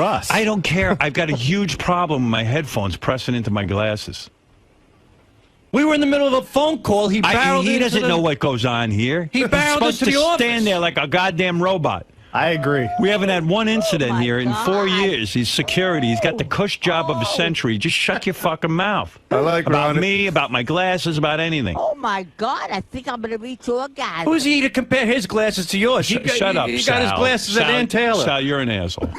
us. I don't care. I've got a huge problem with my headphones pressing into my glasses. We were in the middle of a phone call. He barreled he into doesn't know what goes on here. He barreled He's supposed into the to office. stand there like a goddamn robot. I agree. We haven't had one incident here in God. 4 years. He's security. He's got the cush job of a century. Just shut your fucking mouth. I like about Ronnie. me, about my glasses, about anything. Oh, my God. I think I'm going to be too orgasmic. Who's he to compare his glasses to yours? Shut up, He Sal. got his glasses at Sal, Ann Taylor. Sal, you're an asshole.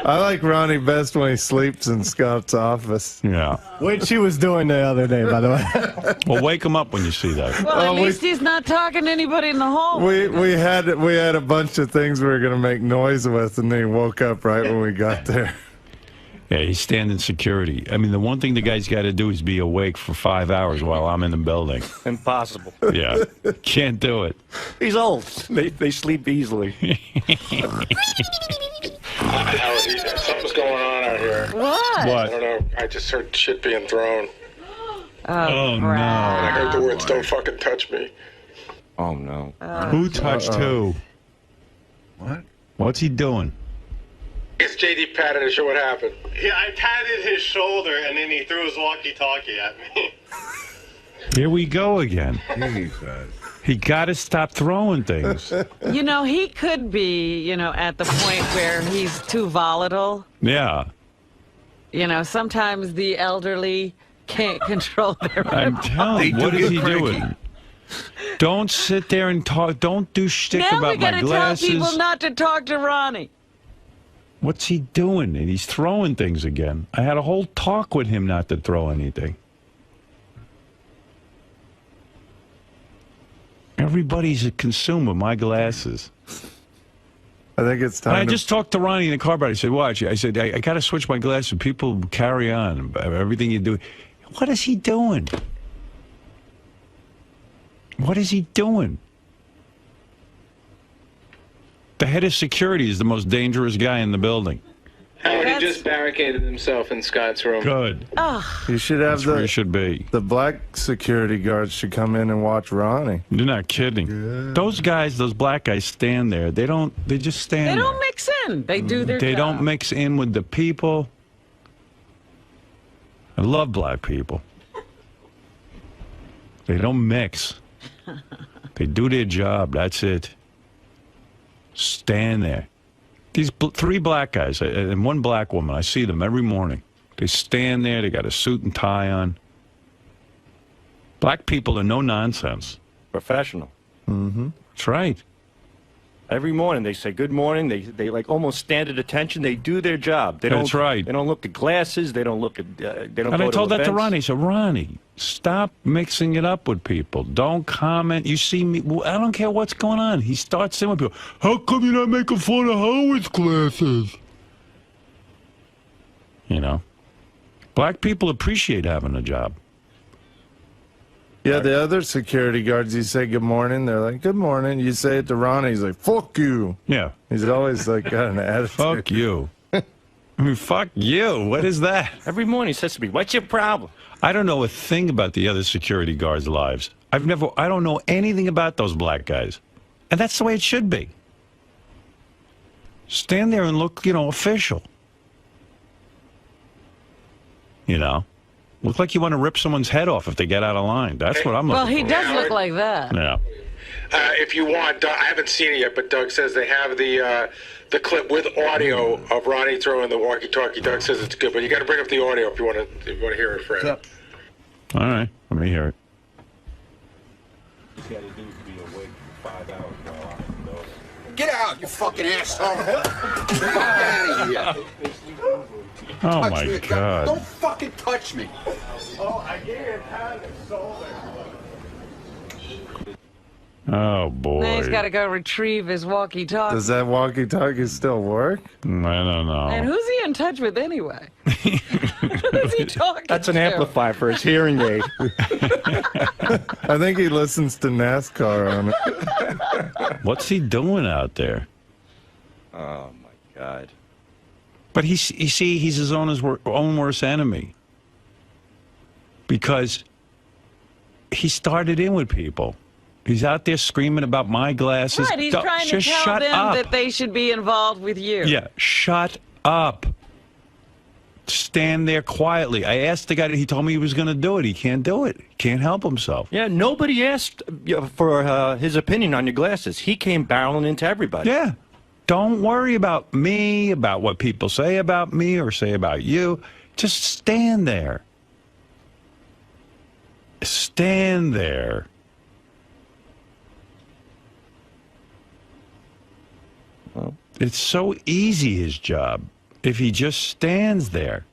I like Ronnie best when he sleeps in Scott's office. Yeah. Which he was doing the other day, by the way. Well, wake him up when you see that. Well, at least he's not talking to anybody in the home. We had a bunch of things we were gonna make noise with, and then he woke up right when we got there. Yeah, he's standing security. I mean, the one thing the guy's got to do is be awake for 5 hours while I'm in the building. Impossible. Yeah, can't do it. He's old. They sleep easily. Something's going on out here. What? I don't know. I just heard shit being thrown. Oh, no. I heard the words, "Don't fucking touch me." Oh, no. Who touched who? What? What's he doing? It's JD patted his show. What happened? Yeah, I patted his shoulder, and then he threw his walkie-talkie at me. Here we go again. He got to stop throwing things. You know, he could be, you know, at the point where he's too volatile. Yeah. You know, sometimes the elderly can't control their I'm telling you, what is he doing? Don't sit there and talk. Don't do shtick Now we about my gotta tell glasses. people not to talk to Ronnie. What's he doing? And he's throwing things again. I had a whole talk with him not to throw anything. Everybody's a consumer. My glasses. I think it's time. I just talked to Ronnie in the car about it. I said, watch. I said, I got to switch my glasses. People carry on. Everything you do. What is he doing? What is he doing? The head of security is the most dangerous guy in the building. Howard, he just barricaded himself in Scott's room. Good. You should have That's where he should be. the black security guards should come in and watch Ronnie. You're not kidding. Those guys, those black guys stand there. They just stand there. They don't mix in. They do their They job. don't mix in with the people. I love black people. They don't mix. They do their job. That's it. Stand there. These three black guys and one black woman, I see them every morning. They stand there. They got a suit and tie on. Black people are no nonsense. Professional. Mm-hmm. That's right. Every morning they say good morning. They like almost stand at attention. They do their job. They That's don't, right. They don't look at glasses. They don't look at. They don't. And go I told to that to events. Ronnie. I said, Ronnie, stop mixing it up with people. Don't comment. You see me. I don't care what's going on. He starts saying with people, how come you're not making fun of Howard's glasses? You know, black people appreciate having a job. Yeah, the other security guards, you say good morning, they're like, good morning. You say it to Ronnie, he's like, fuck you. Yeah. He's always like got an attitude. Fuck you. I mean, fuck you. What is that? Every morning he says to me, "What's your problem?" I don't know a thing about the other security guards' lives. I don't know anything about those black guys. And that's the way it should be. Stand there and look, official. You know? Look like you want to rip someone's head off if they get out of line. That's what I'm looking for. Well, he does look like that. Yeah. If you want, Doug, I haven't seen it yet, but Doug says they have the clip with audio of Ronnie throwing the walkie-talkie. Doug says it's good, but you got to bring up the audio if you want to hear it, Fred. All right. Let me hear it. Get out, you fucking asshole! Get out of here! Oh, Touch my me, God. Don't fucking touch me! Oh, I gave him hand and shoulder. Oh, boy. Now he's got to go retrieve his walkie-talkie. Does that walkie-talkie still work? I don't know. And who's he in touch with anyway? Who's he talking That's an to? amplifier for his hearing aid. I think he listens to NASCAR on it. What's he doing out there? Oh my God. But you see, he's his own worst enemy. Because he started in with people. He's out there screaming about my glasses. Right, he's trying to Just tell shut them up. that they should be involved with you. Yeah, shut up. Stand there quietly. I asked the guy, he told me he was going to do it. He can't do it. He can't help himself. Yeah, nobody asked for his opinion on your glasses. He came barreling into everybody. Yeah. Don't worry about me, about what people say about me or say about you. Just stand there. Stand there. Well, it's so easy, his job. If he just stands there,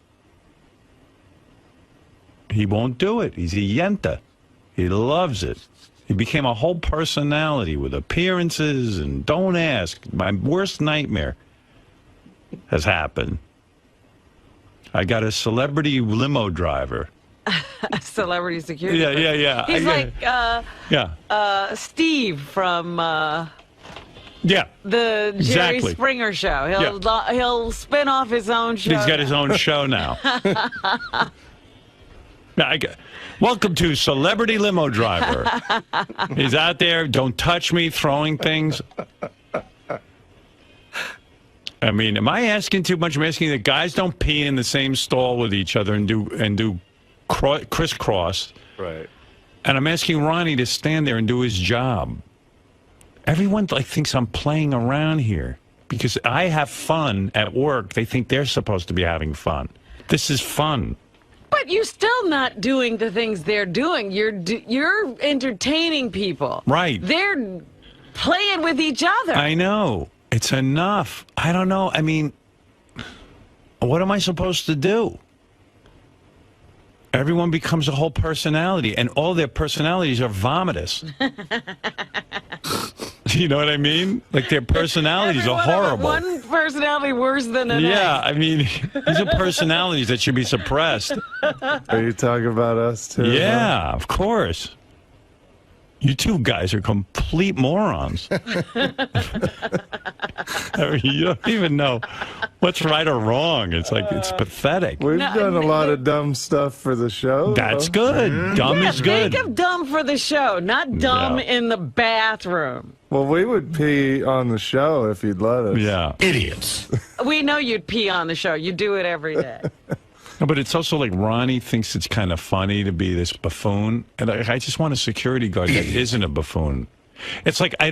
he won't do it. He's a yenta. He loves it. He became a whole personality with appearances and don't ask. My worst nightmare has happened. I got a celebrity limo driver. Celebrity security. Yeah. He's Steve from the Jerry Springer show. He'll spin off his own show. He's got his own show now. Welcome to Celebrity Limo Driver. He's out there, don't touch me, throwing things. I mean, am I asking too much? I'm asking that guys don't pee in the same stall with each other and do crisscross. Right. And I'm asking Ronnie to stand there and do his job. Everyone thinks I'm playing around here because I have fun at work. They think they're supposed to be having fun. This is fun. But you're still not doing the things they're doing. You're entertaining people. Right. They're playing with each other. I know. It's enough. I don't know. I mean, what am I supposed to do? Everyone becomes a whole personality, and all their personalities are vomitous. You know what I mean? Like, their personalities are horrible. One personality worse than another. Yeah, I mean, these are personalities that should be suppressed. Are you talking about us, too? Yeah, of course. You two guys are complete morons. I mean, you don't even know what's right or wrong. It's like, it's pathetic. We've done a lot of dumb stuff for the show. That's good. Dumb is good. Think of dumb for the show, not dumb in the bathroom. Well, we would pee on the show if you'd let us. Yeah. Idiots. We know you'd pee on the show. You do it every day. No, but it's also like Ronnie thinks it's kind of funny to be this buffoon. And I just want a security guard that isn't a buffoon. It's like, I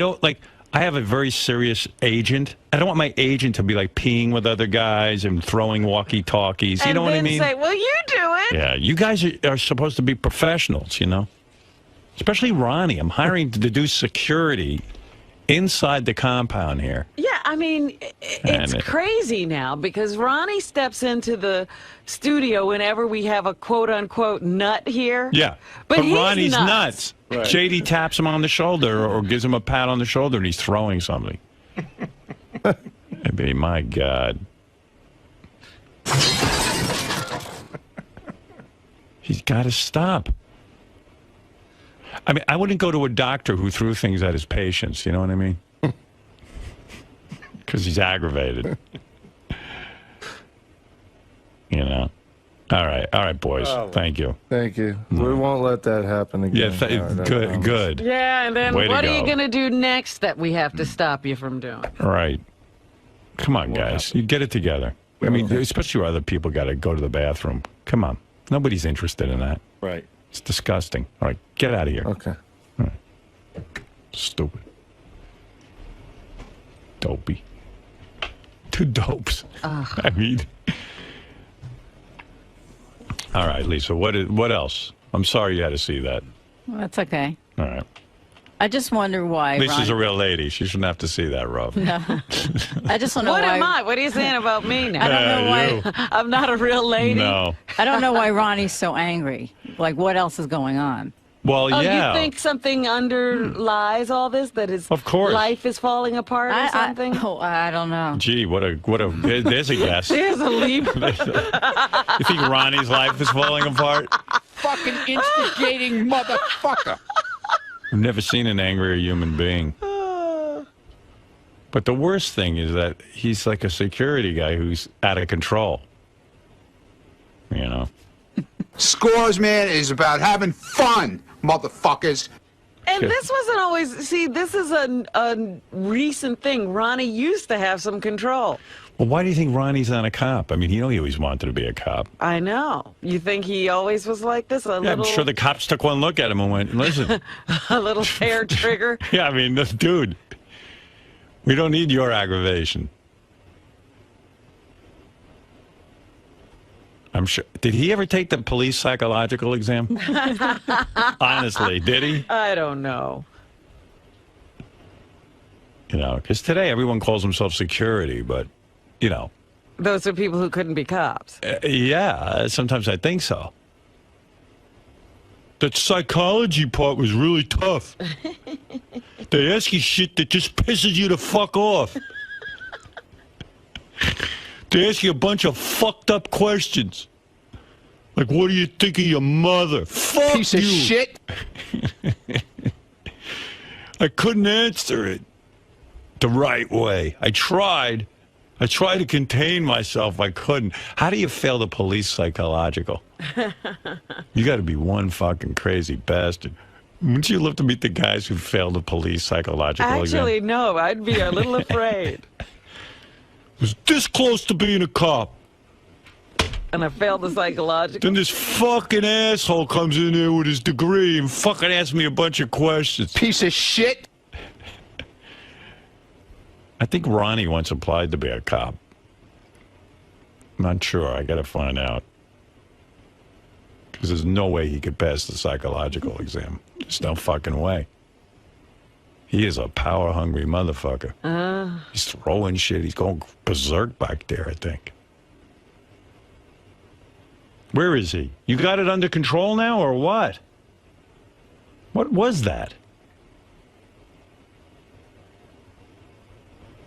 have a very serious agent. I don't want my agent to be like peeing with other guys and throwing walkie-talkies. You know what I mean? And then say, well, you do it. Yeah, you guys are supposed to be professionals, you know? Especially Ronnie. I'm hiring to do security inside the compound here. Yeah, I mean, it's crazy now because Ronnie steps into the studio whenever we have a quote-unquote nut here. Yeah, but Ronnie's nuts. Right. JD taps him on the shoulder or gives him a pat on the shoulder and he's throwing something. I mean, my God. He's got to stop. I mean, I wouldn't go to a doctor who threw things at his patients, you know what I mean? Because he's aggravated. You know? All right, boys. Thank you. Thank you. We won't let that happen again. Yeah, good. Yeah, and then Way what to are you go. going to do next that we have to stop you from doing? Right. Come on, guys. You get it together. I mean, especially where other people got to go to the bathroom. Come on. Nobody's interested in that. Right. It's disgusting. All right, get out of here. Okay. All right. Stupid. Dopey. Two dopes. I mean... All right, Lisa, what else? I'm sorry you had to see that. Well, that's okay. All right. I just wonder why. Lisa's a real lady. She shouldn't have to see that, Rob. No. I just want to know What why. am I? What are you saying about me now? I don't know why. You. I'm not a real lady. No. I don't know why Ronnie's so angry. Like, what else is going on? Well, Oh, yeah. you think something underlies all this? That his Of course. life is falling apart or something? I don't know. Gee, what a there's a guess. There's a leap. You think Ronnie's life is falling apart? Fucking instigating motherfucker. I've never seen an angrier human being. But the worst thing is that he's like a security guy who's out of control. You know? Scores, man, is about having fun, motherfuckers. And this wasn't always, see, this is a recent thing. Ronnie used to have some control. Well, why do you think Ronnie's not a cop? I mean, he always wanted to be a cop. I know. You think he always was like this? I'm sure the cops took one look at him and went, listen. A little hair trigger? Yeah, I mean, dude, we don't need your aggravation. I'm sure. Did he ever take the police psychological exam? Honestly, did he? I don't know. You know, because today everyone calls themselves security, but, you know. Those are people who couldn't be cops. Yeah, sometimes I think so. That psychology part was really tough. They ask you shit that just pisses you the fuck off. They ask you a bunch of fucked up questions. Like, what do you think of your mother? Fuck Piece you. of shit. I couldn't answer it the right way. I tried. I tried to contain myself. I couldn't. How do you fail the police psychological? You got to be one fucking crazy bastard. Wouldn't you love to meet the guys who failed the police psychological exam? Actually, no. I'd be a little afraid. Was this close to being a cop. And I failed the psychological. Then this fucking asshole comes in there with his degree and fucking asks me a bunch of questions. Piece of shit. I think Ronnie once applied to be a cop. Not sure. I got to find out. Because there's no way he could pass the psychological exam. There's no fucking way. He is a power-hungry motherfucker. He's throwing shit. He's going berserk back there, I think. Where is he? You got it under control now, or what? What was that?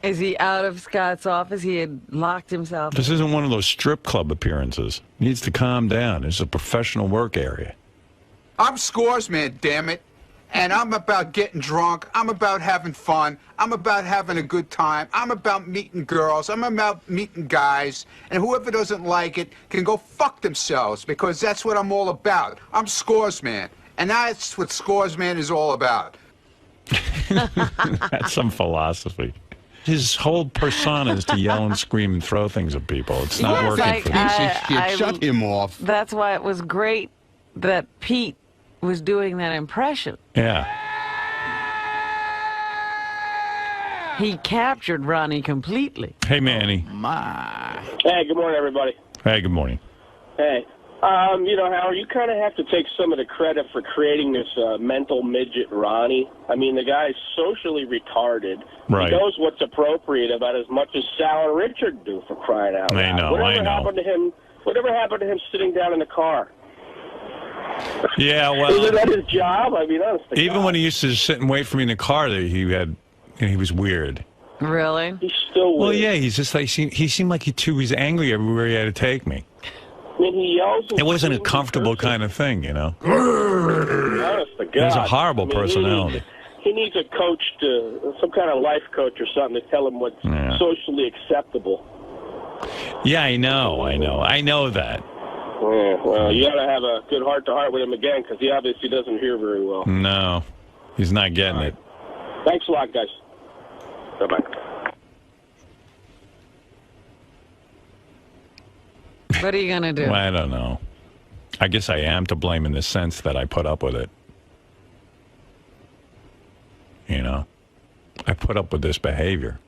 Is he out of Scott's office? He had locked himself. This isn't one of those strip club appearances. He needs to calm down. It's a professional work area. I'm Scores Man, damn it. And I'm about getting drunk. I'm about having fun. I'm about having a good time. I'm about meeting girls. I'm about meeting guys. And whoever doesn't like it can go fuck themselves, because that's what I'm all about. I'm Scores Man. And that's what Scores Man is all about. That's some philosophy. His whole persona is to yell and scream and throw things at people. It's not Yes, working for him. Piece of shit. Shut him off. That's why it was great that Pete was doing that impression. Yeah. He captured Ronnie completely. Hey, Manny. Hey, good morning, everybody. Hey, good morning. Hey. You know, Howard, you kind of have to take some of the credit for creating this mental midget Ronnie. I mean, the guy's socially retarded. Right. He knows what's appropriate about as much as Sal and Richard do, for crying out loud. I know. Whatever happened to him sitting down in the car? Yeah, well, Isn't that his job? I mean, honest to even God. when he used to sit and wait for me in the car, he was weird. Really? He's still weird. Well, yeah, he's just like he seemed like he was angry everywhere he had to take me. I mean, he yells. It wasn't a comfortable kind of thing, you know. Honest to God. He has a horrible I mean, personality. He needs a coach some kind of life coach or something to tell him what's socially acceptable. Yeah, I know that. Yeah, well, you got to have a good heart-to-heart with him again, because he obviously doesn't hear very well. No, he's not getting it. Thanks a lot, guys. Bye-bye. What are you going to do? Well, I don't know. I guess I am to blame in the sense that I put up with it. You know? I put up with this behavior.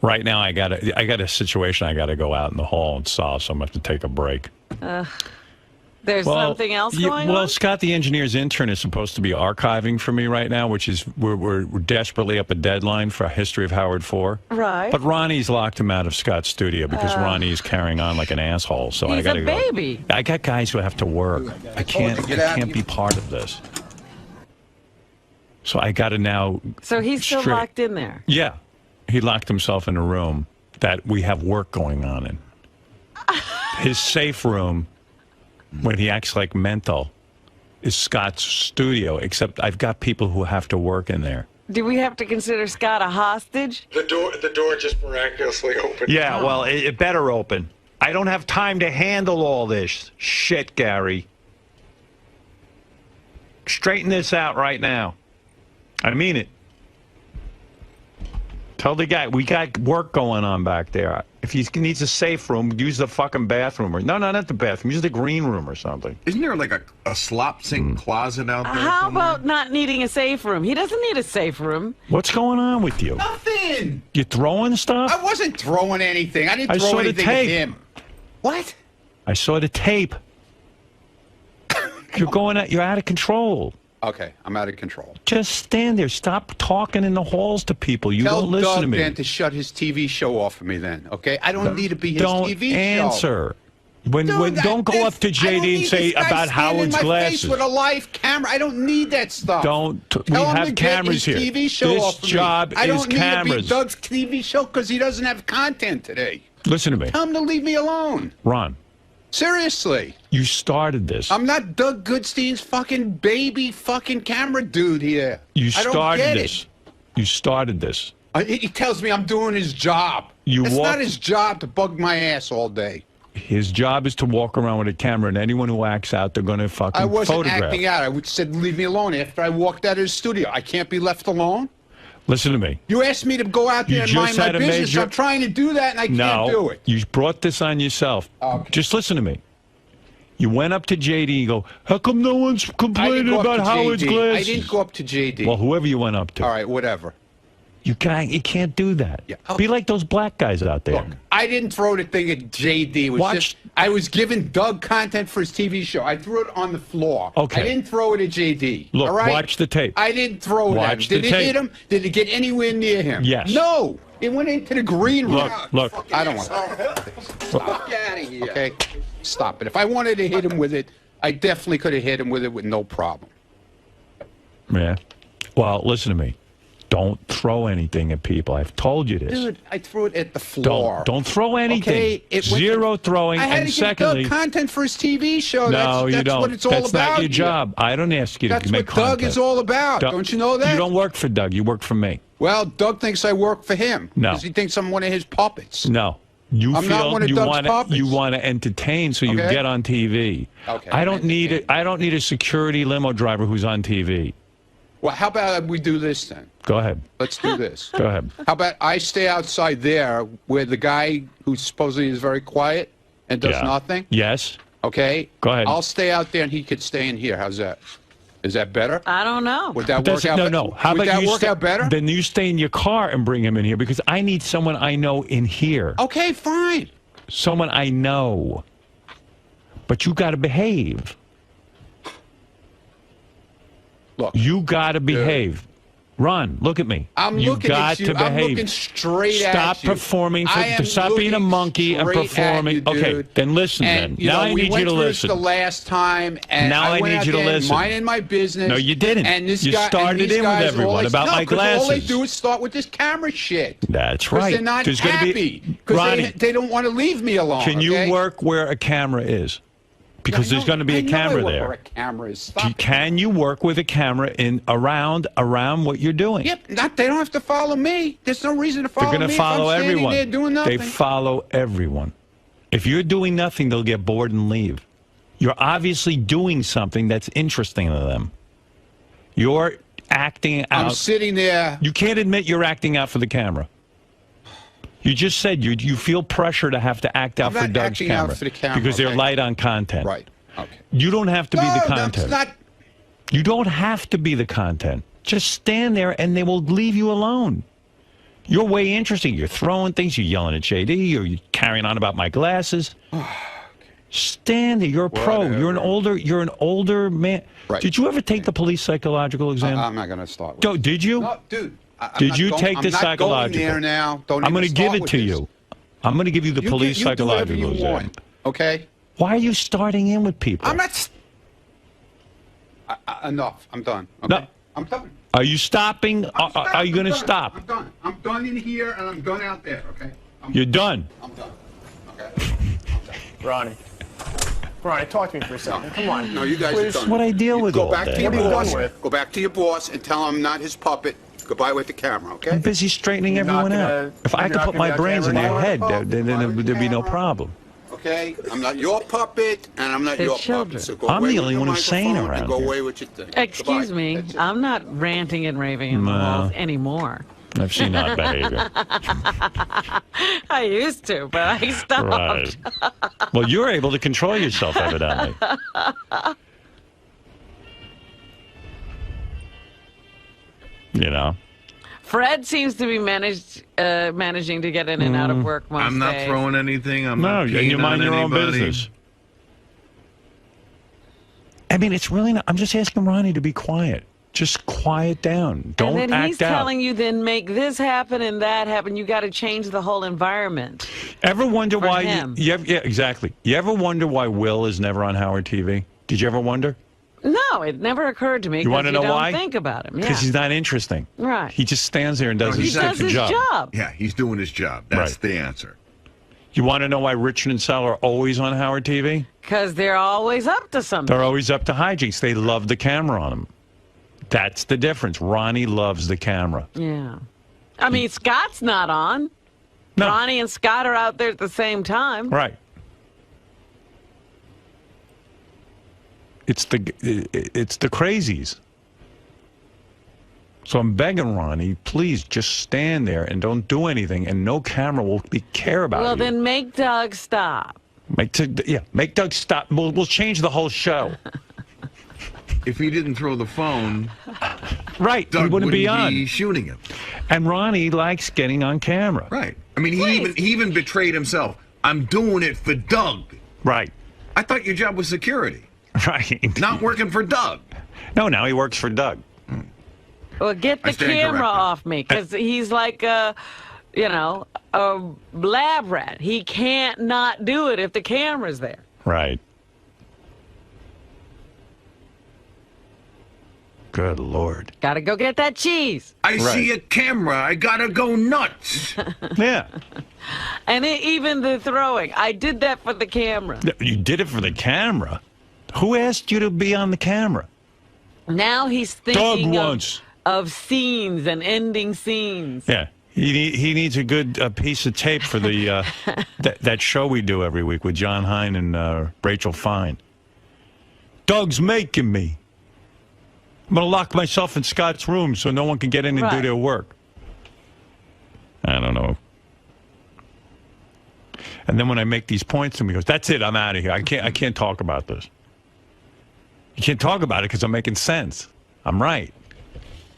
Right now, I got a situation I got to go out in the hall and solve, so I'm going to have to take a break. There's something else going on? Well, Scott, the engineer's intern, is supposed to be archiving for me right now, which is we're desperately up a deadline for a history of Howard 4. Right. But Ronnie's locked him out of Scott's studio because Ronnie's carrying on like an asshole. So He's I got to a go. baby. I got guys who have to work. I can't be part of this. So I got to now. So he's still locked in there? Yeah. He locked himself in a room that we have work going on in. His safe room, when he acts like mental, is Scott's studio, except I've got people who have to work in there. Do we have to consider Scott a hostage? The door just miraculously opened. Yeah, well, it better open. I don't have time to handle all this shit, Gary. Straighten this out right now. I mean it. Tell the guy we got work going on back there. If he needs a safe room, use the fucking bathroom. Or no, not the bathroom. Use the green room or something. Isn't there like a slop sink closet out there? How somewhere? about not needing a safe room? He doesn't need a safe room. What's going on with you? Nothing. You throwing stuff? I wasn't throwing anything. I didn't throw saw the anything tape. at him. What? I saw the tape. You're out of control. Okay, I'm out of control. Just stand there. Stop talking in the halls to people. You Tell don't listen Doug to me. then to shut his TV show off of me then, okay? I don't need to be his Don't TV show. answer. Don't go up to JD and say about Howard's in my glasses. face with a live camera. I don't need that stuff. We Tell him have to get cameras his here. TV show This off of me. job I is don't need cameras. to be Doug's TV show because he doesn't have content today. Listen to me. Tell him to leave me alone. Ron. Seriously. You started this. I'm not Doug Goodstein's fucking baby fucking camera dude here. You I don't started get this. You started this. He tells me I'm doing his job. You it's walk- not his job to bug my ass all day. His job is to walk around with a camera, and anyone who acts out, they're going to fucking I wasn't photograph. acting out. I said, leave me alone after I walked out of his studio. I can't be left alone. Listen to me. You asked me to go out there You and just mind my had a business. major- I'm trying to do that, and I can't do it. You brought this on yourself. Okay. Just listen to me. You went up to JD and go, how come no one's complaining about Howard's glasses? I didn't go up to JD. Well, whoever you went up to. All right, whatever. You can't do that. Yeah. Be like those black guys out there. Look, I didn't throw the thing at JD. It was just, I was giving Doug content for his TV show. I threw it on the floor. Okay. I didn't throw it at JD. Look, all right? watch the tape. I didn't throw it at him. Watch the Did it tape. hit him? Did it get anywhere near him? Yes. No. It went into the green room. Look. I don't want to. Stop. Okay? Stop it. If I wanted to hit him with it, I definitely could have hit him with it with no problem. Yeah. Well, listen to me. Don't throw anything at people. I've told you this. Dude, I threw it at the floor. Don't throw anything. Okay, it went Zero throwing. I had And to secondly, give Doug content for his TV show. no, that's you don't. what it's all That's about. not your here. job. I don't ask you That's to make what content. Doug is all about. Don't you know that? You don't work for Doug. You work for me. Well, Doug thinks I work for him. No. Because he thinks I'm one of his puppets. No. You I'm feel not one of you Doug's want puppets. you want to entertain, so you Okay. get on TV. Okay, I don't need a security limo driver who's on TV. Well, how about we do this then? Go ahead. Let's do this. Go ahead. How about I stay outside there where the guy who supposedly is very quiet and does Yeah. nothing? Yes. Okay? Go ahead. I'll stay out there and he could stay in here. How's that? Is that better? I don't know. Would that But work that's- out? no. How Would about that you work out better? Then you stay in your car and bring him in here because I need someone I know in here. Okay, fine. Someone I know. But you got to behave. Look. You got to behave. Ron, look at me. I'm you looking got at you. to behave. I'm looking straight at you. Stop performing. I am Stop being a looking monkey and straight performing. at you, Okay, dude. then listen. And, then now I we need went you to through this listen. the last time, and Now I went need out you to there and listen. minding my business. No, you didn't. And this You guy, started and these in with guys, everyone all they, about no, my 'cause all they glasses. do is start with this camera shit. That's 'Cause right. They're not There's gonna happy be because Ronnie. they don't want to leave me alone. Can you okay? work where a camera is? Because there's going to be a camera Where there. a camera is. Stop. Can you work with a camera in around what you're doing? Yep. They don't have to follow me. There's no reason to follow They're me. going to follow if I'm standing everyone. There doing nothing. They follow everyone. If you're doing nothing, they'll get bored and leave. You're obviously doing something that's interesting to them. You're acting out. I'm sitting there. You can't admit you're acting out for the camera. You just said you feel pressure to have to act out I'm for not Doug's acting out camera for the camera, because they're okay. light on content. Right. Okay. You don't have to be the No, content. that's not. You don't have to be the content. Just stand there and they will leave you alone. You're way interesting. You're throwing things. You're yelling at JD. You're carrying on about my glasses. Stand there. You're a pro. Whatever. You're an older man. Right. Did you ever take the police psychological exam? I'm not going to start with Did you? No, dude. I'm Did not you going- take I'm the not psychological? Going there now. Don't I'm going to give it to you. I'm going to give you the police you do whatever psychological you exam. want, okay? Why are you starting in with people? I'm not. Enough. I'm done. Okay? No. I'm done. Are you stopping? Are you going to stop? I'm done. I'm done in here and I'm done out there. Okay. You're done. I'm done. Okay. Ronnie, talk to me for a second. Come on. No, you guys Please. are done. What I deal with Go all back day. to your What are you boss. done with? Go back to your boss and tell him I'm not his puppet. Goodbye with the camera. Okay. I'm busy straightening You're not everyone gonna- out. If I you're could not put gonna my be on brains in their camera head, anymore? then there'd be no problem. Okay. I'm not your puppet and I'm not They're your children. puppet. So go I'm away the with only your one who's sane microphone and around Go here. away with your thing. Excuse Goodbye. me. That's it. I'm not ranting and raving in the No. halls anymore. I've seen odd behavior. I used to, but I stopped. Right. Well, you're able to control yourself, evidently. You know? Fred seems to be managing to get in and out of work most I'm not days. throwing anything. I'm No, not and you mind your own anybody. business. I mean, it's really not. I'm just asking Ronnie to be quiet. Just quiet down. Don't and then act he's out. telling you, then make this happen and that happen. You got to change the whole environment. Ever wonder for why? him. Yeah, exactly. You ever wonder why Will is never on Howard TV? Did you ever wonder? No, it never occurred to me. You want to know don't why? Think about him. Because Yeah. he's not interesting. Right. He just stands there and does He his does his job. Yeah, he's doing his job. That's the answer. You want to know why Richard and Sal are always on Howard TV? Because they're always up to something. They're always up to hijinks. They love the camera on them. That's the difference. Ronnie loves the camera. Yeah. I mean, Scott's not on. No. Ronnie and Scott are out there at the same time. Right. It's the crazies. So I'm begging Ronnie, please just stand there and don't do anything, and no camera will care about Well, you. then make Doug stop. Make Doug stop. We'll change the whole show. If he didn't throw the phone, right, Doug he wouldn't be on. be shooting him. And Ronnie likes getting on camera. Right. I mean, he even betrayed himself. I'm doing it for Doug. Right. I thought your job was security. Right. Not working for Doug. No, now he works for Doug. Well, get the camera off me, because he's like a lab rat. He can't not do it if the camera's there. Right. Good Lord. Gotta go get that cheese. I see a camera. I gotta go nuts. Yeah. And even the throwing. I did that for the camera. You did it for the camera? Who asked you to be on the camera? Now he's thinking Doug wants. Of scenes and ending scenes. Yeah. He needs a good piece of tape for the that show we do every week with John Hine and Rachel Fine. Doug's making me. I'm going to lock myself in Scott's room so no one can get in and do their work. I don't know. And then when I make these points to him, he goes, that's it, I'm out of here. I can't talk about this. You can't talk about it because I'm making sense. I'm right.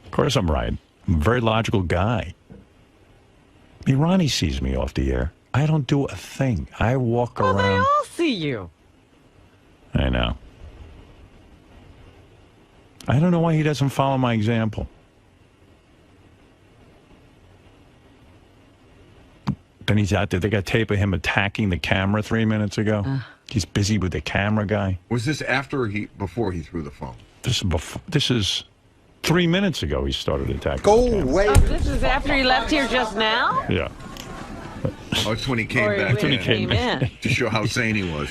Of course I'm right. I'm a very logical guy. I mean, Ronnie sees me off the air. I don't do a thing. I walk around. They all see you. I know. I don't know why he doesn't follow my example. Then he's out there. They got tape of him attacking the camera 3 minutes ago. He's busy with the camera guy. Was this after or before he threw the phone? This is 3 minutes ago he started attacking. Go the camera. away. Oh, this is after he left here just now? Yeah. Oh, it's when he came Or back. when he came in. To show how sane he was.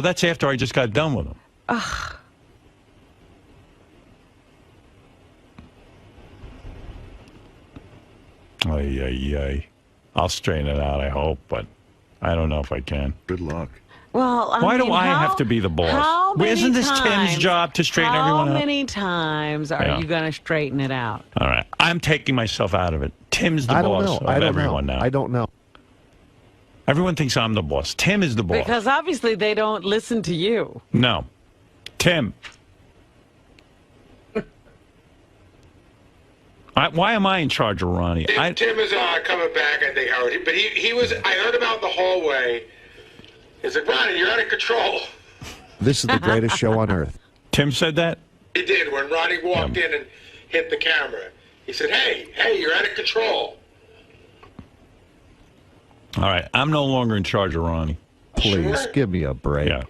That's after I just got done with him. Ugh. Ay. I'll straighten it out, I hope, but I don't know if I can. Good luck. Well, Why do I have to be the boss? Isn't this Tim's job to straighten everyone How out? many times are you going to straighten it out? All right. I'm taking myself out of it. Tim's the I don't boss know. of I don't everyone know. now. I don't know. Everyone thinks I'm the boss. Tim is the boss. Because obviously they don't listen to you. No. Tim. Why am I in charge of Ronnie? Tim is coming back, I think, Howard. But he was, I heard him out in the hallway. He's like, Ronnie, you're out of control. This is the greatest show on earth. Tim said that? He did. When Ronnie walked in and hit the camera, he said, hey, you're out of control. All right. I'm no longer in charge of Ronnie. Please, give me a break. Yeah.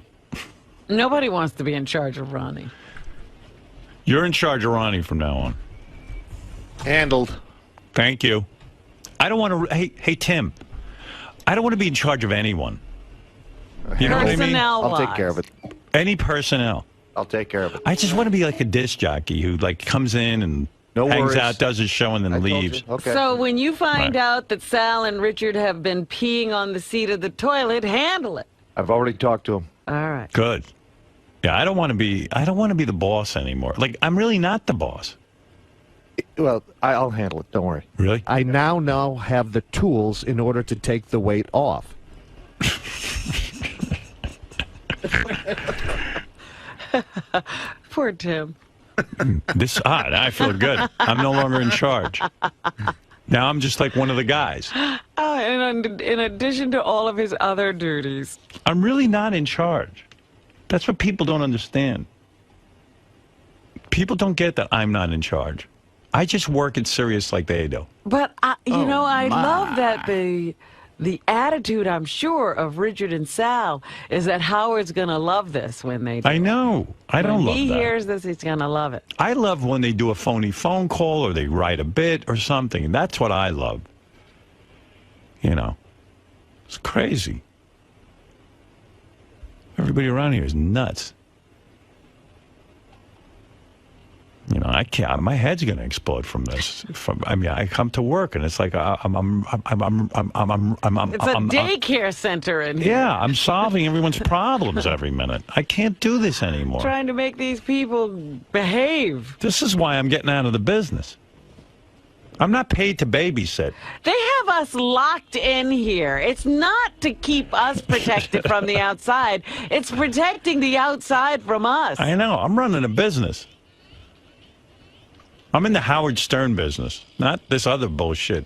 Nobody wants to be in charge of Ronnie. You're in charge of Ronnie from now on. Handled. Thank you. I don't want to... Hey, Tim. I don't want to be in charge of anyone. You know what I mean? I'll take care of it. Any personnel. I'll take care of it. I just want to be like a disc jockey who comes in and hangs worries. out, does his show, and then leaves. Okay. So when you find out that Sal and Richard have been peeing on the seat of the toilet, handle it. I've already talked to him. All right. Good. Yeah, I don't want to be the boss anymore. I'm really not the boss. Well, I'll handle it. Don't worry. Really? I now have the tools in order to take the weight off. Poor Tim. This odd. I feel good. I'm no longer in charge. Now I'm just like one of the guys. And in addition to all of his other duties. I'm really not in charge. That's what people don't understand. People don't get that I'm not in charge. I just work at Sirius like they do. But, I love that the attitude, I'm sure, of Richard and Sal is that Howard's going to love this when they do. I know. I don't love that. When he hears this, he's going to love it. I love when they do a phony phone call or they write a bit or something. That's what I love. You know, it's crazy. Everybody around here is nuts. You know, I can't. My head's going to explode from this. I come to work and it's like it's a daycare center in here. Yeah, I'm solving everyone's problems every minute. I can't do this anymore. Trying to make these people behave. This is why I'm getting out of the business. I'm not paid to babysit. They have us locked in here. It's not to keep us protected from the outside. It's protecting the outside from us. I know. I'm running a business. I'm in the Howard Stern business, not this other bullshit.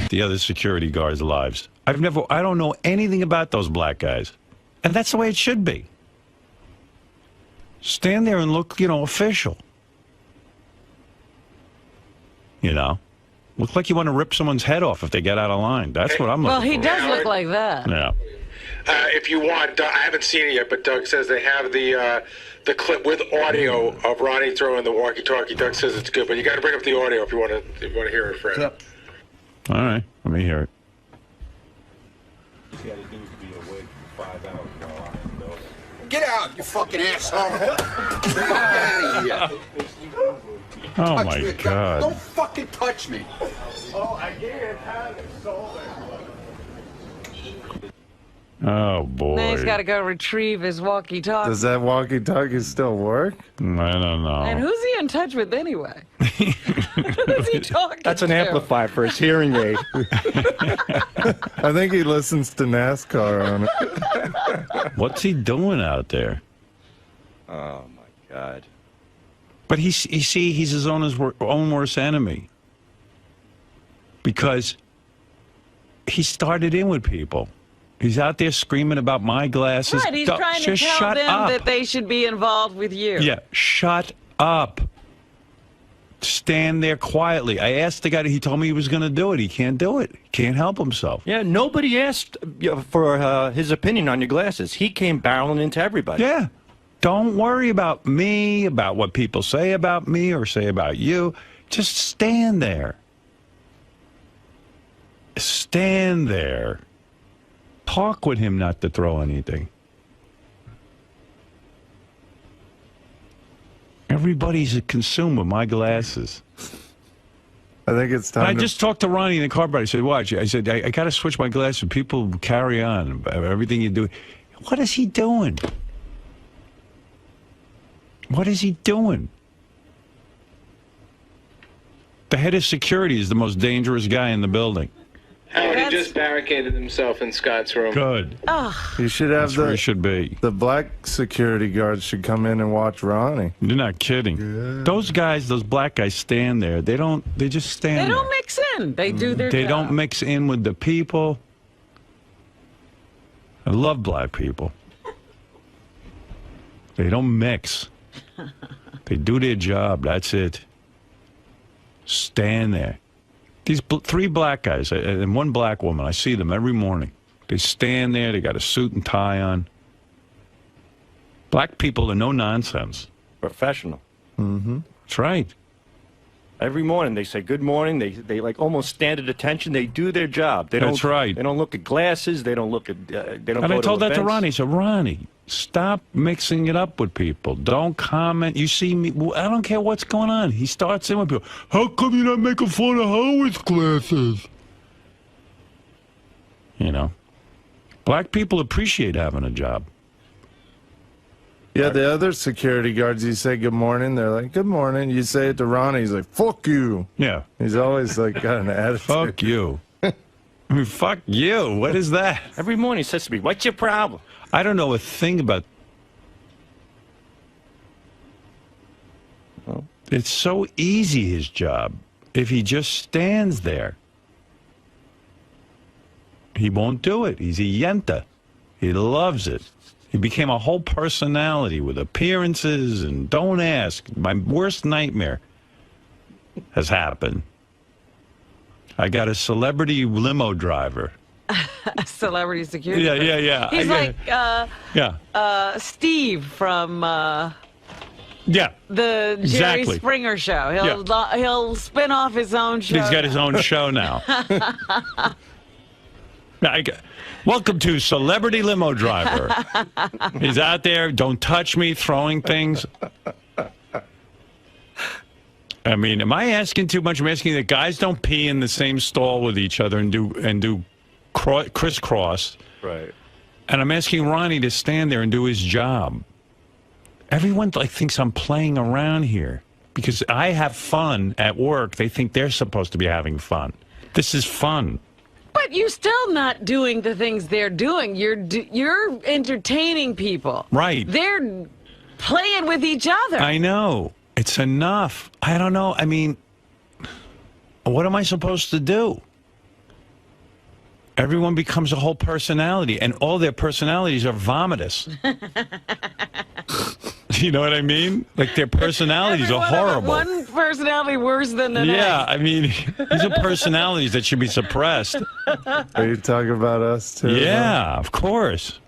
The other security guards' lives. I don't know anything about those black guys. And that's the way it should be. Stand there and look, official. You know? Look like you want to rip someone's head off if they get out of line. That's what I'm looking for. Well, he does look like that. Yeah. If you want, I haven't seen it yet, but Doug says they have the clip with audio of Ronnie throwing the walkie-talkie. Doug says it's good, but you got to bring up the audio if you want to hear it, Fred. All right, let me hear it. Get out, you fucking asshole. Get out of here. Oh, my God. Don't fucking touch me. Oh, I can't have it, sold it. Oh, boy. Now he's got to go retrieve his walkie-talkie. Does that walkie-talkie still work? I don't know. And who's he in touch with anyway? Who's he talking That's an to? amplifier for his hearing aid. I think he listens to NASCAR on it. What's he doing out there? Oh, my God. But he's his own worst enemy. Because he started in with people. He's out there screaming about my glasses. Right, he's trying to tell them that they should be involved with you. Yeah, shut up. Stand there quietly. I asked the guy, he told me he was going to do it. He can't do it. He can't help himself. Yeah, nobody asked for his opinion on your glasses. He came barreling into everybody. Yeah. Don't worry about me, about what people say about me or say about you. Just stand there. Stand there. Talk with him not to throw anything. Everybody's consumed with my glasses. I think it's time. I just talked to Ronnie in the car, but I said, watch. I said, I got to switch my glasses. People carry on. Everything you do. What is he doing? What is he doing? The head of security is the most dangerous guy in the building. Howard, he just barricaded himself in Scott's room. Good. You should have That's where he should be. The black security guards should come in and watch Ronnie. You're not kidding. Yeah. Those guys, those black guys stand there. They just stand there. They don't mix in. They do their job. They don't mix in with the people. I love black people. They don't mix. They do their job. That's it. Stand there. These three black guys and one black woman, I see them every morning. They stand there. They got a suit and tie on. Black people are no nonsense. Professional. Mm-hmm. That's right. Every morning they say good morning. They like almost stand at attention. They do their job. They That's don't, right. They don't look at glasses. They don't look at. They don't. And go I told to that to events. Ronnie. I said, Ronnie, stop mixing it up with people. Don't comment. You see me. I don't care what's going on. He starts in with people. How come you're not making fun of Howard's glasses? You know, black people appreciate having a job. Yeah, the other security guards, you say good morning, they're like, good morning. You say it to Ronnie, he's like, fuck you. Yeah. He's always like got an attitude. Fuck you. I mean, fuck you. What is that? Every morning he says to me, what's your problem? I don't know a thing about... It's so easy, his job, if he just stands there. He won't do it. He's a yenta. He loves it. He became a whole personality with appearances and don't ask. My worst nightmare has happened. I got a celebrity limo driver. Celebrity security. Yeah. He's like Steve from the Jerry Springer show. He'll spin off his own show. He's got his own show now. Welcome to Celebrity Limo Driver. He's out there, don't touch me, throwing things. I mean, am I asking too much? I'm asking that guys don't pee in the same stall with each other and do crisscross. Right. And I'm asking Ronnie to stand there and do his job. Everyone thinks I'm playing around here because I have fun at work. They think they're supposed to be having fun. This is fun. But you're still not doing the things they're doing. You're entertaining people. Right. They're playing with each other. I know. It's enough. I don't know. I mean, what am I supposed to do? Everyone becomes a whole personality, and all their personalities are vomitous. You know what I mean? Like, their personalities are horrible. One personality worse than the next. Yeah, I mean, these are personalities that should be suppressed. Are you talking about us, too? Yeah, of course.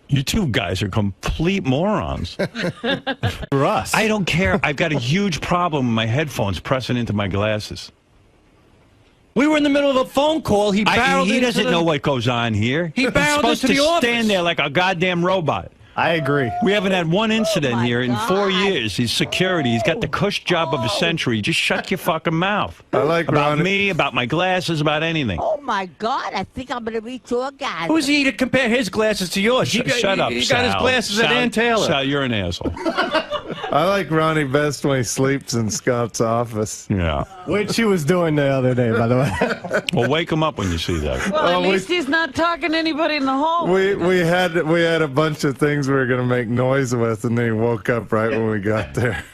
You two guys are complete morons. For us. I don't care. I've got a huge problem with my headphones pressing into my glasses. We were in the middle of a phone call. He doesn't know what goes on here. He barreled He's supposed into the to office. stand there like a goddamn robot. I agree. We haven't had one incident here in 4 years. He's security. He's got the cush job of a century. Just shut your fucking mouth. I like about Ronnie. me, about my glasses, about anything. Oh my God! I think I'm gonna reach orgasm. Who's he to compare his glasses to yours? Shut up, He Sal. got his glasses at Ann Taylor. Sal, you're an asshole. I like Ronnie best when he sleeps in Scott's office. Yeah. Which he was doing the other day, by the way. Well, wake him up when you see that. Well, at least he's not talking to anybody in the home. We had a bunch of things we were gonna make noise with, and then he woke up right when we got there.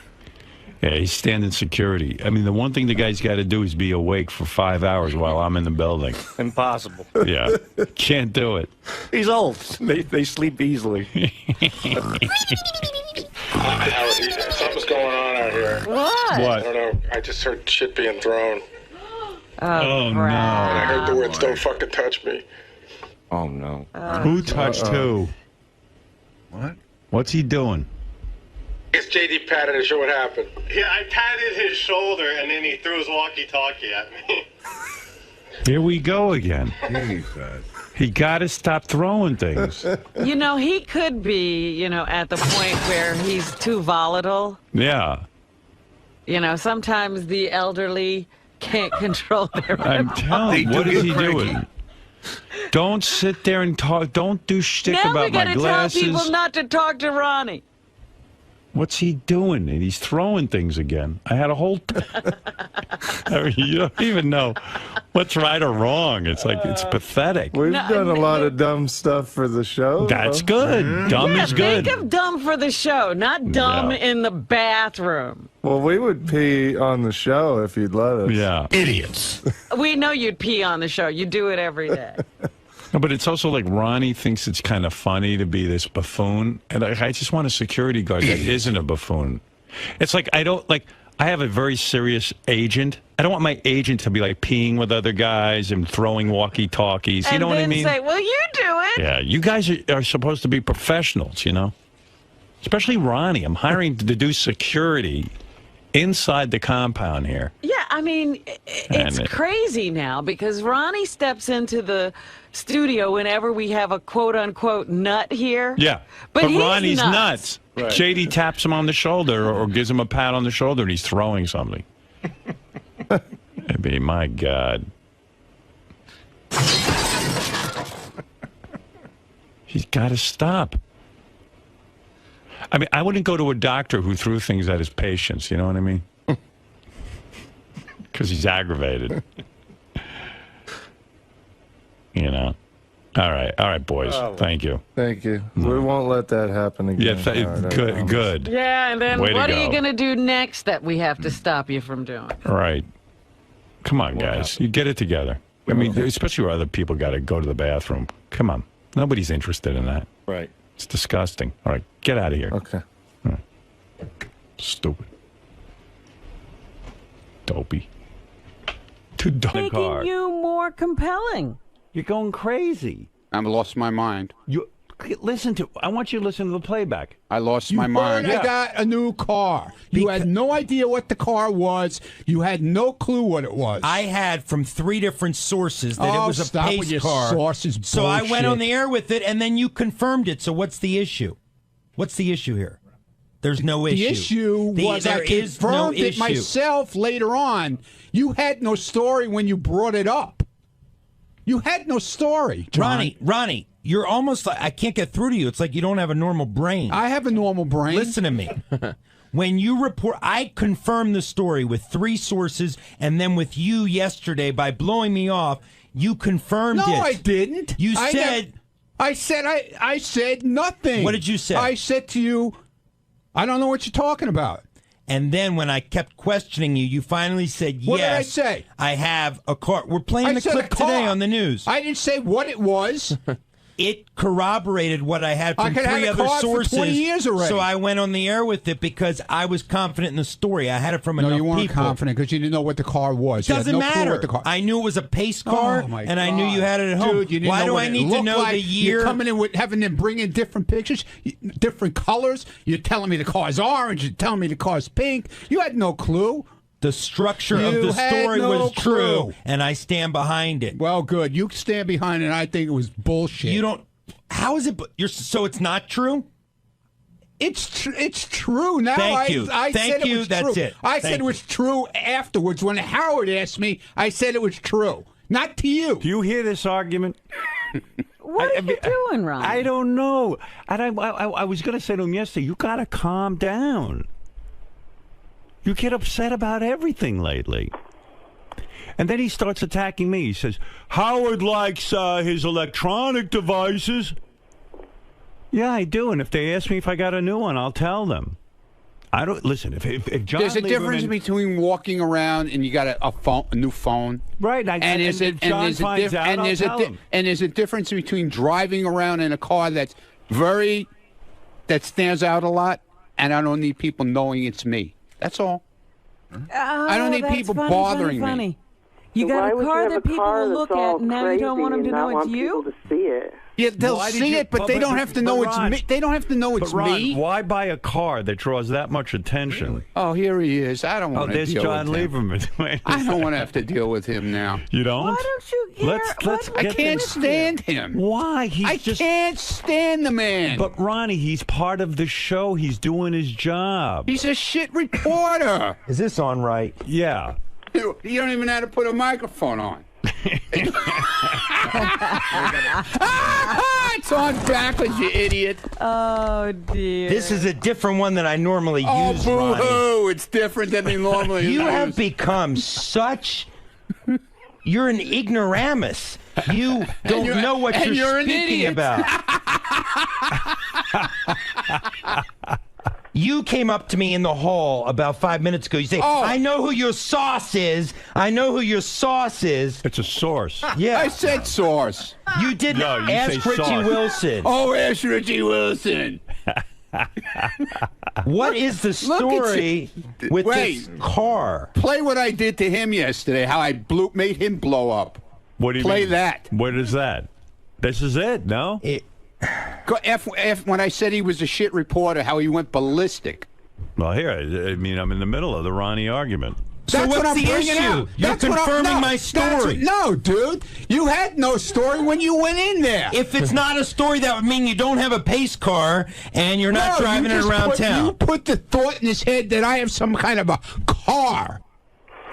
Yeah, he's standing security. I mean, the one thing the guy's got to do is be awake for 5 hours while I'm in the building. Impossible. Yeah, can't do it. He's old. They sleep easily. Something's going on out here. What? I don't know. I just heard shit being thrown. Oh, no. And I heard the words, don't fucking touch me. Oh, no. Who touched who? What? What's he doing? It's JD patted his show. What happened? Yeah, I patted his shoulder and then he threw his walkie-talkie at me. Here we go again. He got to stop throwing things. You know, he could be, at the point where he's too volatile. Yeah. Sometimes the elderly can't control their I'm telling you, what is he doing? Don't sit there and talk. Don't do shtick Now about we my gotta glasses. tell people not to talk to Ronnie. What's he doing? And he's throwing things again. I had a whole... I mean, you don't even know what's right or wrong. It's like, it's pathetic. We've done a lot of dumb stuff for the show. That's good. Dumb is good. Think of dumb for the show, not dumb in the bathroom. Well, we would pee on the show if you'd let us. Yeah. Idiots. We know you'd pee on the show. You do it every day. No, but it's also like Ronnie thinks it's kind of funny to be this buffoon. And I just want a security guard that isn't a buffoon. It's like, I have a very serious agent. I don't want my agent to be like peeing with other guys and throwing walkie-talkies. You know what I mean? And then say, well, you do it. Yeah, you guys are supposed to be professionals, Especially Ronnie. I'm hiring to do security inside the compound here. Yeah, I mean, it's crazy now because Ronnie steps into the studio whenever we have a quote-unquote nut here. Yeah, but he's Ronnie's nuts. Right. JD taps him on the shoulder or gives him a pat on the shoulder and he's throwing something. I mean, my God. He's got to stop. I mean, I wouldn't go to a doctor who threw things at his patients. You know what I mean? Because he's aggravated. You know. All right, boys. Thank you. Thank you. We won't let that happen again. Yeah, good. Yeah, and then Way what to are you go. going to do next that we have to stop you from doing? Right. Come on, guys. You get it together. I mean, especially where other people got to go to the bathroom. Come on. Nobody's interested in that. Right. It's disgusting. All right, get out of here. Okay. Stupid. Dopey. Too dumb. Making you more compelling. You're going crazy. I lost my mind. I want you to listen to the playback. I lost my mind. I got a new car. You had no idea what the car was. You had no clue what it was. I had from 3 different sources that it was a stop with pace your car. sources So I bullshit. went on the air with it, and then you confirmed it. So what's the issue? What's the issue here? There's no issue. The issue was I there is no confirmed it issue. myself later on. You had no story when you brought it up. You had no story, John. Ronnie, you're almost like I can't get through to you. It's like you don't have a normal brain. I have a normal brain. Listen to me. When you report, I confirmed the story with 3 sources, and then with you yesterday by blowing me off, you confirmed it. No, I didn't. You I said. I said nothing. What did you say? I said to you, I don't know what you're talking about. And then when I kept questioning you, you finally said, yes. What did I say? I have a car. We're playing the said clip a car. today on the news. I didn't say what it was. It corroborated what I had from I could 3 have other a car sources. for 20 years already. So I went on the air with it because I was confident in the story. I had it from enough No, you weren't people. confident because you didn't know what the car was. Doesn't you had no clue matter. what the car. I knew it was a pace car, Oh, my and I knew you had it at home. Dude, you didn't Why know do what I it need to looked know like. the year? You're coming in with having them bring in different pictures, different colors. You're telling me the car's orange. You're telling me the car's pink. You had no clue. The structure of You the had story no was true, clue. and I stand behind it. Well, good. You stand behind it. I think it was bullshit. You don't. How is it? So it's not true. It's true now. Thank you. I Thank said it you. was That's true. it. I Thank said it you. was true afterwards when Howard asked me. I said it was true, not to you. Do you hear this argument? What are you doing, Ron? I don't know. And I was going to say to him yesterday, you got to calm down. You get upset about everything lately. And then he starts attacking me. He says, Howard likes his electronic devices. Yeah, I do. And if they ask me if I got a new one, I'll tell them. I don't listen. If John There's a difference Lieberman, between walking around and you got a new phone, right? And if John finds out, I'll tell him. And there's a difference between driving around in a car that stands out a lot, and I don't need people knowing it's me. That's all. I don't need people bothering me. You got a would car you have that a people car will that's look at, all and now you don't want them crazy to and know not it's want you? people to see it? Yeah, they'll Why did see you- it, but they don't have to know it's Ron, me. They don't have to know it's But Ron, me. why buy a car that draws that much attention? Oh, here he is. I don't want to there's deal John with him. Lieberman. I don't want to have to deal with him now. You don't? Why don't you hear? Let's I get can't this- stand him. Why? I can't stand the man. But Ronnie, he's part of the show. He's doing his job. He's a shit reporter. Is this on right? Yeah. You don't even know how to put a microphone on. It's on backwards, you idiot. Oh, dear. This is a different one than I normally Oh, use, Ronnie. boo-hoo. It's different than they normally use. You have become such. You're an ignoramus. You don't know what and you're an speaking idiot. about. You came up to me in the hall about 5 minutes ago. You say, I know who your sauce is. I know who your sauce is. It's a source. Yeah. I said source. You didn't No, you ask say Richie sauce. Wilson. Oh, ask Richie Wilson. What is the story with this car? Play what I did to him yesterday, how I made him blow up. What do you Play mean? that. What is that? This is it, no? When I said he was a shit reporter, how he went ballistic. Well, here, I mean, I'm in the middle of the Ronnie argument. So That's what's what I'm the bringing issue? out. You're That's what confirming my story. No, dude. You had no story when you went in there. If it's not a story, that would mean you don't have a pace car and you're not driving it around town. You put the thought in his head that I have some kind of a car.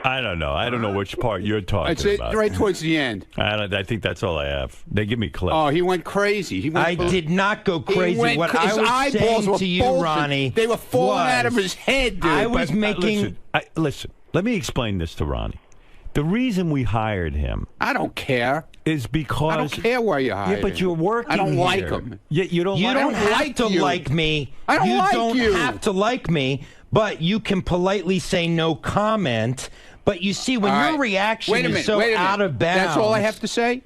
I don't know. I don't know which part you're talking It's about. right towards the end. I think that's all I have. They give me clips. Oh, he went crazy. I did not go crazy. What I was saying to you, Ronnie, they were falling out of his head, dude. I was making. Listen, let me explain this to Ronnie. The reason we hired him, I don't care, is because I don't care where you hired Yeah, but him. you're working. I don't like here. him. Yeah, you don't. You like don't him. have to like me. I don't you like don't you. have to like me, but you can politely say no comment. But you see, when All your right. reaction Wait a is minute, so wait a minute. out of bounds. That's all I have to say?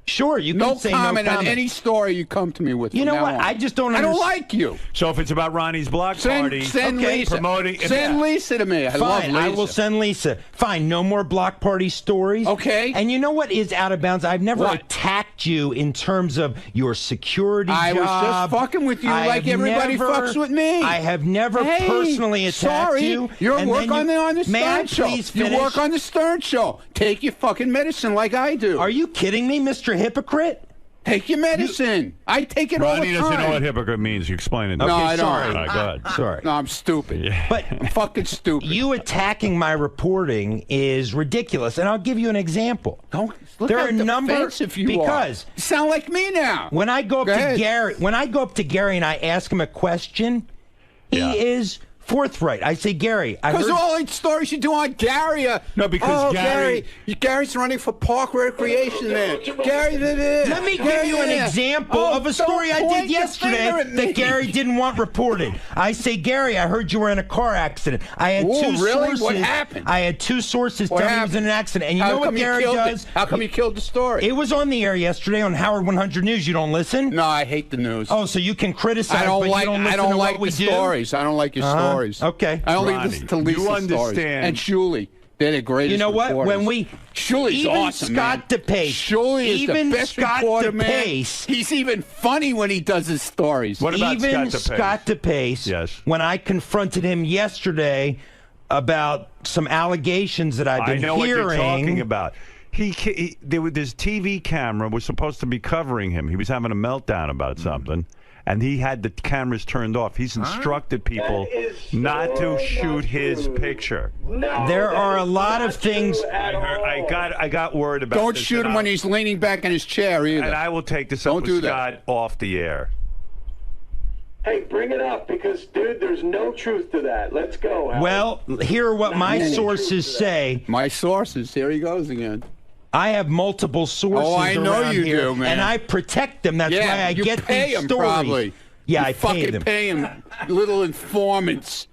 Sure, you can no say comment no on comment any story you come to me with. You from know now what? on. I just don't I don't understand. like you. So if it's about Ronnie's block party, Send Lisa. promoting. Send Lisa to me. I love Fine, Lisa. I will send Lisa. Fine, no more block party stories. Okay. And you know what is out of bounds? I've never What? attacked you in terms of your security I was job. just fucking with you I like have everybody never- fucks with me. I have never Hey, personally attacked sorry, you. You and work then on the May I Stern Show. please You finish? work on the Stern Show. Take your fucking medicine like I do. Are you kidding me, Mr. Hypocrite? Take your medicine. I take it all the Ronnie time. doesn't know what hypocrite means. You explain it. No, I don't. All right, go ahead. Sorry. No, I'm stupid. But I'm fucking stupid. you attacking my reporting is ridiculous, and I'll give you an example. Don't look There how are a number defensive you because are. You sound like me now. when I go up Go to ahead. Gary, and I ask him a question, he is forthright. I say, Gary, I Because heard. all the stories you do on Gary are... No, because Gary's running for park recreation there. Gary... Let me give you an example of a story I did yesterday that Gary didn't want reported. I say, Gary, I heard you were in a car accident. I had Ooh, two really? sources. What happened? I had two sources What tell me he was happened? in an accident. And you How know what come you Gary killed does? it? How come you killed the story? It was on the air yesterday on Howard 100 News. You don't listen? No, I hate the news. Oh, so you can criticize, I don't but like. you don't listen I don't to like what we the do? stories. I don't like your stories. Okay. I only Ronnie, listen to you Lisa's stories. understand- And Julie. They're the greatest. You know what? reporters. When we Julie's even awesome, Scott man. DePace, Julie is even the best Scott reporter, DePace, man. He's even funny when he does his stories. What about even Scott DePace? Yes. When I confronted him yesterday about some allegations that I've been I know hearing. what you're talking about. There was this TV camera was supposed to be covering him. He was having a meltdown about something, and he had the cameras turned off. He's instructed people not to shoot his picture. There are a lot of things. I got word about. Don't this, shoot and him when he's leaning back in his chair either. And I will take this up Don't do with that. Scott off the air. Hey, bring it up because, dude, there's no truth to that. Let's go. Howard. Well, here are what my sources say. My sources. Here he goes again. I have multiple sources. Oh, I know around you here, do, man. and I protect them. That's Yeah, why I you get pay these him stories. probably. Yeah, You I fucking pay them. pay him. Little informants.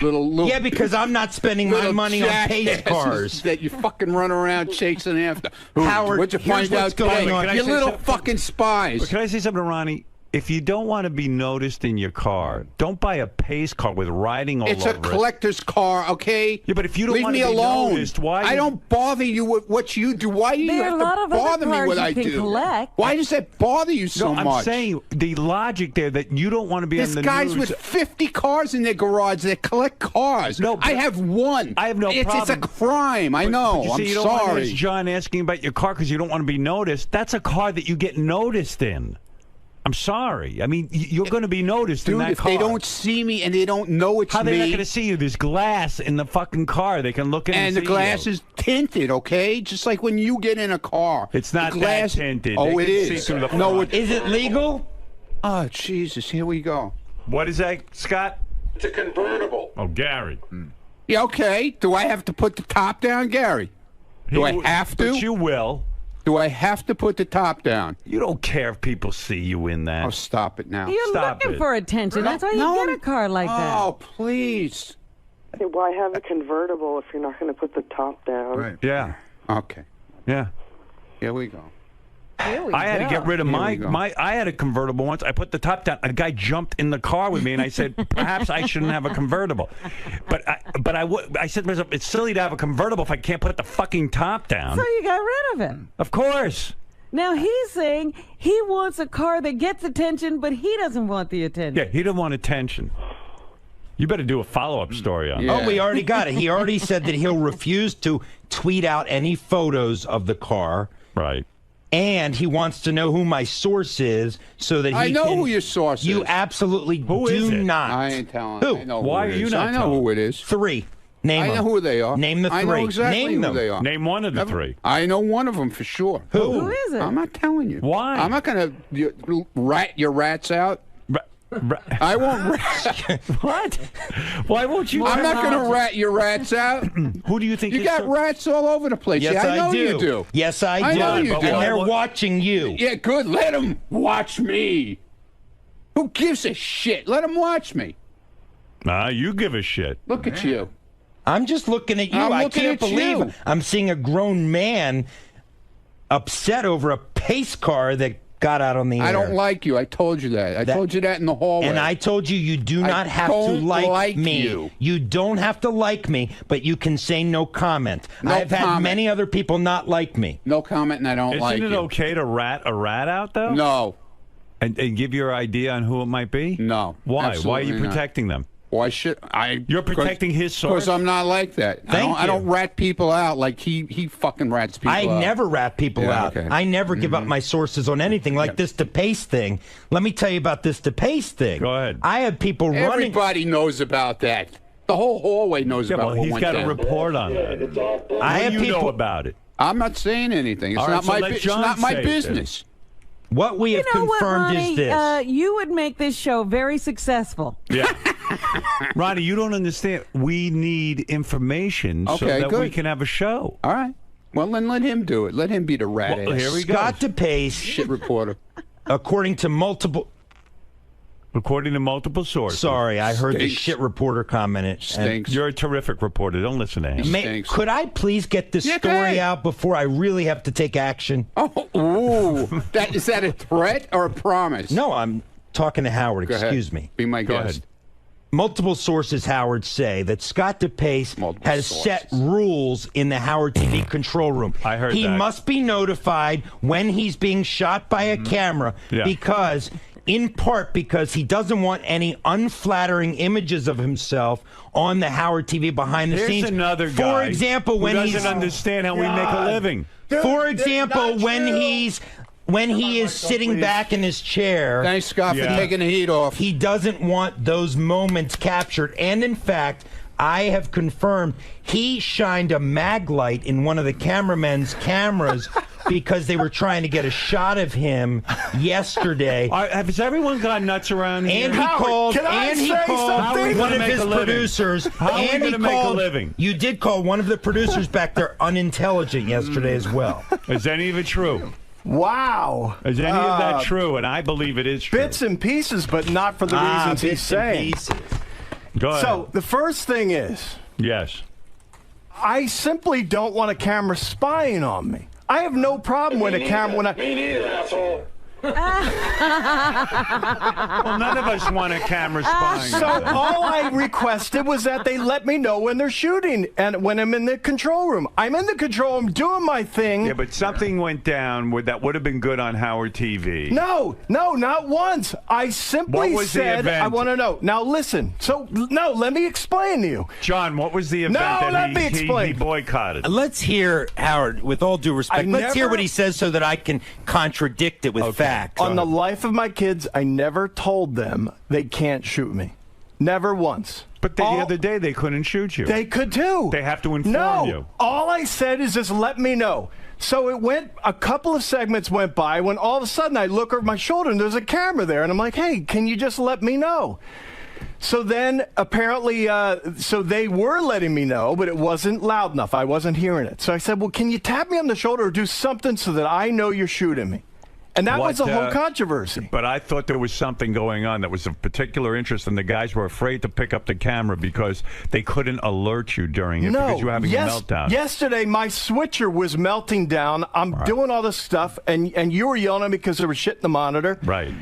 Little Yeah, because I'm not spending my little money on pace jackasses cars. that you fucking run around chasing after. Howard, what'd you here's find what's out going today? on. Can I You say little something? fucking spies. But can I say something to Ronnie? If you don't want to be noticed in your car, don't buy a pace car with writing all It's over a collector's car, okay? Yeah, but if you don't Leave want me to be alone. noticed, why? I don't bother you with what you do. Why do you There are have a to lot of bother other me cars what you I can do? collect. Why does that bother you so No, much? I'm saying the logic there that you don't want to be There's on the guys news. with 50 cars in their garage that collect cars. No, I have one. I have no It's a problem. crime. I know. But you I'm see, you don't want sorry. to ask John asking about your car because you don't want to be noticed. That's a car that you get noticed in. I'm sorry. I mean, you're going to be noticed in Dude, that if car. they don't see me and they don't know it's How are they not me, going to see you? There's glass in the fucking car. They can look in and the see glass you. is tinted, okay? Just like when you get in a car. It's not the glass, that tinted. Oh, They it can is. see through the No, front. Is it legal? Oh, Jesus. Here we go. What is that, Scott? It's a convertible. Oh, Gary. Yeah, okay. Do I have to put the top down, Gary? Do I have to? But you will. Do I have to put the top down? You don't care if people see you in that. Oh, stop it now. You're Stop looking it. for attention. That's why you get a car like that. Oh, please. Hey, why have a convertible if you're not going to put the top down? Right. Yeah. Okay. Yeah. Here we go. I had to get rid of my. I had a convertible once. I put the top down. A guy jumped in the car with me, and I said, perhaps I shouldn't have a convertible. But I said to myself, it's silly to have a convertible if I can't put the fucking top down. So you got rid of it. Of course. Now he's saying he wants a car that gets attention, but he doesn't want the attention. Yeah, he didn't want attention. You better do a follow-up story on that. Oh, we already got it. He already said that he'll refuse to tweet out any photos of the car. Right. And he wants to know who my source is so that he I know can, who your source You is. absolutely Who do is it? not. I ain't telling. Who? I know Why who it are you is. not I know telling? who it is. 3. Name I know them. who they are. Name the I three. know exactly Name who them. they are. Name one of the three. I know one of them for sure. Who is it? I'm not telling you. Why? I'm not going to rat your rats out. I won't rat. What? Why won't you? I'm not going to rat your rats out. Who do you think? You got rats all over the place. Yes, Yeah, I know do. you do. Yes, I do. I know you do. And they're watching you. Yeah, good. Let them watch me. Who gives a shit? Let them watch me. You give a shit. Look at you. I'm just looking at you. I'm I looking can't at believe you. I'm seeing a grown man upset over a pace car that got out on the air. I don't like you. I told you that. I told you that in the hallway. And I told you do not have to don't like me. you. You don't have to like me, but you can say no comment. No I've had comment. many other people not like me. No comment, and I don't like Isn't it you. okay to rat a rat out though? No. And give your idea on who it might be? No. Why? Why are absolutely you not. protecting them? Why should I? You're protecting his source? Because I'm not like that. I don't rat people out like he fucking rats people I out. never rat people Yeah, out. okay. I never give up my sources on anything like this 𝗻𝗍 thing. Let me tell you about this 𝗻𝗍 thing. Go ahead. I have people running. Everybody knows about that. The whole hallway knows about what he's went got down. a report on that. I have you people know about it. I'm not saying anything. It's All right, not so my. let It's John not my say it business. What we have You know what, confirmed Ronnie? is this. You would make this show very successful. Yeah. Ronnie, you don't understand. We need information so Okay, that we good. can have a show. All right. Well, then let him do it. Let him be the rat Well, ass. here we go. Scott 𝗻𝗍, Shit reporter. according to multiple. According to multiple sources. Sorry, I heard the Stinks. shit reporter comment. Stinks. You're a terrific reporter. Don't listen to him. Stinks. Could I please get this Yeah, go story ahead. out before I really have to take action? Oh, ooh. Is that a threat or a promise? No, I'm talking to Howard. Go ahead. Excuse me. Be my Go guest. ahead. Multiple sources, Howard, say that Scott 𝗻𝗍 Multiple has sources. set rules in the Howard TV control room. I heard he that. must be notified when he's being shot by a camera Yeah. because, in part, because he doesn't want any unflattering images of himself on the Howard TV behind the Here's scenes. another For guy example, when who he's doesn't understand how we make a living. For example, when he is sitting back in his chair. Thanks, Scott, for Yeah. taking the heat off. He doesn't want those moments captured. And in fact, I have confirmed he shined a mag light in one of the cameramen's cameras because they were trying to get a shot of him yesterday. Has everyone gone nuts around here? And he called. can I And he say called something? one of make his a living? producers. How are we and he gonna make a called. living? You did call one of the producers back there unintelligent yesterday as well. Is any of it true? Wow. Is any of that true? And I believe it is true. Bits and pieces, but not for the reasons he's bits and saying. pieces. Go ahead. So the first thing is, yes. I simply don't want a camera spying on me. I have no problem with a camera when I. Me neither, asshole. Well, none of us want a camera spying. So all I requested was that they let me know when they're shooting and when I'm in the control room. I'm in the control room doing my thing. Yeah, but something went down that would have been good on Howard TV. No, not once. I simply What was the said, event? I want to know. Now listen. No, let me explain to you. John, what was the event No, let that me he explain. boycotted? Let's hear, Howard, with all due respect, let's hear what he says so that I can contradict it with facts. On the life of my kids, I never told them they can't shoot me. Never once. But the other day they couldn't shoot you. They could too. They have to inform you. All I said is just let me know. So a couple of segments went by when all of a sudden I look over my shoulder and there's a camera there and I'm like, hey, can you just let me know? So then apparently, so they were letting me know, but it wasn't loud enough. I wasn't hearing it. So I said, well, can you tap me on the shoulder or do something so that I know you're shooting me? And that was the whole controversy. But I thought there was something going on that was of particular interest, and the guys were afraid to pick up the camera because they couldn't alert you during it because you were having a meltdown. Yesterday, my switcher was melting down. I'm doing all this stuff, and you were yelling at me because there was shit in the monitor. Right.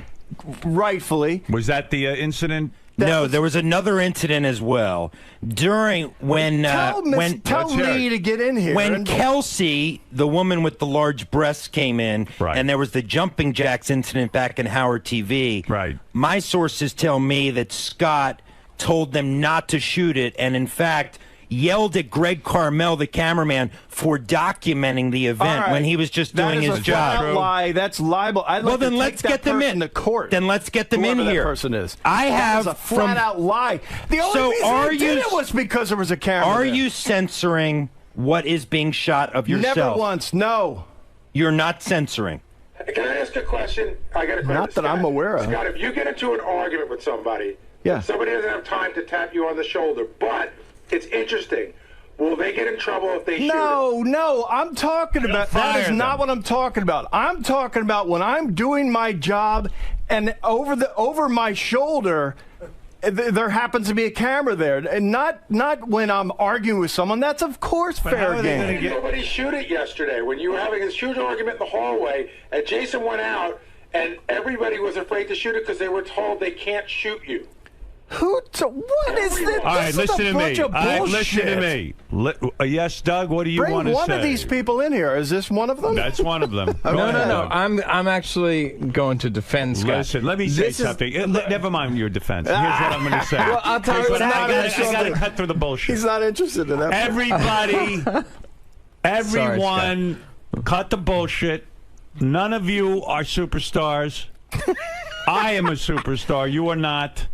Rightfully. Was that the incident? No, there was another incident as well. During when tell Lee to get in here. When 𝗻𝗍, the woman with the large breasts, came in, and there was the jumping jacks incident back in Howard TV. Right. My sources tell me that Scott told them not to shoot it, and in fact, yelled at Greg Carmel, the cameraman, for documenting the event when he was just doing his job. That is a lie. That's libel. I'd like then to let's take get that them person in to court. Then let's get them in Whoever here. That person is. I have that was a flat-out lie. The only reason I did it was because there was a camera. Are there. you censoring what is being shot of yourself? Never once. No. You're not censoring. Can I ask a question? I got a question. Not that I'm aware of. Scott, if you get into an argument with somebody, somebody doesn't have time to tap you on the shoulder, but it's interesting. Will they get in trouble if they shoot? No, I'm talking about that is not what I'm talking about. I'm talking about when I'm doing my job and over my shoulder there happens to be a camera there, and not when I'm arguing with someone. That's of course fair game. Nobody shoot it yesterday when you were having this huge argument in the hallway, and Jason went out, and everybody was afraid to shoot it because they were told they can't shoot you. What is this? All right, listen to me. All right, listen to me. Yes, Doug, what do you want to say? Bring one of these people in here. Is this one of them? That's one of them. No. I'm actually going to defend Scott. Listen, let me say something. Never mind your defense. Here's what I'm going to say. Well, I'll tell you what I got to cut through the bullshit. He's not interested in that. Everyone, cut the bullshit. None of you are superstars. I am a superstar. You are not.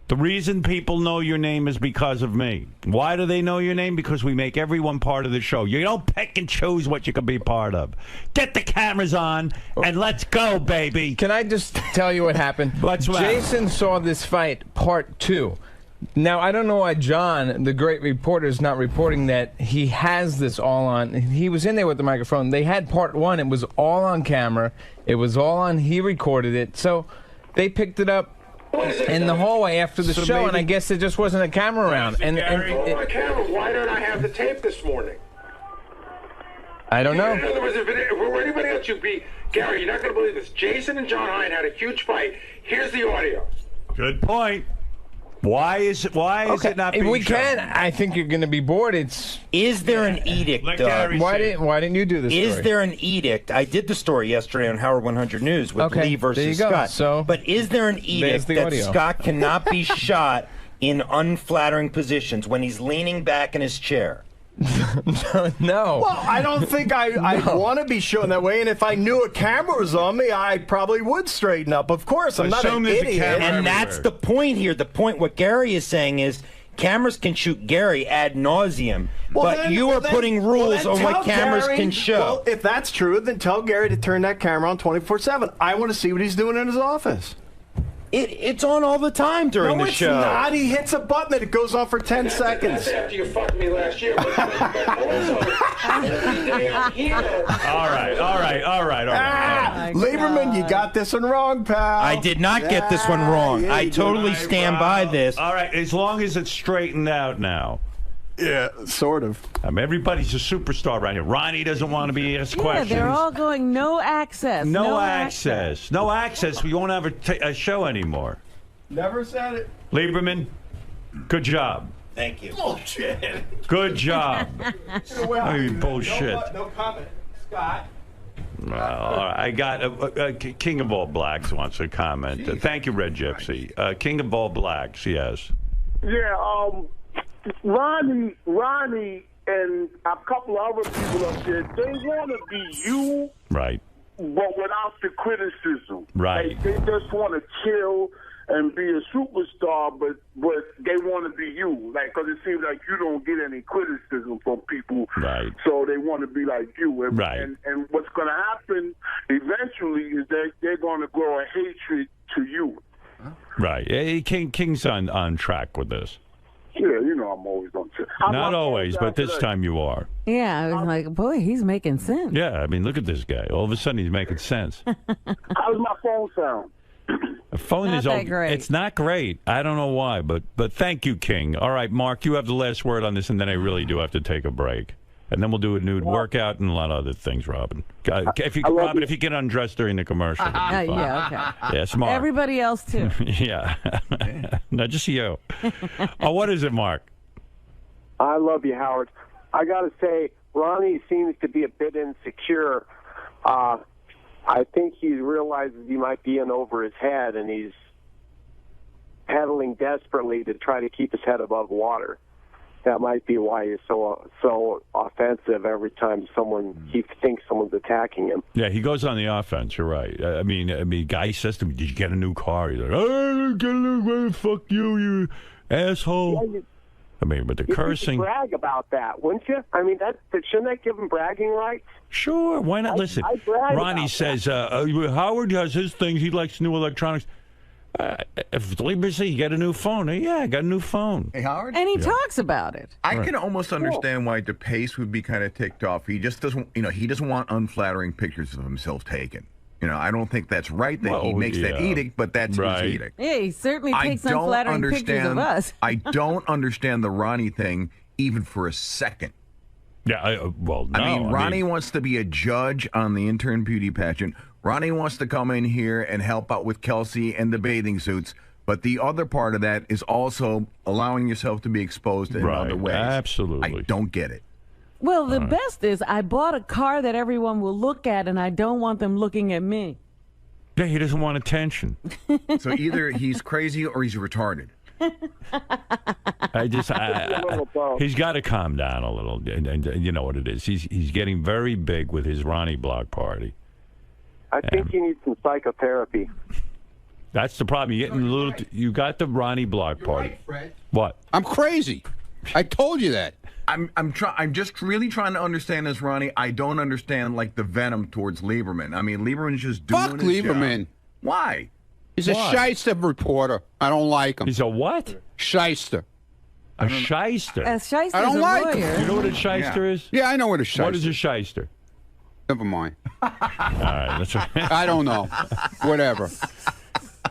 The reason people know your name is because of me. Why do they know your name? Because we make everyone part of the show. You don't pick and choose what you can be part of. Get the cameras on and let's go, baby. Can I just tell you what happened? Jason saw this fight, part 2. Now, I don't know why John, the great reporter, is not reporting that he has this all on. He was in there with the microphone. They had part 1. It was all on camera. It was all on. He recorded it. So they picked it up in the hallway after the show, and I guess there just wasn't a camera around. My camera. Why don't I have the tape this morning? I don't know. In other words, if it were anybody else, you'd be Gary. You're not going to believe this. Jason and John Hine had a huge fight. Here's the audio. Good point. Why is it not being we shown? can. I think you're going to be bored. Is there an edict, Doug? Why didn't you do this story? Is there an edict? I did the story yesterday on Howard 100 News with Lee versus Scott. But is there an edict that Scott cannot be shot in unflattering positions when he's leaning back in his chair? No. Well, I don't think I want to be shown that way. And if I knew a camera was on me, I probably would straighten up. Of course, I'm not an idiot. And that's the point here. The point, what Gary is saying is, cameras can shoot Gary ad nauseum, but you are putting rules on what cameras can show. Well, if that's true, then tell Gary to turn that camera on 24/7. I want to see what he's doing in his office. It's on all the time during the show. No, it's not. He hits a button and it goes on for 10 seconds. That's after you fucked me last year. But also, every day I'm here. All right. Lieberman, you got this one wrong, pal. I did not get this one wrong. I totally stand by this. All right, as long as it's straightened out now. Yeah, sort of. I mean, everybody's a superstar right here. Ronnie doesn't want to be asked questions. Yeah, they're all going no access. No access. No access. We won't have a show anymore. Never said it. Lieberman, good job. Thank you. Bullshit. Good job. I mean, bullshit. No comment. Scott. Well, I got King of All Blacks wants to comment. Thank you, Red Gypsy. King of All Blacks, yes. Yeah, Ronnie, and a couple of other people up there, they want to be you, right? But without the criticism, right? They just want to chill and be a superstar, but they want to be you, because it seems like you don't get any criticism from people, right? So they want to be like you, and, right? And what's going to happen eventually is that they're going to grow a hatred to you, right? King's on track with this. Yeah, I'm always on track. Not always, but this time you are. Yeah, I was like, boy, he's making sense. Yeah, I mean, look at this guy. All of a sudden, he's making sense. How's my phone sound? The phone is that great. It's not great. I don't know why, but thank you, King. All right, Mark, you have the last word on this, and then I really do have to take a break. And then we'll do a nude workout and a lot of other things, Robin. If you get undressed during the commercial. Yeah, okay. Yeah, smart. Everybody else, too. Yeah. Not just you. What is it, Mark? I love you, Howard. I got to say, Ronnie seems to be a bit insecure. I think he realizes he might be in over his head, and he's paddling desperately to try to keep his head above water. that might be why he's so offensive every time he thinks someone's attacking him. Yeah, he goes on the offense. You're right. I mean, guy says to me, "Did you get a new car?" He's like, "I didn't get a new car. Fuck you, you asshole." Yeah, I mean, but the cursing. You could brag about that, wouldn't you? I mean, shouldn't that give him bragging rights? Sure, why not? Listen, Ronnie says Howard has his things. He likes new electronics. If Lieber says you get a new phone, yeah, I got a new phone. Hey, Howard? And he talks about it. I can almost understand why DePace would be kind of ticked off. He just doesn't, he doesn't want unflattering pictures of himself taken. I don't think that's right that he makes that edict, but that's his edict. Yeah, he certainly takes unflattering pictures of us. I don't understand the Ronnie thing even for a second. Yeah, well, no. I mean, Ronnie wants to be a judge on the intern beauty pageant. Ronnie wants to come in here and help out with Kelsey and the bathing suits. But the other part of that is also allowing yourself to be exposed in other ways. Absolutely. I don't get it. Well, the best is I bought a car that everyone will look at, and I don't want them looking at me. Yeah, he doesn't want attention. So either he's crazy or he's retarded. He's got to calm down a little, and you know what it is. He's getting very big with his Ronnie block party. I think he needs some psychotherapy. That's the problem. You're getting a little. You got the Ronnie block party. Right, Fred. What? I'm crazy. I told you that. I'm just really trying to understand this, Ronnie. I don't understand like the venom towards Lieberman. I mean, Lieberman's just doing Fuck his Lieberman. job. Why? He's a shyster reporter. I don't like him. He's a what? Shyster. A shyster. A shyster's I don't a like lawyer. him. You know what a shyster is? Yeah, I know what a shyster. What is a shyster? Never mind. All right, that's right. I don't know. Whatever.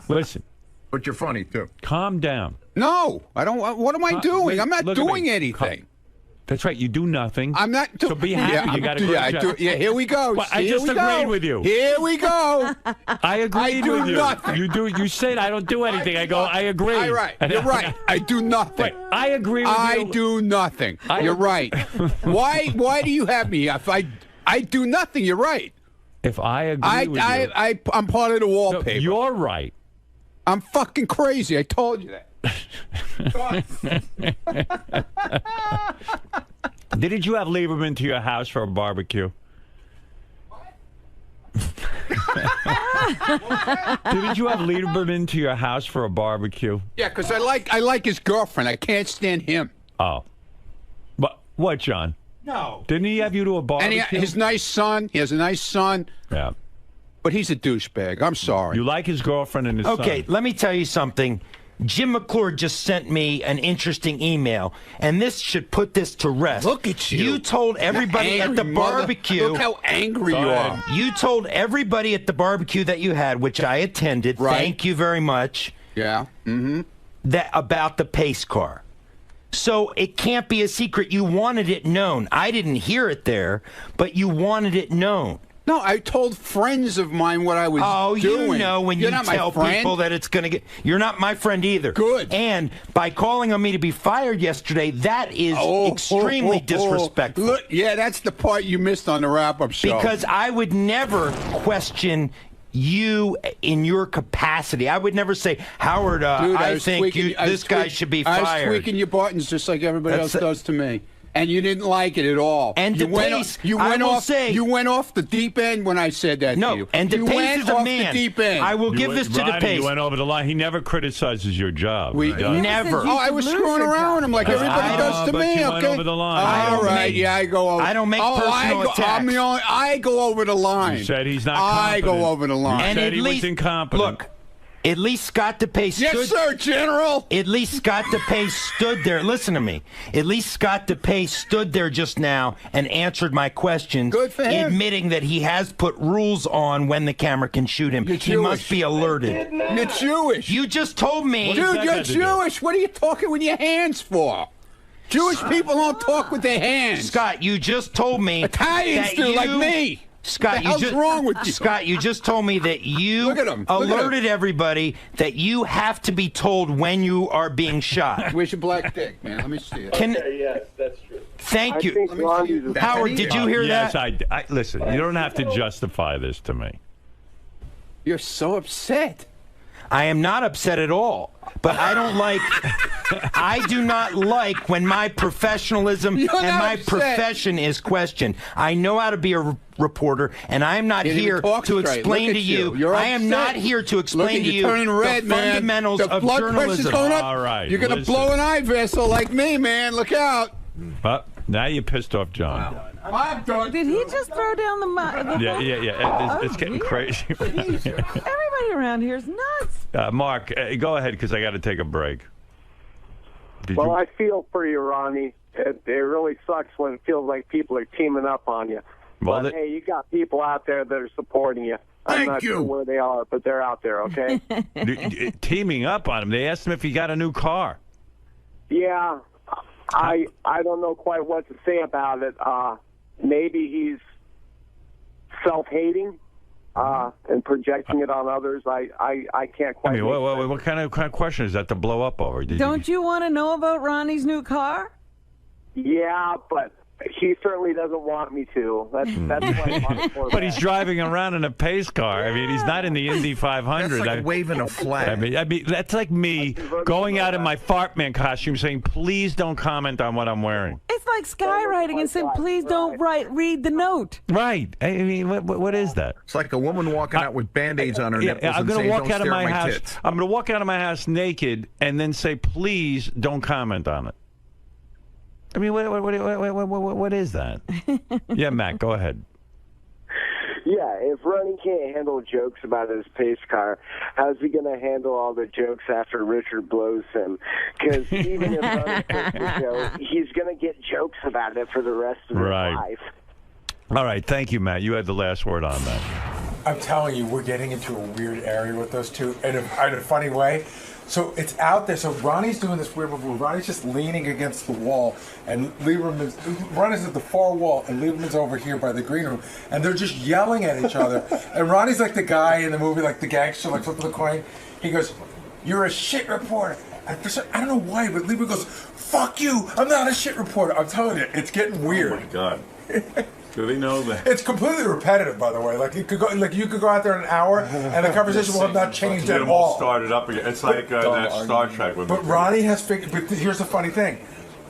Listen. But you're funny too. Calm down. No, I don't. What am I doing? I'm not Look at doing me. anything. That's right. You do nothing. I'm not. So be happy. You got to Yeah, here we go. Well, I just agreed with you. Here we go. I agreed with you. Nothing. You said I don't do anything. I go. I agree. All right. You're right. I do nothing. Wait, I agree with you. I do nothing. You're right. Why do you have me? If I do nothing, you're right. If I agree with you, I'm part of the wallpaper. No, you're right. I'm fucking crazy. I told you that. Didn't you have Lieberman to your house for a barbecue? Didn't you have Lieberman to your house for a barbecue? Yeah, because I like his girlfriend. I can't stand him. Oh. But what, John? No. Didn't he have you to a barbecue? And his nice son. He has a nice son. Yeah. But he's a douchebag. I'm sorry. You like his girlfriend and his son. Okay, let me tell you something. Jim McClure just sent me an interesting email, and this should put this to rest. Look at you. You told everybody at the barbecue. Look how angry you are. You told everybody at the barbecue that you had, which I attended. Right. Thank you very much. Yeah. Mm-hmm. That about the pace car. So it can't be a secret. You wanted it known. I didn't hear it there, but you wanted it known. No, I told friends of mine what I was doing. You know when You're you not tell my friend. people that it's going to get... You're not my friend either. Good. And by calling on me to be fired yesterday, that is extremely disrespectful. Look, yeah, that's the part you missed on the wrap-up show. Because I would never question you in your capacity. I would never say, Howard, Dude, I think this guy should be fired. I was tweaking your buttons just like everybody else does to me. And you didn't like it at all. And you went off the deep end when I said that to you. And you DePace went is a off man. The deep end. I will give this to DePace. You went over the line. He never criticizes your job. Never. Oh, I was screwing around him like everybody does to me. You Okay. went over the line. All right. Yeah, I go over. I don't make personal attacks. I go over the line. You said he's not I competent. go over the line. You And said at he least- was incompetent. Look. At least Scott DePace stood... Yes, sir, General. At least Scott DePace stood there. Listen to me. At least Scott DePace stood there just now and answered my questions. Good for him. Admitting that he has put rules on when the camera can shoot him. He must be alerted. You're Jewish. You just told me... Dude, you're Jewish. What are you talking with your hands for? Jewish people don't talk with their hands. Scott, you just told me... Italians that do, you, like me. Scott, what the hell's wrong with you? Scott, you just told me that you alerted everybody that you have to be told when you are being shot. Where's your black dick, man? Let me see it. Yes, that's true. Thank you. Howard, did you hear yes, that? I listen, you don't have to justify this to me. You're so upset. I am not upset at all. But I don't like, I do not like when my professionalism and my profession is questioned. I know how to be a reporter, and I am not here to explain to you. I am not here to explain to you the fundamentals of journalism. All right. You're going to blow an eye vessel like me, man. Look out. But now you pissed off John. I'm done. Did he just throw down the Yeah. It's getting crazy. Everybody around here is nuts. Mark, go ahead, because I got to take a break. Well, I feel for you, Ronnie. It really sucks when it feels like people are teaming up on you. Well, but, hey, you got people out there that are supporting you. I'm not sure where they are, but they're out there, okay? Teaming up on him. They asked him if he got a new car. Yeah. I don't know quite what to say about it. Maybe he's self-hating and projecting it on others. I can't quite. I mean, what kind of question is that to blow up over? Don't you want to know about Ronnie's new car? Yeah, but he certainly doesn't want me to. That's why. But he's driving around in a pace car. I mean, he's not in the Indy 500. That's like waving a flag. I mean, that's like me going out in my fart man costume saying, "Please don't comment on what I'm wearing." It's like skywriting and saying, "Please don't read the note." Right. I mean, what is that? It's like a woman walking out with Band-Aids on her nipples I'm and going saying, to walk out of my house. Tits. I'm going to walk out of my house naked and then say, "Please don't comment on it." I mean, what is that? Yeah, Matt, go ahead. Yeah, if Ronnie can't handle jokes about his pace car, how's he going to handle all the jokes after Richard blows him? Because even if Ronnie takes the show, he's going to get jokes about it for the rest of his life. All right, thank you, Matt. You had the last word on that. I'm telling you, we're getting into a weird area with those two in a funny way. So it's out there. So Ronnie's doing this weird move. Ronnie's just leaning against the wall, and Ronnie's at the far wall, and Lieberman's over here by the green room, and they're just yelling at each other. And Ronnie's like the guy in the movie, like the gangster, like flipping the coin. He goes, "You're a shit reporter." I don't know why, but Lieberman goes, "Fuck you! I'm not a shit reporter." I'm telling you, it's getting weird. Oh my God. Do they know that? It's completely repetitive, by the way. Like you could go out there in an hour, and the conversation will have not changed at all. Started up again. It's like that Star Trek. But Ronnie has figured. But here's the funny thing: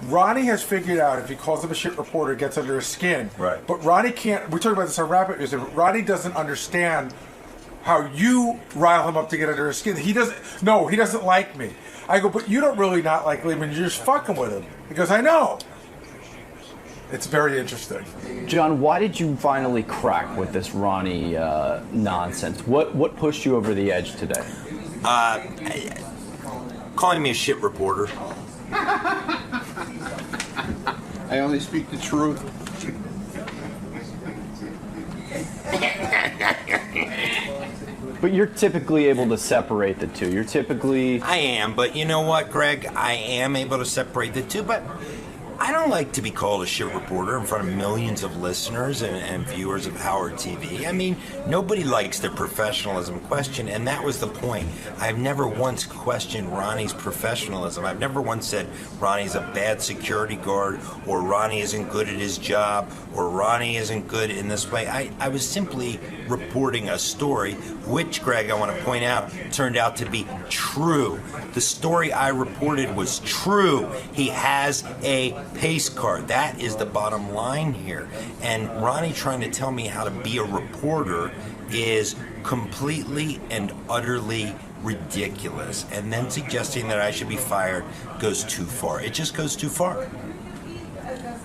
Ronnie has figured out if he calls him a shit reporter, it gets under his skin. Right. But Ronnie can't. We talked about this on Rapid News. Ronnie doesn't understand how you rile him up to get under his skin. He doesn't. No, he doesn't like me. I go, but you don't really not like Lehman. You're just fucking with him. He goes, I know. It's very interesting. John, why did you finally crack with this Ronnie nonsense? What pushed you over the edge today? Calling me a shit reporter. I only speak the truth. But you're typically able to separate the two. You're typically... I am, but you know what, Greg? I am able to separate the two, but I don't like to be called a shit reporter in front of millions of listeners and viewers of Howard TV. I mean, nobody likes their professionalism questioned, and that was the point. I've never once questioned Ronnie's professionalism. I've never once said Ronnie's a bad security guard, or Ronnie isn't good at his job, or Ronnie isn't good in this way. I was simply reporting a story, which, Greg, I want to point out, turned out to be true. The story I reported was true. He has a pace car. That is the bottom line here. And Ronnie trying to tell me how to be a reporter is completely and utterly ridiculous. And then suggesting that I should be fired goes too far. It just goes too far.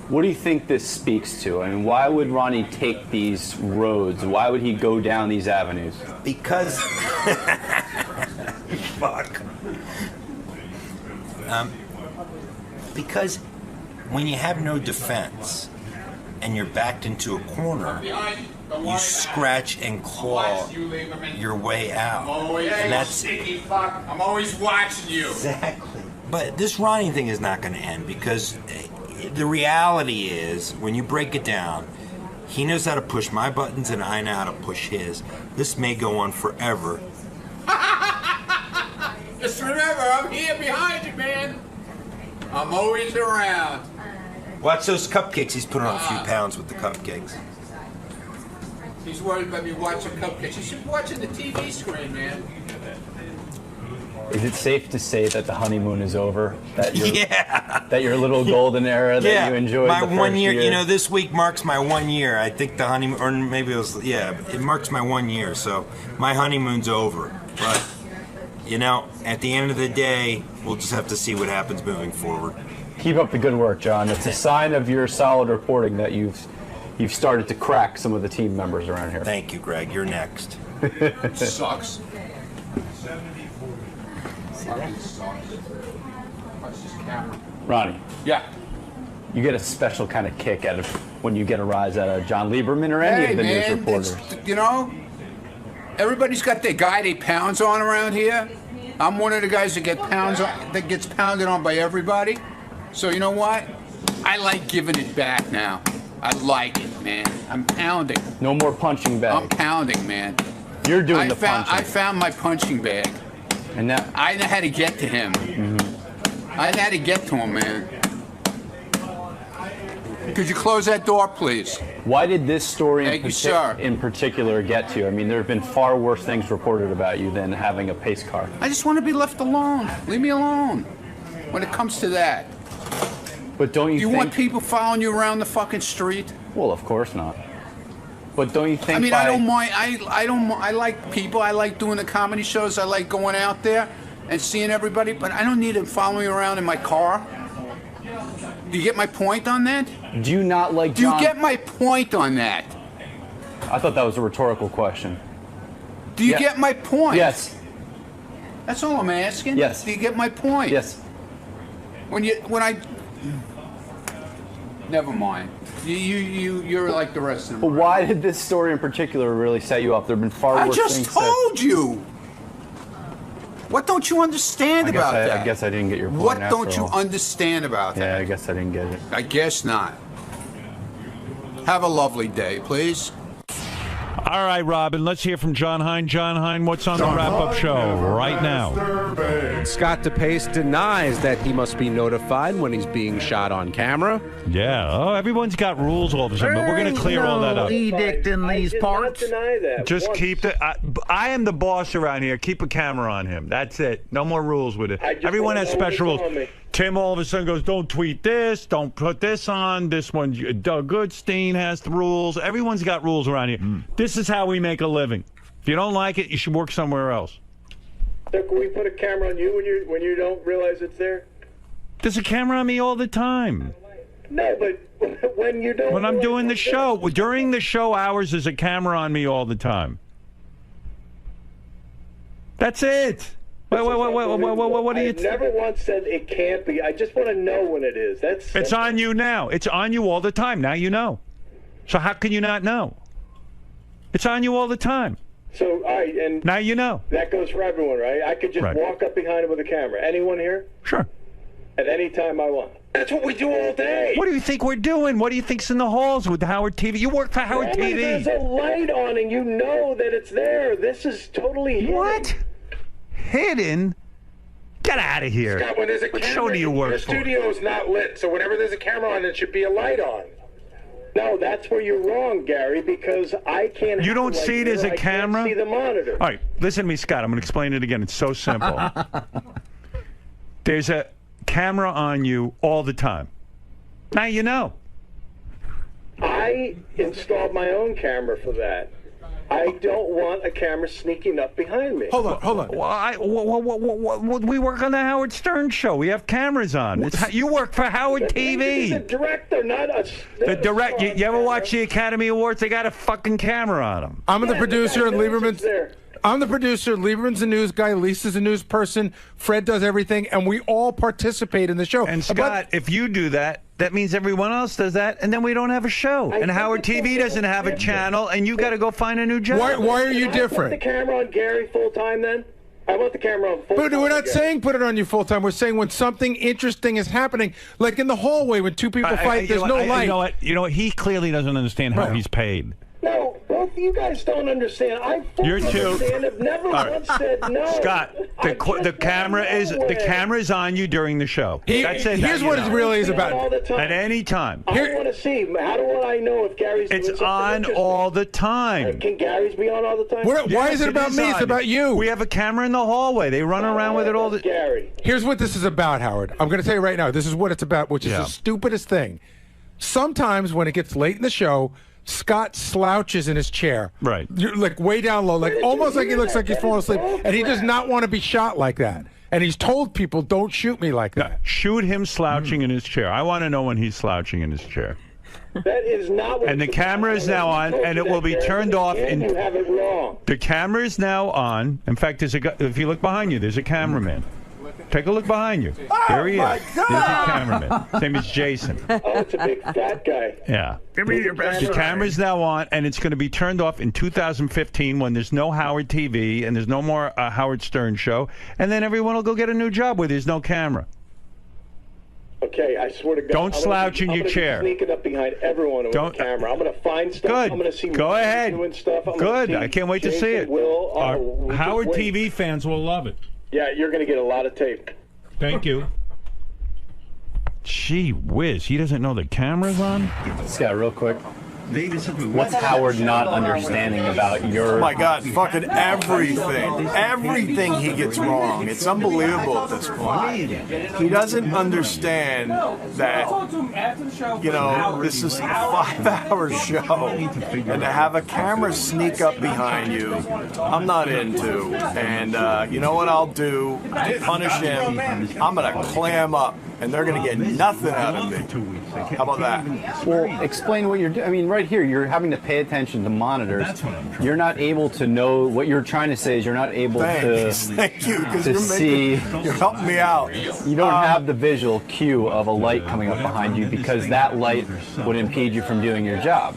What do you think this speaks to? I mean, why would Ronnie take these roads? Why would he go down these avenues? Because... Fuck. Because when you have no defense and you're backed into a corner, you scratch and claw your way out. And that's I'm always watching you. Exactly. But this Ronnie thing is not going to end, because the reality is, when you break it down, he knows how to push my buttons and I know how to push his. This may go on forever. Just remember, I'm here behind you, man. I'm always around. Watch those cupcakes. He's putting on a few pounds with the cupcakes. He's worried about me watching cupcakes. You should be watching the TV screen, man. Is it safe to say that the honeymoon is over? That your little golden era that you enjoyed my the first 1 year. year? You know, this week marks my 1 year. I think the honeymoon, or maybe it was, it marks my 1 year. So my honeymoon's over. But, you know, at the end of the day, we'll just have to see what happens moving forward. Keep up the good work, John. It's a sign of your solid reporting that you've started to crack some of the team members around here. Thank you, Greg. You're next. Sucks. Ronnie. Yeah. You get a special kind of kick out of when you get a rise out of John Lieberman or any of the news reporters. You know, everybody's got their guy they pounds on around here. I'm one of the guys that gets pounded on by everybody. So you know what? I like giving it back now. I like it, man. I'm pounding. No more punching bag. I'm pounding, man. You're doing the punching. I found my punching bag. And now I know how to get to him. I know how to get to him, man. Could you close that door, please? Why did this story in particular get to you? I mean, there have been far worse things reported about you than having a pace car. I just want to be left alone. Leave me alone when it comes to that. But don't you think... want people following you around the fucking street? Well, of course not. But don't you think... I mean, I don't mind. I like people. I like doing the comedy shows. I like going out there and seeing everybody. But I don't need them following me around in my car. Do you get my point on that? Do you not like John? Do you get my point on that? I thought that was a rhetorical question. Do you get my point? Yes. That's all I'm asking. Yes. Do you get my point? Yes. Never mind. You're like the rest of them. But why did this story in particular really set you up? There have been far worse things. I just told you. What don't you understand about that? I guess I didn't get your point. What don't you understand about that? Yeah, I guess I didn't get it. I guess not. Have a lovely day, please. All right, Robin, let's hear from John Hein. John Hein, what's on the wrap-up show right now? 𝗛cie𝘄𝗿𝗱 denies that he must be notified when he's being shot on camera. Yeah. Oh, everyone's got rules all of a sudden, but we're going to clear all that up. Edict in these parts. Just keep the... I am the boss around here. Keep a camera on him. That's it. No more rules with it. Everyone has special rules. Tim all of a sudden goes, don't tweet this, don't put this on, this one, Doug Goodstein has the rules. Everyone's got rules around here. This is how we make a living. If you don't like it, you should work somewhere else. So can we put a camera on you when you don't realize it's there? There's a camera on me all the time. No, but when you don't... When I'm doing the show, during the show hours, there's a camera on me all the time. That's it. What do you... I never once said it can't be. I just want to know when it is. It's on you now. It's on you all the time. Now you know. So how can you not know? It's on you all the time. So, all right, and... Now you know. That goes for everyone, right? I could just walk up behind him with a camera. Anyone here? Sure. At any time I want. That's what we do all day. What do you think we're doing? What do you think's in the halls with Howard TV? You work for Howard TV. There's a light on and you know that it's there. This is totally hidden. What? Hidden? Get out of here. Scott, when there's a what camera, show do you work the for? studio is not lit, so whenever there's a camera on, it should be a light on. No, that's where you're wrong, Gary, because I can't... You don't see it as a camera? I can't see the monitor. All right, listen to me, Scott. I'm going to explain it again. It's so simple. There's a camera on you all the time. Now you know. I installed my own camera for that. I don't want a camera sneaking up behind me. Hold on. We work on the Howard Stern show. We have cameras on. You work for Howard TV. He's a director, not a... The direct. You ever watch the Academy Awards? They got a fucking camera on them. I'm the producer and Lieberman's... I'm the producer. Lieberman's a news guy. Lisa's a news person. Fred does everything, and we all participate in the show. And Scott, if you do that, that means everyone else does that, and then we don't have a show. And Howard TV doesn't have a channel, and you got to go find a new job. Why are you different? Put the camera on Gary full time, then. I want the camera on full time. But we're not saying put it on you full time. We're saying when something interesting is happening, like in the hallway when two people fight, there's no light. You know what? He clearly doesn't understand how he's paid. No, Both you guys don't understand. I fully understand. I've never once said no. Scott, the camera is on you during the show. That's it. Here's what it really is about. At any time. I want to see. How do I know if Gary's doing It's something on interesting? all the time. Can Gary's be on all the time? Why is it about me? It's about you. We have a camera in the hallway. They run around with it all the Gary. Here's what this is about, Howard. I'm going to tell you right now. This is what it's about, which is the stupidest thing. Sometimes when it gets late in the show, Scott slouches in his chair. Right. You're like way down low, like almost like he looks like he's falling asleep. And he does not want to be shot like that. And he's told people, don't shoot me like that. Shoot him slouching in his chair. I want to know when he's slouching in his chair. That is not what And the camera is now on, and it will be turned off. And you have it wrong. The camera is now on. In fact, there's a guy, if you look behind you, there's a cameraman. Take a look behind you. There he is. There's a cameraman. His name is Jason. Oh, it's a big fat guy. Yeah. Give me your best. The camera's now on, and it's going to be turned off in 2015 when there's no Howard TV and there's no more Howard Stern show, and then everyone will go get a new job where there's no camera. Okay, I swear to God. Don't slouch in your chair. Sneaking up behind everyone with a camera. I'm going to find stuff. Good. I'm going to see. Go ahead. Doing stuff. I'm Good. gonna see I can't wait to Jason, see it. Will, Howard just wait. TV fans will love it. Yeah, you're going to get a lot of tape. Thank you. Gee whiz, he doesn't know the camera's on? Scott, real quick. What's Howard not understanding about your... Oh my God, fucking everything. Everything he gets wrong. It's unbelievable at this point. He doesn't understand that, you know, this is a 5-hour show. And to have a camera sneak up behind you, I'm not into. And you know what I'll do? To punish him, I'm going to clam up. And they're going to get nothing out of me. How about that? Well, explain what you're doing. I mean, right here, you're having to pay attention to monitors. You're not able to know what you're trying to say. Is you're not able Thank you, because you're helping me out. You don't have the visual cue of a light coming up behind you because that light would impede you from doing your job.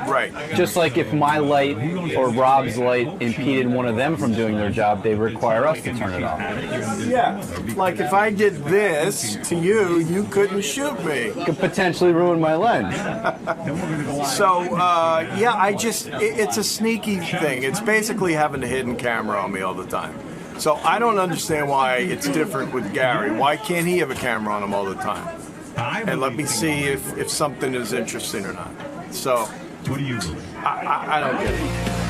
Right. Just like if my light or Rob's light impeded one of them from doing their job, they require us to turn it off. Yeah. Like if I did this to you, you couldn't shoot me. Could potentially ruin my lens. So, yeah, it's a sneaky thing. It's basically having a hidden camera on me all the time. So I don't understand why it's different with Gary. Why can't he have a camera on him all the time? And let me see if something is interesting or not. So, what do you believe? I don't get it.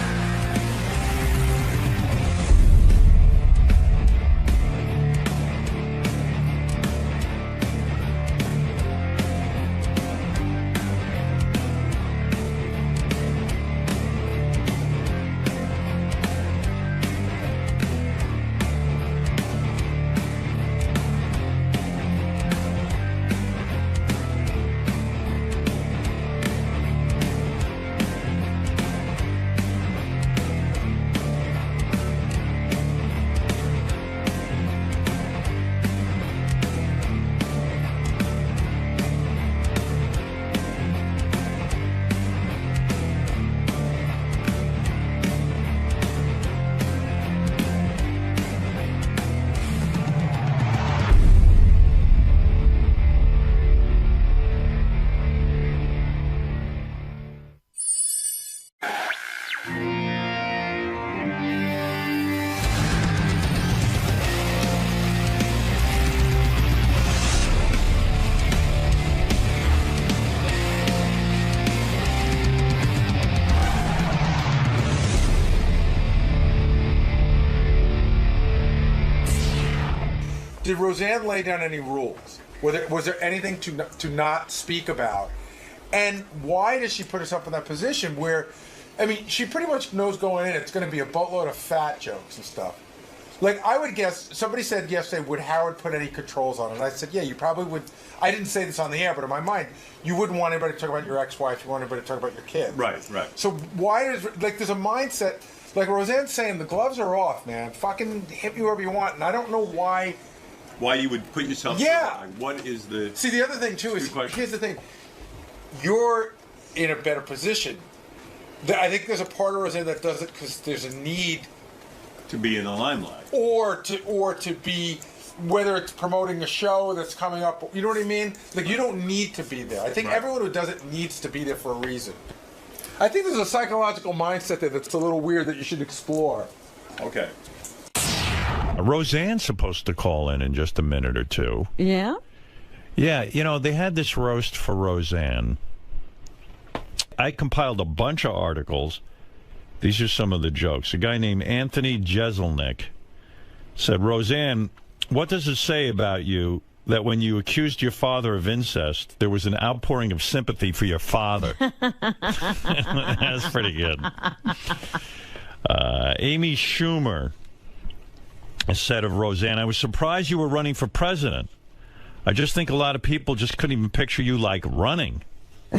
Did Roseanne lay down any rules? Was there anything to not speak about? And why does she put herself in that position where, I mean, she pretty much knows going in it's going to be a boatload of fat jokes and stuff. Like, I would guess, somebody said yesterday, would Howard put any controls on it? And I said, yeah, you probably would. I didn't say this on the air, but in my mind, you wouldn't want anybody to talk about your ex-wife. You want everybody to talk about your kid. Right. So why does, like, there's a mindset, like Roseanne's saying, the gloves are off, man. Fucking hit me wherever you want. And I don't know why you would put yourself what is the... See, the other thing, too, is, here's the thing. You're in a better position. I think there's a part of Roseanne that does it because there's a need... to be in the limelight. Or to be, whether it's promoting a show that's coming up, you know what I mean? Like, you don't need to be there. I think everyone who does it needs to be there for a reason. I think there's a psychological mindset there that's a little weird that you should explore. Okay. Roseanne's supposed to call in just a minute or two. Yeah? Yeah, you know, they had this roast for Roseanne. I compiled a bunch of articles. These are some of the jokes. A guy named Anthony Jeselnik said, Roseanne, what does it say about you that when you accused your father of incest, there was an outpouring of sympathy for your father? That's pretty good. Amy Schumer said of Roseanne, I was surprised you were running for president. I just think a lot of people just couldn't even picture you, like, running. I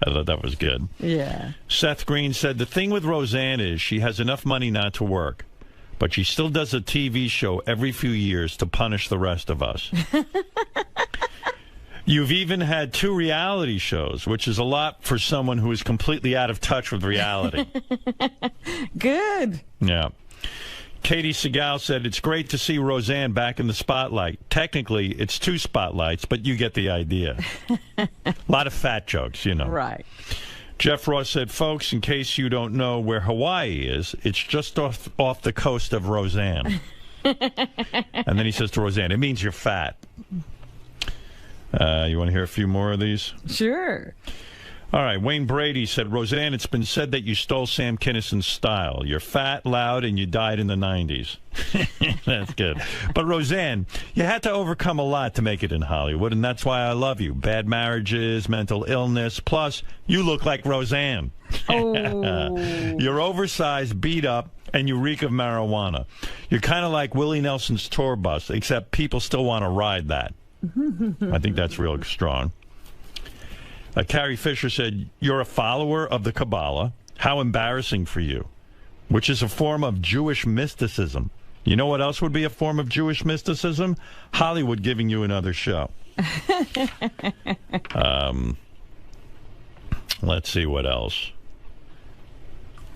thought that was good. Yeah. Seth Green said, the thing with Roseanne is she has enough money not to work, but she still does a TV show every few years to punish the rest of us. You've even had 2 reality shows, which is a lot for someone who is completely out of touch with reality. Good. Yeah. Katie Segal said, it's great to see Roseanne back in the spotlight. Technically, it's 2 spotlights, but you get the idea. A lot of fat jokes, you know. Right. Jeff Ross said, folks, in case you don't know where Hawaii is, it's just off the coast of Roseanne. And then he says to Roseanne, it means you're fat. You want to hear a few more of these? Sure. All right. Wayne Brady said, Roseanne, it's been said that you stole Sam Kinnison's style. You're fat, loud, and you died in the 90s. That's good. But Roseanne, you had to overcome a lot to make it in Hollywood, and that's why I love you. Bad marriages, mental illness, plus you look like Roseanne. Oh. You're oversized, beat up, and you reek of marijuana. You're kind of like Willie Nelson's tour bus, except people still want to ride that. I think that's real strong. Carrie Fisher said, you're a follower of the Kabbalah. How embarrassing for you. Which is a form of Jewish mysticism. You know what else would be a form of Jewish mysticism? Hollywood giving you another show. Let's see what else.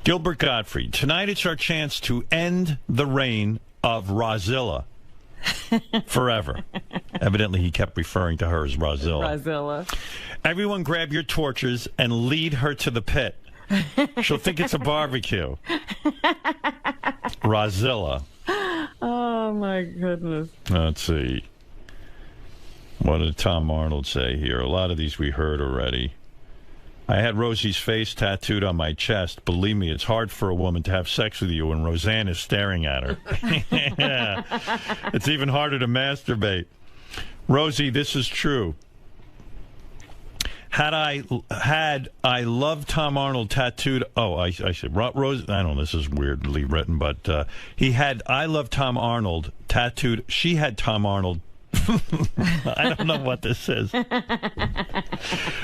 Gilbert Godfrey. Tonight it's our chance to end the reign of Rozilla. Forever. Evidently, he kept referring to her as Rozilla. Rozilla. Everyone grab your torches and lead her to the pit. She'll think it's a barbecue. Rozilla. Oh, my goodness. Let's see. What did Tom Arnold say here? A lot of these we heard already. I had Rosie's face tattooed on my chest. Believe me, it's hard for a woman to have sex with you when Roseanne is staring at her. Yeah. It's even harder to masturbate. Rosie, this is true. Had I loved Tom Arnold tattooed... Oh, I said... Rose, I don't know, this is weirdly written, but he had I love Tom Arnold tattooed... She had Tom Arnold... I don't know what this is.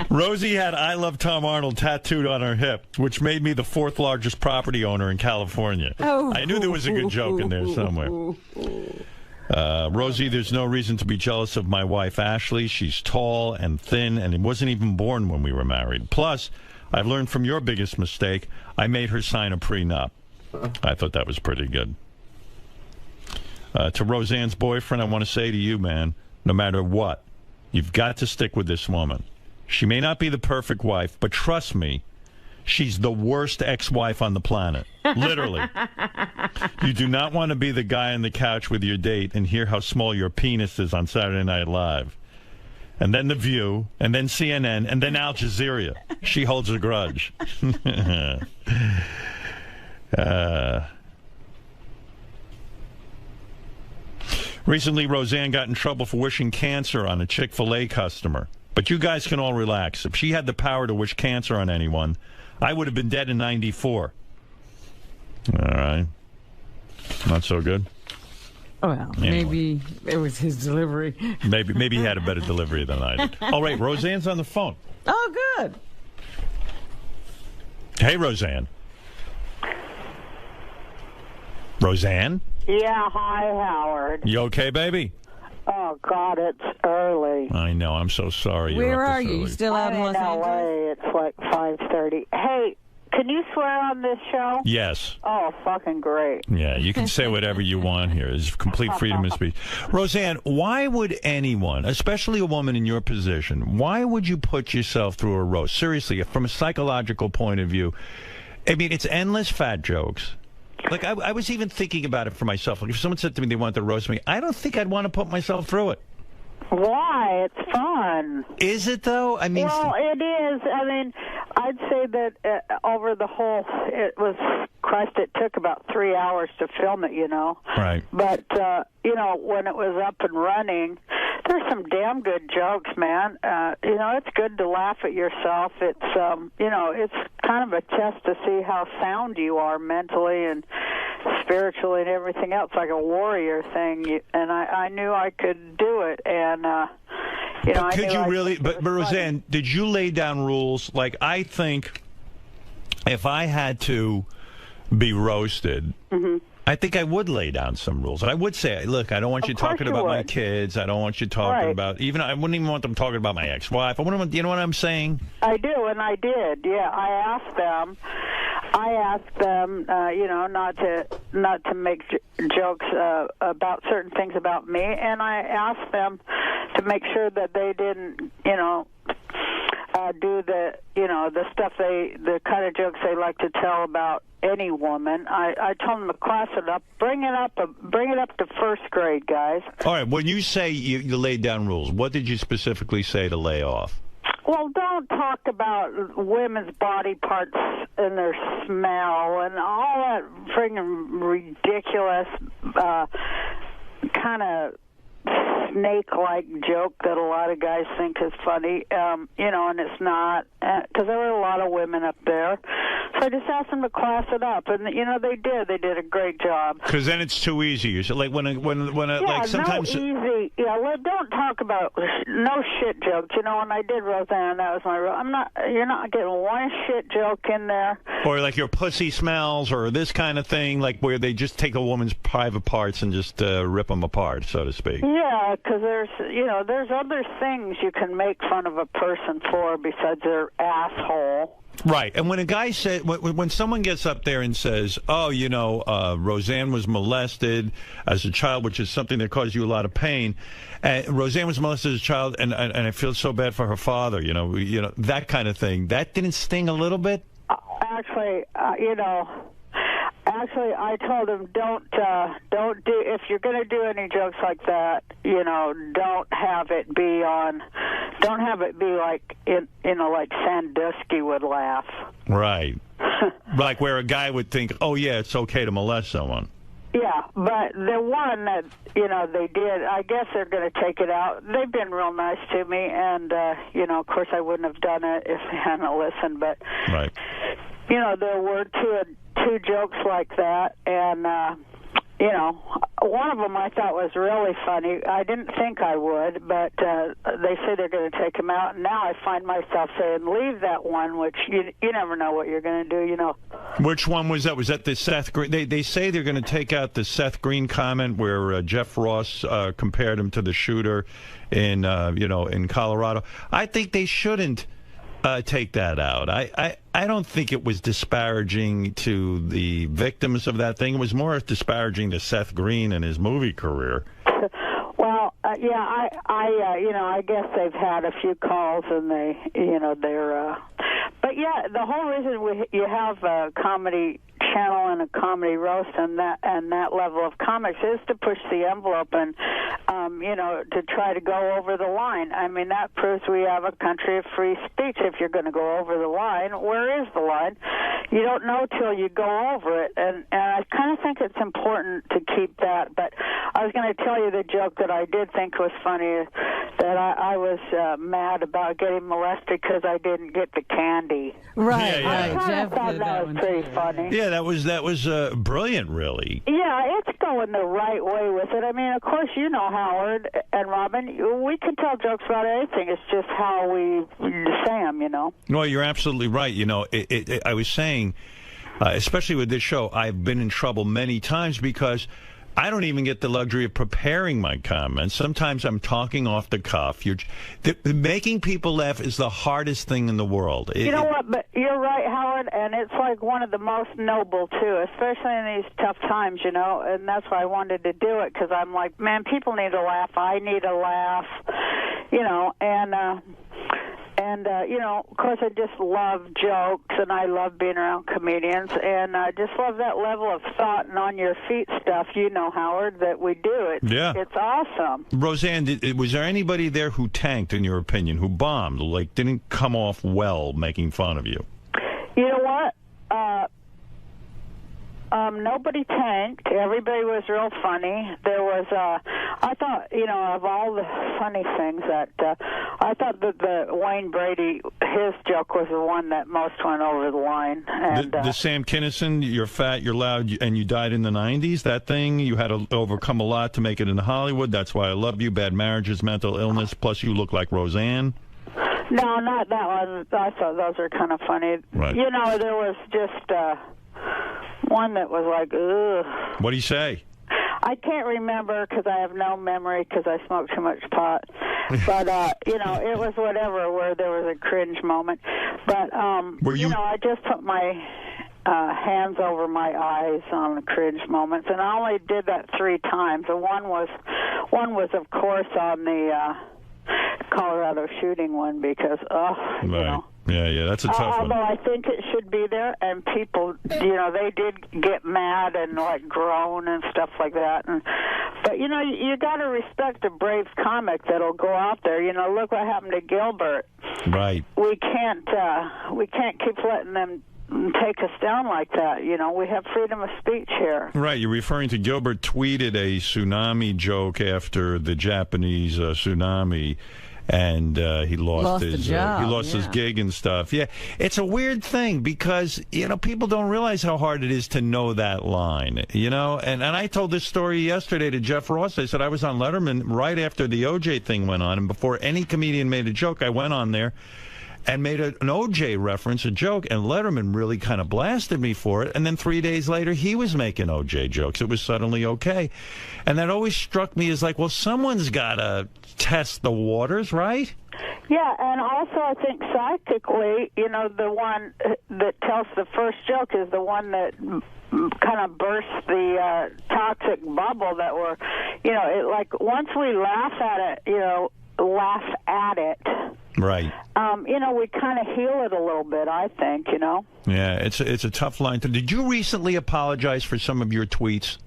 Rosie had I love Tom Arnold tattooed on her hip, which made me the 4th largest property owner in California. Oh. I knew there was a good joke in there somewhere. Rosie, there's no reason to be jealous of my wife, Ashley. She's tall and thin and wasn't even born when we were married. Plus, I've learned from your biggest mistake. I made her sign a prenup. I thought that was pretty good. To Roseanne's boyfriend, I want to say to you, man, no matter what, you've got to stick with this woman. She may not be the perfect wife, but trust me, she's the worst ex-wife on the planet. Literally. You do not want to be the guy on the couch with your date and hear how small your penis is on Saturday Night Live. And then The View, and then CNN, and then Al Jazeera. She holds a grudge. Recently, Roseanne got in trouble for wishing cancer on a Chick-fil-A customer. But you guys can all relax. If she had the power to wish cancer on anyone, I would have been dead in 94. All right. Not so good. Well, Anyway. maybe it was his delivery. Maybe he had a better delivery than I did. All right, Roseanne's on the phone. Oh, good. Hey, Roseanne. Roseanne? Yeah, hi, Howard. You okay, baby? Oh, God, it's early. I know. I'm so sorry. Where You're up are this you? early. You still out in I'm Los in Angeles? LA. It's like 5:30. Hey, can Can you swear on this show? Yes. Oh, fucking great. Yeah, you can say whatever you want here. There's complete freedom of speech. Roseanne, why would anyone, especially a woman in your position, why would you put yourself through a roast? Seriously, from a psychological point of view, I mean, it's endless fat jokes. Like, I was even thinking about it for myself. Like, if someone said to me they wanted to roast me, I don't think I'd want to put myself through it. Why? It's fun. Is it, though? I mean... Well, it is. I mean, I'd say that over the whole... It was... Christ, it took about 3 hours to film it, you know. Right. But, you know, when it was up and running, there's some damn good jokes, man. You know, it's good to laugh at yourself. It's, you know, it's kind of a test to see how sound you are mentally and spiritually and everything else, like a warrior thing. And I knew I could do it. And, you know, could you really... But Roseanne, did you lay down rules? Like, I think if I had to be roasted, I think I would lay down some rules. I would say, look, I don't want you talking about my kids. I don't want you talking about I wouldn't even want them talking about my ex-wife. I wouldn't want, you know what I'm saying? I do, and I did. Yeah, I asked them, you know, not to make jokes about certain things about me, and I asked them to make sure that they didn't, you know, do the, you know, the stuff the kind of jokes they like to tell about any woman. I told them to class it up, bring it up to first grade, guys. All right. When you say you laid down rules, what did you specifically say to lay off? Well, don't talk about women's body parts and their smell and all that friggin' ridiculous kind of snake-like joke that a lot of guys think is funny, you know, and it's not, because there were a lot of women up there. So I just asked them to class it up, and you know they did. They did a great job. Because then it's too easy. So like when like sometimes no easy. Yeah, well, don't talk about no shit jokes. You know, when I did Roseanne, that was my rule. You're not getting one shit joke in there. Or like your pussy smells, or this kind of thing, like where they just take a woman's private parts and just rip them apart, so to speak. Yeah, because there's other things you can make fun of a person for besides their asshole. Right, and when a guy said, when someone gets up there and says, "Oh, you know, Roseanne was molested as a child," which is something that caused you a lot of pain. Roseanne was molested as a child, and I feel so bad for her father. You know that kind of thing. That didn't sting a little bit. Actually, Actually, I told him don't do, if you're going to do any jokes like that, you know, don't have it be like like Sandusky would laugh. Right. Like where a guy would think, oh yeah, it's okay to molest someone. Yeah, but the one that, you know, they did, I guess they're going to take it out. They've been real nice to me, and, you know, of course I wouldn't have done it if they hadn't listened, but, right. You know, there were two jokes like that, and, you know, one of them I thought was really funny. I didn't think I would, but they say they're going to take him out, and now I find myself saying, leave that one, which you never know what you're going to do, you know. Which one was that? Was that the Seth Green? They say they're going to take out the Seth Green comment where Jeff Ross compared him to the shooter in, in Colorado. I think they shouldn't take that out. I don't think it was disparaging to the victims of that thing. It was more disparaging to Seth Green and his movie career. Well, yeah, I guess they've had a few calls and they're, but yeah, the whole reason you have a comedy channel and a comedy roast and that level of comics is to push the envelope and, to try to go over the line. I mean, that proves we have a country of free speech. If you're going to go over the line, where is the line? You don't know till you go over it, and I kind of think it's important to keep that. But I was going to tell you the joke that I did think was funny, that I was mad about getting molested because I didn't get the candy. Right, I right. Jeff thought that was pretty funny. Yeah, that was brilliant, really. Yeah, it's going the right way with it. I mean, of course, you know, Howard and Robin, we can tell jokes about anything. It's just how we say them, you know. No, you're absolutely right. You know, I was saying, especially with this show, I've been in trouble many times because I don't even get the luxury of preparing my comments. Sometimes I'm talking off the cuff. Making people laugh is the hardest thing in the world. You know what? But you're right, Howard, and it's like one of the most noble, too, especially in these tough times, you know, and that's why I wanted to do it, because I'm like, man, people need a laugh. I need a laugh, you know, and you know, of course, I just love jokes, and I love being around comedians, and I just love that level of thought and on-your-feet stuff, you know, Howard, that we do. It's awesome. Roseanne, was there anybody there who tanked, in your opinion, who bombed, like didn't come off well making fun of you? You know what? Nobody tanked. Everybody was real funny. There was, I thought, you know, of all the funny things that, I thought that the Wayne Brady, his joke was the one that most went over the line. And the Sam Kinison, you're fat, you're loud, and you died in the 90s, that thing, you had to overcome a lot to make it in Hollywood. That's why I love you. Bad marriages, mental illness, plus you look like Roseanne. No, not that one. I thought those were kind of funny. Right. You know, there was just one that was like, ugh. What do you say? I can't remember because I have no memory because I smoke too much pot. But, you know, it was whatever where there was a cringe moment. But, you know, I just put my hands over my eyes on the cringe moments. And I only did that 3 times. And one was, of course, on the Colorado shooting one because, you know. Yeah, that's a tough one. Although I think it should be there, and people, you know, they did get mad and, like, groan and stuff like that. But, you know, you got to respect a brave comic that'll go out there. You know, look what happened to Gilbert. Right. We can't keep letting them take us down like that. You know, we have freedom of speech here. Right. You're referring to Gilbert tweeted a tsunami joke after the Japanese tsunami. And he lost his job. He lost his gig and stuff. Yeah, it's a weird thing because, you know, people don't realize how hard it is to know that line, you know. And I told this story yesterday to Jeff Ross. I said I was on Letterman right after the OJ thing went on, and before any comedian made a joke, I went on there and made an OJ reference, a joke, and Letterman really kind of blasted me for it. And then 3 days later, he was making OJ jokes. It was suddenly okay. And that always struck me as like, well, someone's got to test the waters, right? Yeah, and also I think psychically, you know, the one that tells the first joke is the one that kind of bursts the toxic bubble that we're, you know, it, like once we laugh at it, you know, right. You know, we kind of heal it a little bit, I think, you know. Yeah, it's a tough line. Did you recently apologize for some of your tweets?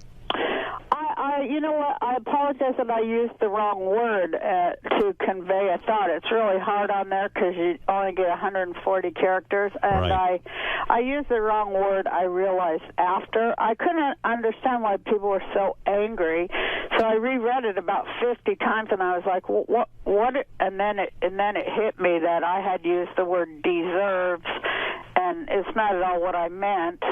You know what? I apologize that I used the wrong word to convey a thought. It's really hard on there because you only get 140 characters, and right. I used the wrong word. I realized after. I couldn't understand why people were so angry, so I reread it about 50 times, and I was like, well, what? And then it hit me that I had used the word deserves. And it's not at all what I meant.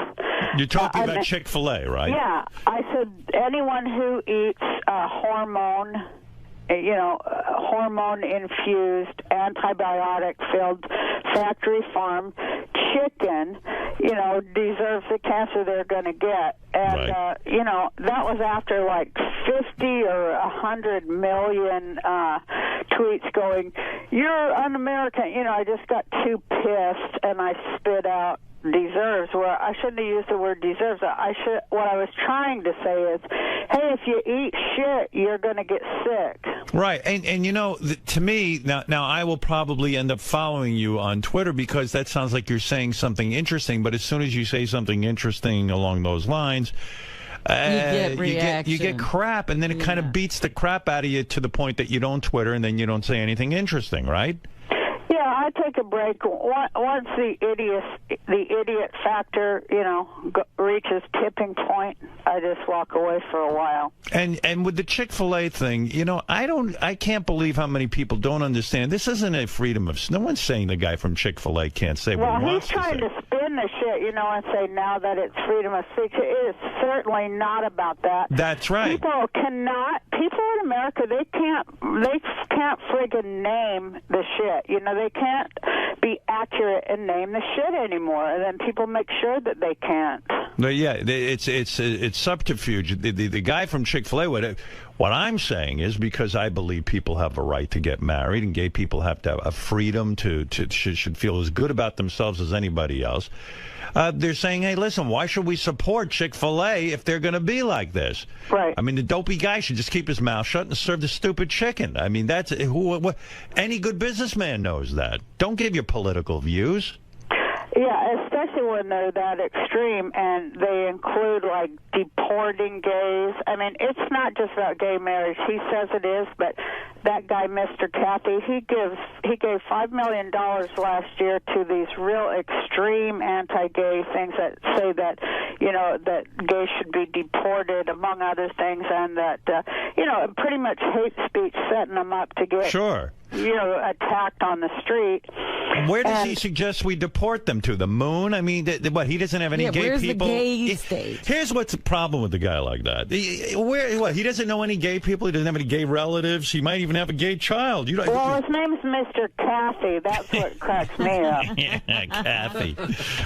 You're talking about Chick-fil-A, right? Yeah. I said anyone who eats hormone-infused, antibiotic-filled, factory-farm chicken, you know, deserves the cancer they're going to get. And, you know, that was after like 50 or 100 million tweets going, you're un-American. You know, I just got too pissed and I spit out deserves, where I shouldn't have used the word deserves. What I was trying to say is, hey, if you eat shit, you're going to get sick. Right, and you know, to me, now I will probably end up following you on Twitter because that sounds like you're saying something interesting, but as soon as you say something interesting along those lines, you get crap, and then it kind of beats the crap out of you to the point that you don't Twitter, and then you don't say anything interesting, right? Yeah, I take a break once the idiot factor, you know, reaches tipping point. I just walk away for a while. And with the Chick-fil-A thing, you know, I can't believe how many people don't understand. This isn't a freedom of. No one's saying the guy from Chick-fil-A can't say what he wants to say. Well, he's trying to spin the shit, you know, and say now that it's freedom of speech. It is certainly not about that. That's right. People in America, they can't friggin' name the shit. You know, they can't be accurate and name the shit anymore, and then people make sure that they can't. No, yeah, it's subterfuge. The guy from Chick-fil-A, what I'm saying is, because I believe people have a right to get married and gay people have to have a freedom should feel as good about themselves as anybody else. They're saying, hey, listen, why should we support Chick-fil-A if they're going to be like this? Right. I mean, the dopey guy should just keep his mouth shut and serve the stupid chicken. I mean, that's any good businessman knows that. Don't give your political views. Yeah, especially when they're that extreme and they include, like, deporting gays. I mean, it's not just about gay marriage. He says it is, but that guy, Mr. Cathy, he gave $5 million last year to these real extreme anti-gay things that say that, you know, that gays should be deported, among other things, and that, you know, pretty much hate speech, setting them up to get, you know, attacked on the street. Where does he suggest we deport them to? The moon? I mean, what? He doesn't have any gay people? The gay state? Here's what's the problem with the guy like that. He doesn't know any gay people. He doesn't have any gay relatives. He might even have a gay child. Well, his name's Mr. Cathy. That's what cracks me up. Yeah, Cathy.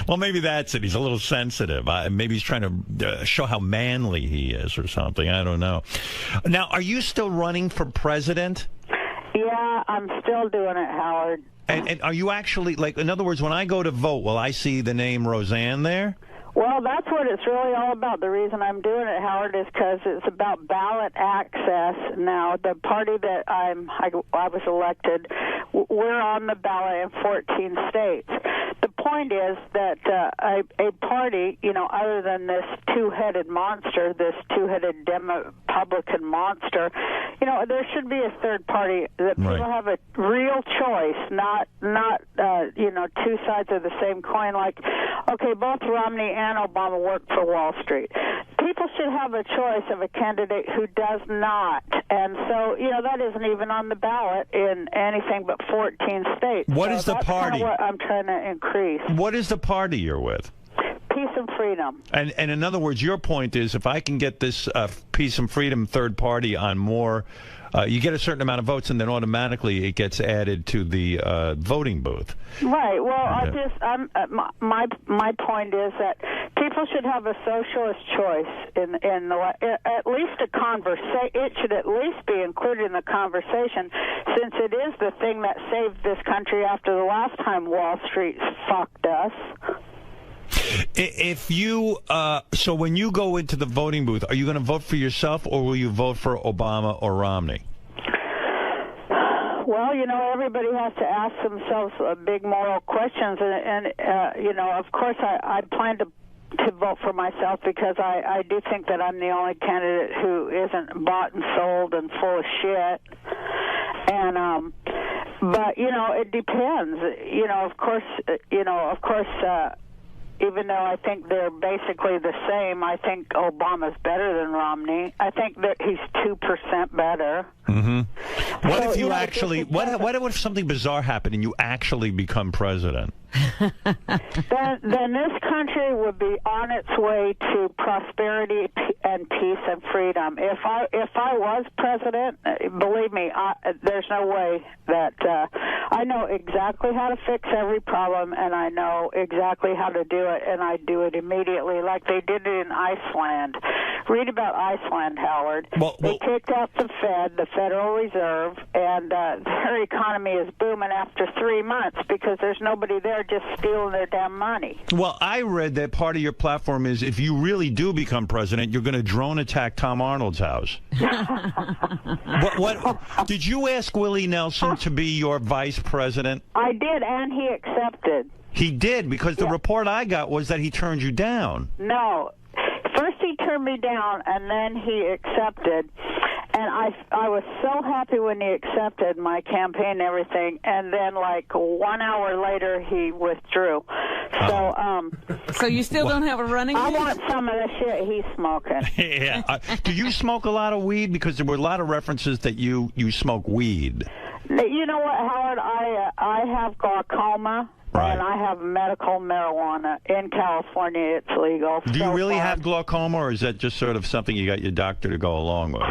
Well, maybe that's it. He's a little sensitive. Maybe he's trying to show how manly he is or something. I don't know. Now, are you still running for president? Yeah, I'm still doing it, Howard. And are you actually, like, in other words, when I go to vote, will I see the name Roseanne there? Well, that's what it's really all about. The reason I'm doing it, Howard, is because it's about ballot access. Now, the party that I was elected, we're on the ballot in 14 states. The point is that a party, you know, other than this two-headed monster, this two-headed Republican monster, you know, there should be a third party that people have a real choice, not you know, two sides of the same coin. Like, okay, both Romney and Obama work for Wall Street. People should have a choice of a candidate who does not. And so, you know, that isn't even on the ballot in anything but 14 states. What is the party? That's what I'm trying to increase. What is the party you're with? Peace and Freedom. And in other words, your point is, if I can get this Peace and Freedom third party on more, you get a certain amount of votes, and then automatically it gets added to the voting booth. Right. Well, my point is that people should have a socialist choice in at least a conversation. It should at least be included in the conversation, since it is the thing that saved this country after the last time Wall Street fucked us. If you, so when you go into the voting booth, are you going to vote for yourself, or will you vote for Obama or Romney? Well, you know, everybody has to ask themselves big moral questions, and you know, of course, I plan to vote for myself, because I do think that I'm the only candidate who isn't bought and sold and full of shit. And but you know, it depends. You know, of course, even though I think they're basically the same, I think Obama's better than Romney. I think that he's 2% better. Mm-hmm. What if you actually? What if something bizarre happened and you actually become president? Then this country would be on its way to prosperity and peace and freedom. If I was president, believe me, there's no way that I know exactly how to fix every problem, and I know exactly how to do it, and I do it immediately, like they did it in Iceland. Read about Iceland, Howard. They kicked out the Fed, the Federal Reserve, and their economy is booming after 3 months because there's nobody there just stealing their damn money. Well, I read that part of your platform is, if you really do become president, you're going to drone attack Tom Arnold's house. What did you ask Willie Nelson to be your vice president? I did, and he accepted. He did, because the report I got was that he turned you down. No. First he turned me down, and then he accepted. And I was so happy when he accepted my campaign and everything, and then like 1 hour later he withdrew. So you still don't have a running mate? I want some of the shit he's smoking. Yeah. Do you smoke a lot of weed? Because there were a lot of references that you smoke weed. You know what, Howard? I have glaucoma. Right. And I have medical marijuana. In California, it's legal. Do you really have glaucoma, or is that just sort of something you got your doctor to go along with?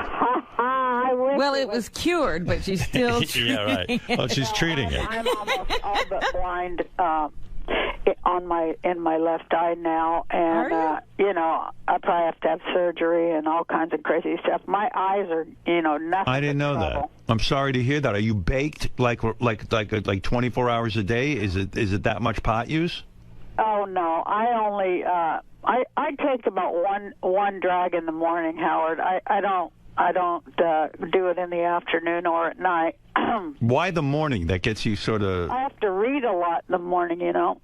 Well, it was cured, but she's still treating Yeah, right. Oh, she's treating it. I'm almost all but blind. in my left eye now, and you know, I probably have to have surgery and all kinds of crazy stuff. My eyes are, you know, nothing. I didn't know that. I'm sorry to hear that. Are you baked like 24 hours a day? Is it that much pot use? Oh no, I only I take about one drag in the morning, Howard. I don't do it in the afternoon or at night. Why the morning? That gets you sort of... I have to read a lot in the morning, you know.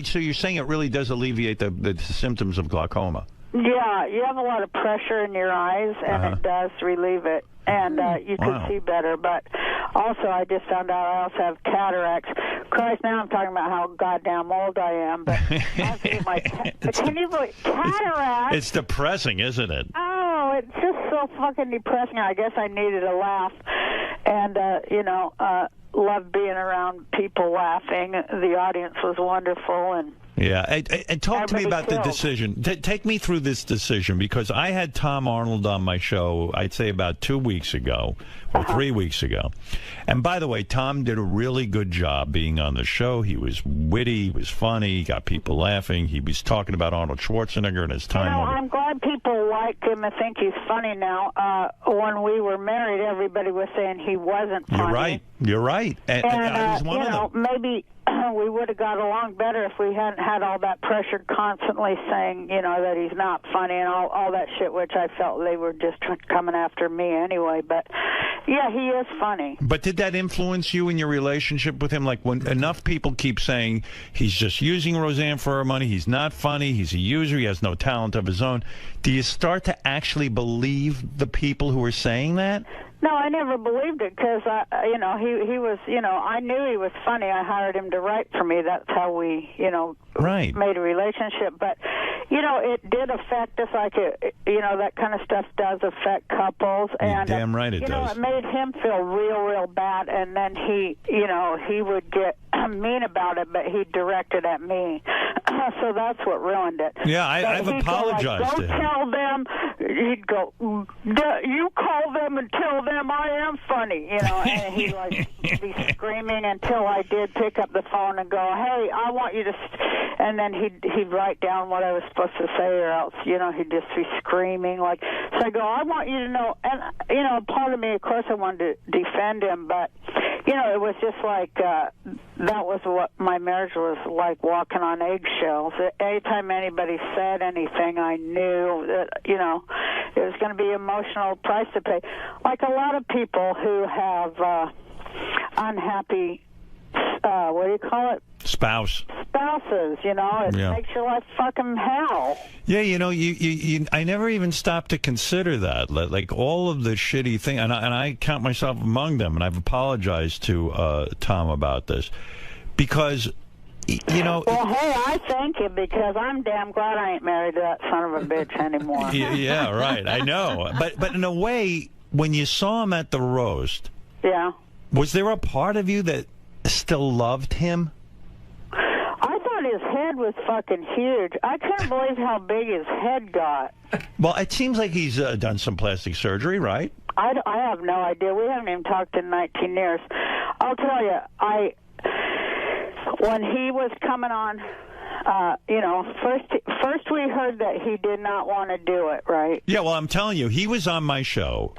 So you're saying it really does alleviate the symptoms of glaucoma? Yeah, you have a lot of pressure in your eyes, and it does relieve it. And you can see better. But also, I just found out I also have cataracts. Christ, now I'm talking about how goddamn old I am. But can you believe cataracts? It's depressing, isn't it? Oh, it's just so fucking depressing. I guess I needed a laugh. And, you know, love being around people laughing. The audience was wonderful. And yeah, and talk to me about the decision. Take me through this decision, because I had Tom Arnold on my show, I'd say about 2 weeks ago, or 3 weeks ago. And by the way, Tom did a really good job being on the show. He was witty, he was funny, he got people laughing. He was talking about Arnold Schwarzenegger and his time. You know, I'm glad people like him and think he's funny now. When we were married, everybody was saying he wasn't funny. You're right. You're right. And I was one of them. Maybe we would have got along better if we hadn't had all that pressure constantly saying, you know, that he's not funny and all that shit, which I felt they were just coming after me anyway. But, yeah, he is funny. But did that influence you in your relationship with him? Like, when enough people keep saying he's just using Roseanne for her money, he's not funny, he's a user, he has no talent of his own, do you start to actually believe the people who are saying that? No, I never believed it because, you know, he was, you know, I knew he was funny. I hired him to write for me. That's how we, you know, made a relationship. But, you know, it did affect us. Like, you know, that kind of stuff does affect couples. And, you're damn right it does. You know, it made him feel real bad. And then he, you know, he would get mean about it, but he directed at me. So that's what ruined it. Yeah, I've apologized to him. Go tell them. He'd go, you call them and tell them I am funny, you know, and he'd like be screaming until I did pick up the phone and go, hey, I want you to, and then he'd write down what I was supposed to say, or else, you know, he'd just be screaming like, so I go, I want you to know, and, you know, part of me, of course, I wanted to defend him, but, you know, it was just like, that was what my marriage was like, walking on eggshells. Anytime anybody said anything, I knew that, you know, it was going to be an emotional price to pay. Like a lot of people who have unhappy, what do you call it? Spouses, you know, it makes your life fucking hell. Yeah, you know, I never even stopped to consider that. Like all of the shitty thing, and I count myself among them, and I've apologized to Tom about this because, you know. Well, hey, I thank you because I'm damn glad I ain't married to that son of a bitch anymore. Yeah, right. I know, but in a way, when you saw him at the roast, was there a part of you that still loved him? I thought his head was fucking huge. I couldn't believe how big his head got. Well, it seems like he's done some plastic surgery, right? I have no idea. We haven't even talked in 19 years. I'll tell you, when he was coming on, you know, first we heard that he did not want to do it, right? Yeah, well, I'm telling you, he was on my show.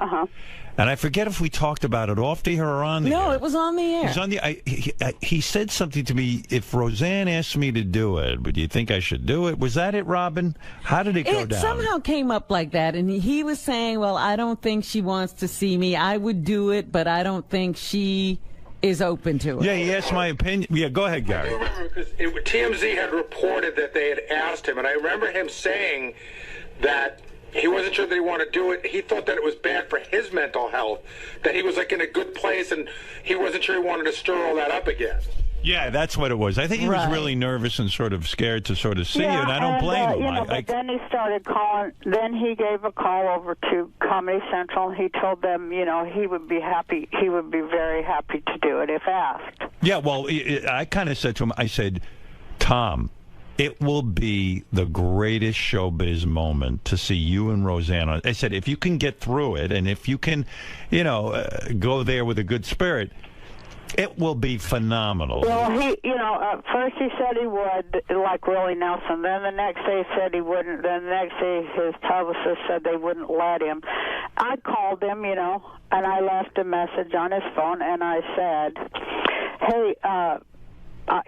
And I forget if we talked about it off the air or on the air. No, it was on the air. It was on he said something to me, if Roseanne asked me to do it, would you think I should do it? Was that it, Robin? How did it go down? It somehow came up like that, and he was saying, well, I don't think she wants to see me. I would do it, but I don't think she is open to it. Yeah, he asked my opinion. Yeah, go ahead, Gary. I remember because TMZ had reported that they had asked him, and I remember him saying that he wasn't sure that he wanted to do it. He thought that it was bad for his mental health, that he was like in a good place, and he wasn't sure he wanted to stir all that up again. Yeah, that's what it was. I think he was really nervous and sort of scared to sort of see it, and I don't blame him. You know, but then he started calling. Then he gave a call over to Comedy Central, and he told them, you know, he would be happy. He would be very happy to do it if asked. Yeah, well, I kind of said to him, I said, Tom, it will be the greatest showbiz moment to see you and Roseanne. I said, if you can get through it, and if you can, you know, go there with a good spirit, It will be phenomenal. Well, at first he said he would, like Willie Nelson. Then the next day he said he wouldn't. Then the next day his publicist said they wouldn't let him. I called him, and I left a message on his phone, and I said, hey,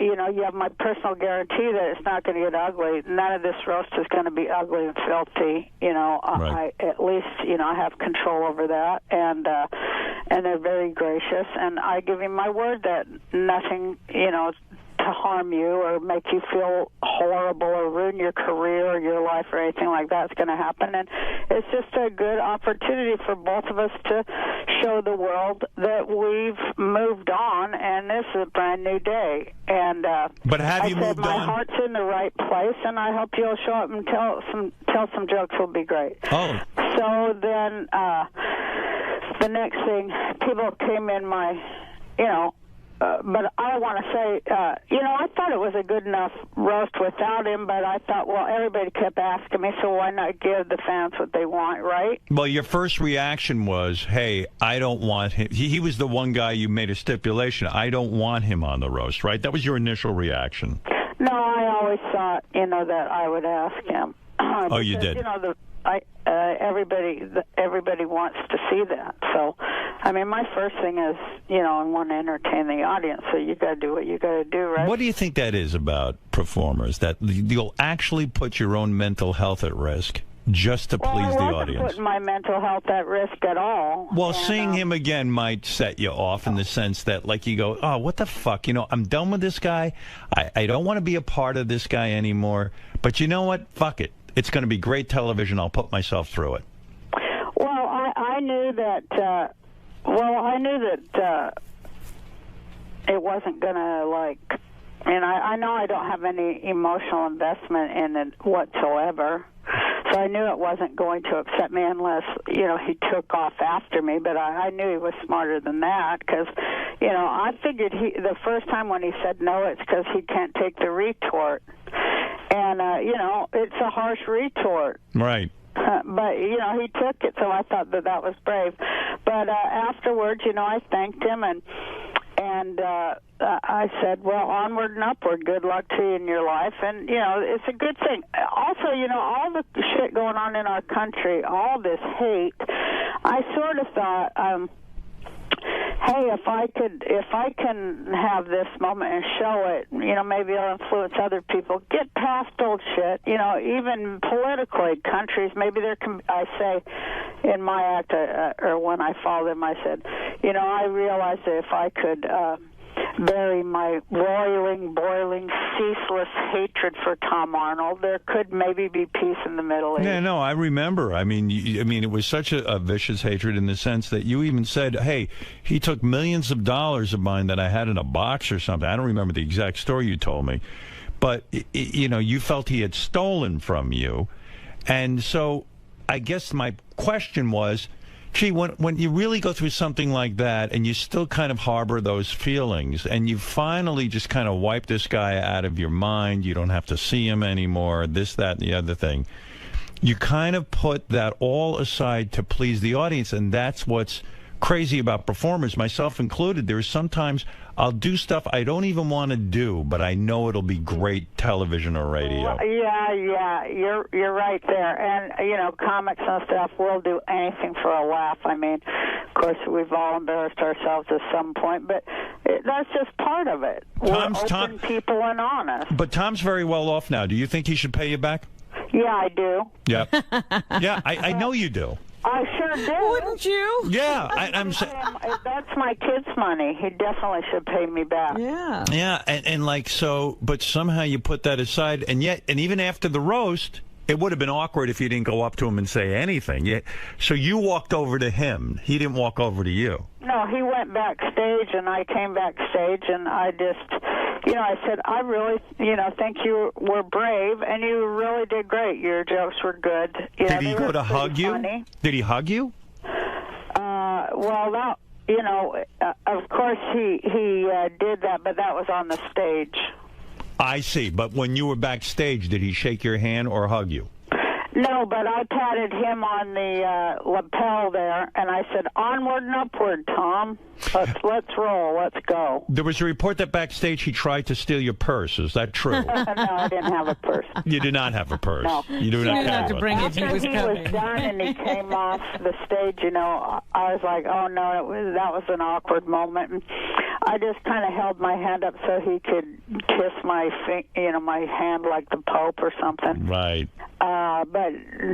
you have my personal guarantee that it's not going to get ugly. None of this roast is going to be ugly and filthy. Right. At least, I have control over that, and they're very gracious. And I give him my word that nothing, to harm you or make you feel horrible or ruin your career or your life or anything like that's going to happen. And it's just a good opportunity for both of us to show the world that we've moved on and this is a brand new day. And but have you moved my on? heart's in the right place, and I hope you'll show up and tell some jokes. Will be great. Oh. So then the next thing, people came in my, but I want to say, I thought it was a good enough roast without him, but I thought, well, everybody kept asking me, so why not give the fans what they want, right? Well, your first reaction was, hey, I don't want him. He was the one guy you made a stipulation. I don't want him on the roast, right? That was your initial reaction. No, I always thought, that I would ask him. Oh, you did? Everybody wants to see that. So, I mean, my first thing is, I want to entertain the audience. So you got to do what you got to do, right? What do you think that is about performers? That you'll actually put your own mental health at risk just to please the I wasn't audience? putting my mental health at risk at all. Well, seeing him again might set you off in the sense that, like, you go, oh, what the fuck? I'm done with this guy. I don't want to be a part of this guy anymore. But you know what? Fuck it. It's going to be great television. I'll put myself through it. Well, I knew that. It wasn't going to and I know I don't have any emotional investment in it whatsoever. So I knew it wasn't going to upset me unless, he took off after me. But I knew he was smarter than that because, I figured the first time when he said no, it's because he can't take the retort. And, it's a harsh retort. Right. But, he took it, so I thought that was brave. But afterwards, I thanked him, and I said, well, onward and upward, good luck to you in your life. And, it's a good thing. Also, all the shit going on in our country, all this hate, I sort of thought, hey, if I can have this moment and show it, maybe I'll influence other people. Get past old shit, even politically, countries, maybe I say in my act, or when I follow them, I said, I realized that if I could bury my boiling, ceaseless hatred for Tom Arnold, there could maybe be peace in the Middle East. Yeah, no, I remember. I mean, it was such a vicious hatred in the sense that you even said, hey, he took millions of dollars of mine that I had in a box or something. I don't remember the exact story you told me. But, you felt he had stolen from you. And so I guess my question was, gee, when you really go through something like that and you still kind of harbor those feelings and you finally just kind of wipe this guy out of your mind, you don't have to see him anymore, this, that, and the other thing, you kind of put that all aside to please the audience, and that's what's crazy about performers, myself included. There's sometimes I'll do stuff I don't even want to do, but I know it'll be great television or radio. Yeah, you're right there. And, comics and stuff, we'll do anything for a laugh. I mean, of course, we've all embarrassed ourselves at some point, but that's just part of it. We're open people and honest. But Tom's very well off now. Do you think he should pay you back? Yeah, I do. Yeah. Yeah, I know you do. I sure do. Wouldn't you? Yeah, I'm saying that's my kid's money. He definitely should pay me back. Yeah. Yeah, and so, but somehow you put that aside, and even after the roast, it would have been awkward if you didn't go up to him and say anything. So you walked over to him. He didn't walk over to you. No, he went backstage, and I came backstage, and I just, I said, I really, think you were brave, and you really did great. Your jokes were good. Did he go to hug you? Funny. Did he hug you? Well, that, of course he did that, but that was on the stage. I see. But when you were backstage, did he shake your hand or hug you? No, but I patted him on the lapel there, and I said, "Onward and upward, Tom. Let's roll. Let's go." There was a report that backstage he tried to steal your purse. Is that true? No, I didn't have a purse. You did not have a purse. No. You do not have one. After he was done and he came off the stage, you know, I was like, "Oh no, that was an awkward moment." And I just kind of held my hand up so he could kiss my hand like the Pope or something. Right. But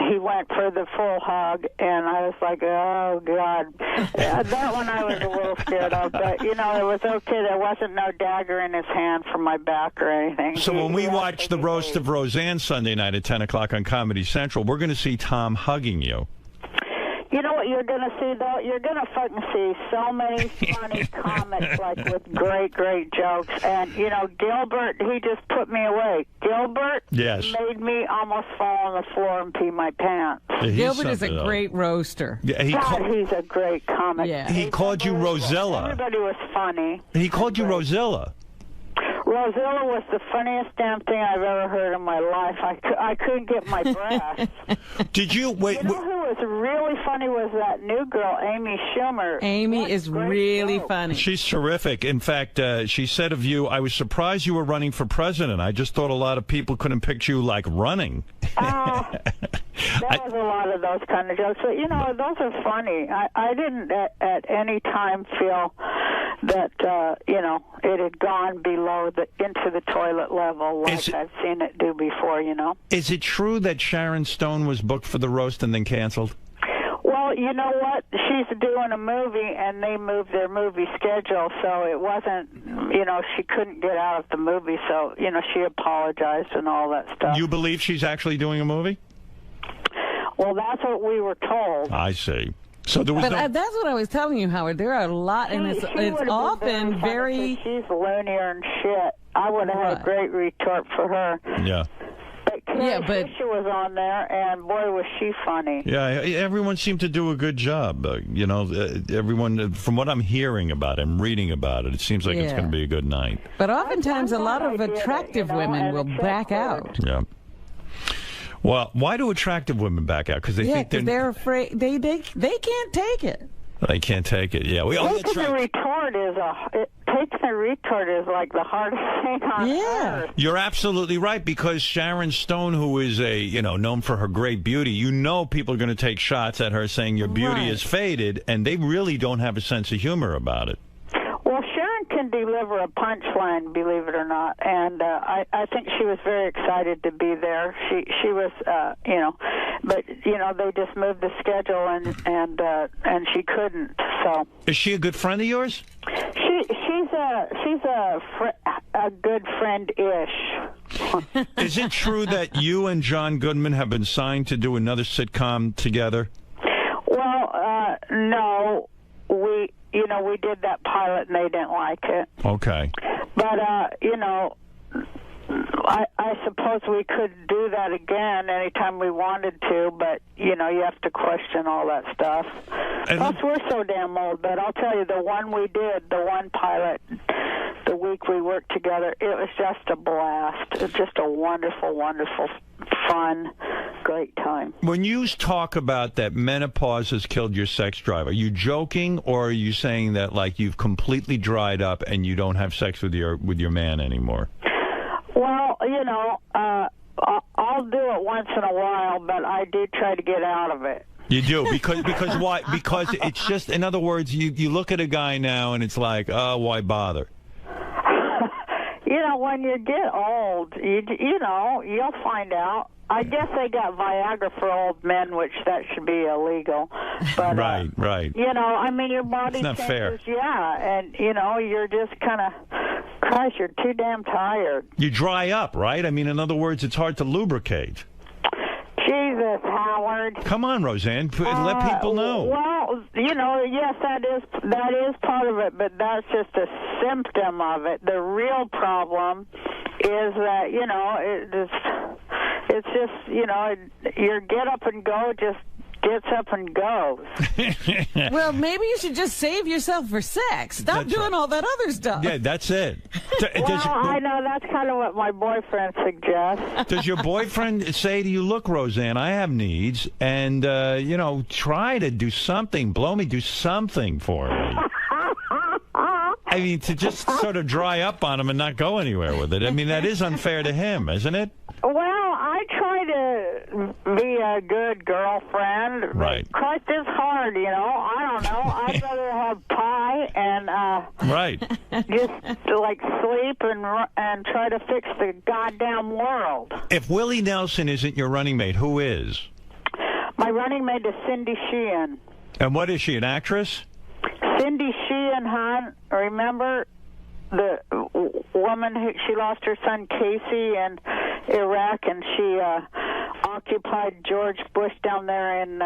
he went for the full hug, and I was like, "Oh God!" That one I was a little scared of, but you know, it was okay. There wasn't no dagger in his hand from my back or anything. So when we watch the roast of Roseanne Sunday night at 10 o'clock on Comedy Central, we're going to see Tom hugging you. You know what you're going to see, though? You're going to fucking see so many funny comics, like, with great, great jokes. And, you know, Gilbert, he just put me away. Gilbert made me almost fall on the floor and pee my pants. Yeah, Gilbert is a great roaster. Yeah, he's a great comic. Yeah. He called you Rosella. Everybody was funny. He called you Rosella. Rosella was the funniest damn thing I've ever heard in my life. I couldn't get my breath. Did you wait? You know who was really funny was that new girl, Amy Schumer. Amy is really funny. She's terrific. In fact, she said of you, "I was surprised you were running for president. I just thought a lot of people couldn't picture you like running." There was a lot of those kind of jokes, but you know, those are funny. I didn't at any time feel that you know, it had gone below into the toilet level like I've seen it do before. You know. Is it true that Sharon Stone was booked for the roast and then canceled? Well, you know what? She's doing a movie, and they moved their movie schedule, so it wasn't, you know, she couldn't get out of the movie, so, you know, she apologized and all that stuff. You believe she's actually doing a movie? Well, that's what we were told. I see. So there was But that's what I was telling you, Howard. There are a lot, and it's often very... She's loonier and shit. I would have had a great retort for her. Yeah. But she was on there, and boy, was she funny. Yeah, everyone seemed to do a good job. You know, everyone, from what I'm hearing about it and reading about it, it seems like it's going to be a good night. But oftentimes, a lot of attractive women will back out. Yeah. Well, why do attractive women back out? Because they think they're afraid. They can't take it. They can't take it. Yeah. Taking a retort is like the hardest thing on earth. You're absolutely right, because Sharon Stone, who is known for her great beauty, people are going to take shots at her saying your beauty is faded, and they really don't have a sense of humor about it. Well, Sharon can deliver a punchline, believe it or not, and I think she was very excited to be there. She was, but they just moved the schedule and she couldn't. So is she a good friend of yours? She's a good friend-ish. Is it true that you and John Goodman have been signed to do another sitcom together? Well, no, we did that pilot and they didn't like it. Okay. But, I suppose we could do that again anytime we wanted to, but, you have to question all that stuff. Plus, we're so damn old, but I'll tell you, the one we did, the one pilot, the week we worked together, it was just a blast. It was just a wonderful, wonderful, fun, great time. When you talk about that menopause has killed your sex drive, are you joking, or are you saying that, like, you've completely dried up and you don't have sex with your man anymore? Well, I'll do it once in a while, but I do try to get out of it. You do, because why? Because it's just, in other words, you look at a guy now and it's like, oh, why bother? When you get old, you'll find out. I guess they got Viagra for old men, which that should be illegal. But, right. Your body it's not changes, fair. Yeah, and, you're just kind of, Christ, you're too damn tired. You dry up, right? I mean, in other words, it's hard to lubricate. Jesus, Howard. Come on, Roseanne, let people know. Well, yes, that is part of it, but that's just a symptom of it. The real problem is that, it's just, your get up and go just gets up and goes. Well, maybe you should just save yourself for sex. Stop doing all that other stuff. Yeah, that's it. I know that's kind of what my boyfriend suggests. Does your boyfriend say to you, look, Roseanne, I have needs, and, try to do something. Blow me, do something for me. I mean, to just sort of dry up on him and not go anywhere with it. I mean, that is unfair to him, isn't it? Well, I try to be a good girlfriend. Right. Christ is hard, I don't know. I'd rather have pie and right. just like sleep and try to fix the goddamn world. If Willie Nelson isn't your running mate, who is? My running mate is Cindy Sheehan. And what is she, an actress? Cindy Sheehan, hon, remember the woman who she lost her son Casey in Iraq, and she occupied George Bush down there in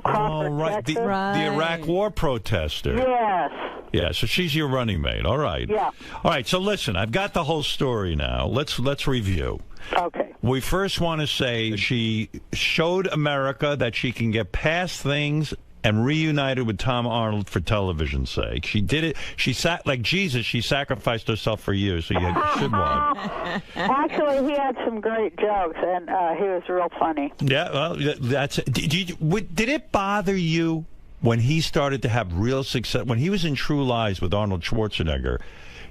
Crawford, Texas. The Iraq War protester. Yes. Yeah, so she's your running mate. All right. Yeah. All right, so listen, I've got the whole story now. Let's review. Okay. We first want to say she showed America that she can get past things and reunited with Tom Arnold for television's sake. She did it. She sat like Jesus. She sacrificed herself for you, so you should want. Actually, he had some great jokes, and he was real funny. Yeah, well, that's. Did it bother you when he started to have real success? When he was in True Lies with Arnold Schwarzenegger,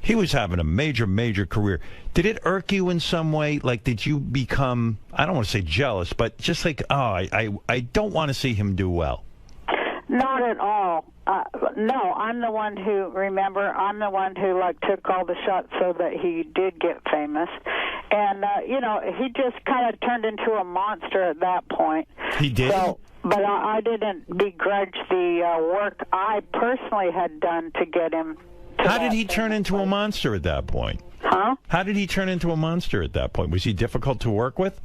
he was having a major career. Did it irk you in some way? Like, did you become? I don't want to say jealous, but just like, I don't want to see him do well. Not at all. No, I'm the one who, I'm the one who, took all the shots so that he did get famous. And, he just kind of turned into a monster at that point. He did? But I didn't begrudge the work I personally had done to get him to How did he turn into a monster at that point? Huh? How did he turn into a monster at that point? Was he difficult to work with?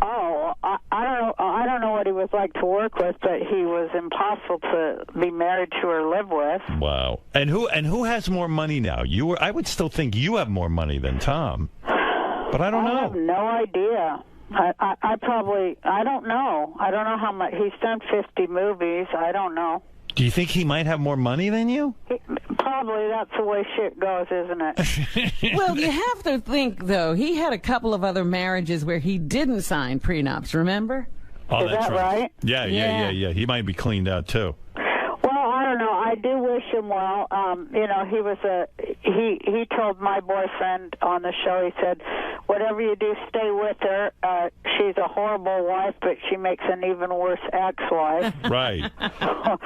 Oh, I don't know what he was like to work with, but he was impossible to be married to or live with. Wow. And who has more money now? I would still think you have more money than Tom, but I don't know. I have no idea. I don't know. I don't know how much. He's done 50 movies. I don't know. Do you think he might have more money than you? Probably. That's the way shit goes, isn't it? Well, you have to think, though, he had a couple of other marriages where he didn't sign prenups, remember? Oh, Is that's that right? Yeah. He might be cleaned out, too. Well, I don't know. I do wish him well. He was he told my boyfriend on the show, he said, whatever you do, stay with her. She's a horrible wife, but she makes an even worse ex-wife. Right.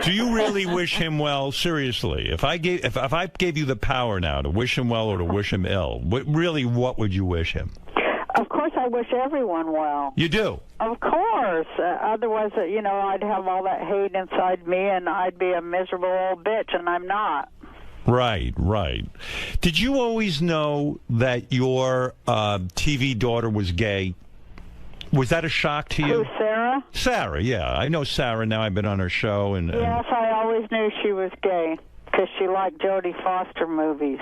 Do you really wish him well? Seriously, if I gave you the power now to wish him well or to wish him ill, what would you wish him? Of course, I wish everyone well. You do? Of course. Otherwise, I'd have all that hate inside me, and I'd be a miserable old bitch, and I'm not. Right. Did you always know that your TV daughter was gay? Was that a shock to you? Who, Sarah? Sarah, yeah. I know Sarah now. I've been on her show. Yes, I always knew she was gay because she liked Jodie Foster movies.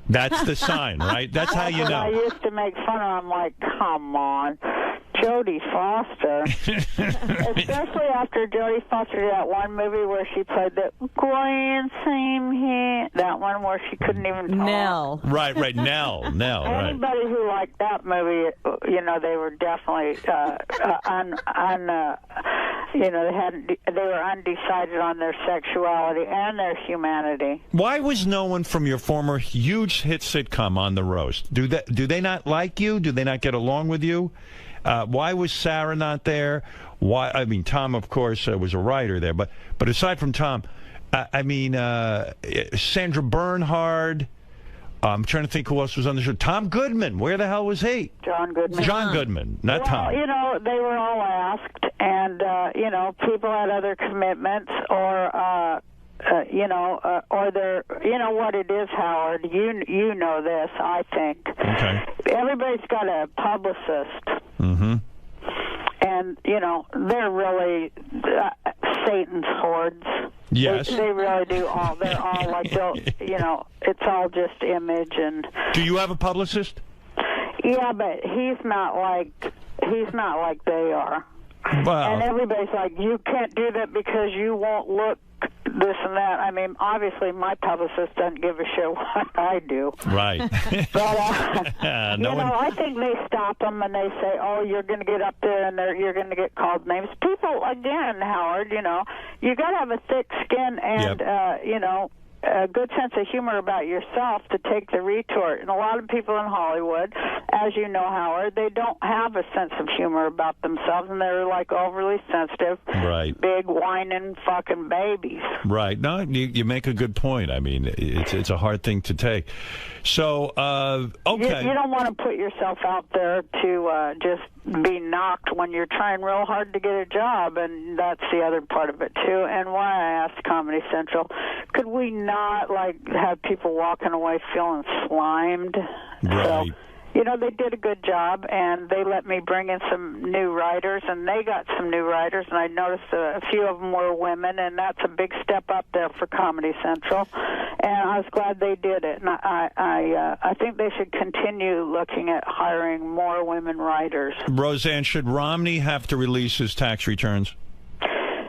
That's the sign, right? That's how you know. I used to make fun of her. I'm like, come on. Jodie Foster. Especially after Jodie Foster did that one movie where she played the Grand Same here. That one where she couldn't even talk. Nell. Right, Nell, right. Anybody who liked that movie, they were definitely they were undecided on their sexuality and their humanity. Why was no one from your former huge hit sitcom on the roast? Do they not like you? Do they not get along with you? Why was Sarah not there? Why? I mean, Tom, of course, was a writer there, but aside from Tom, Sandra Bernhard. I'm trying to think who else was on the show. Tom Goodman. Where the hell was he? John Goodman. John Goodman, not Tom. They were all asked, and people had other commitments, or they're, what it is, Howard. You know this, I think. Okay. Everybody's got a publicist. Mm-hmm. And, they're really Satan's hordes. Yes. They really do all. They're all like, it's all just image and. Do you have a publicist? Yeah, but he's not like they are. Wow. And everybody's like, you can't do that because you won't look this and that. I mean, obviously, my publicist doesn't give a shit what I do. Right. But, no one... I think they stop them and they say, oh, you're going to get up there and you're going to get called names. People, again, Howard, you got to have a thick skin and, a good sense of humor about yourself to take the retort. And a lot of people in Hollywood, as you know, Howard, they don't have a sense of humor about themselves, and they're like overly sensitive, right? Big whining fucking babies. Right. No, you make a good point. I mean, it's a hard thing to take. So, okay. You don't want to put yourself out there to just be knocked when you're trying real hard to get a job, and that's the other part of it too. And why I asked Comedy Central, could we not have people walking away feeling slimed? Right. So, they did a good job, and they let me bring in some new writers, and they got some new writers, and I noticed a few of them were women, and that's a big step up there for Comedy Central, and I was glad they did it. And I think they should continue looking at hiring more women writers. Roseanne, should Romney have to release his tax returns?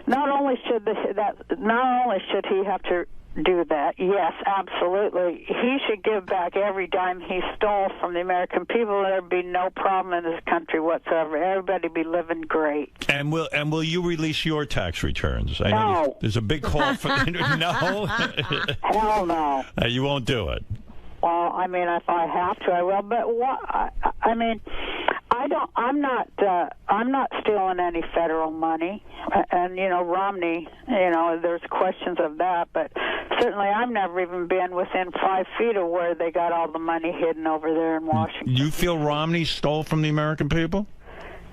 Not only should he have to do that, yes, absolutely. He should give back every dime he stole from the American people. There'd be no problem in this country whatsoever. Everybody'd be living great. And will you release your tax returns? I No. know there's a big call for no. Hell no. You won't do it. Well, I mean, if I have to, I will. But I mean, I don't. I'm not stealing any federal money. And Romney. There's questions of that. But certainly, I've never even been within 5 feet of where they got all the money hidden over there in Washington. You feel Romney stole from the American people?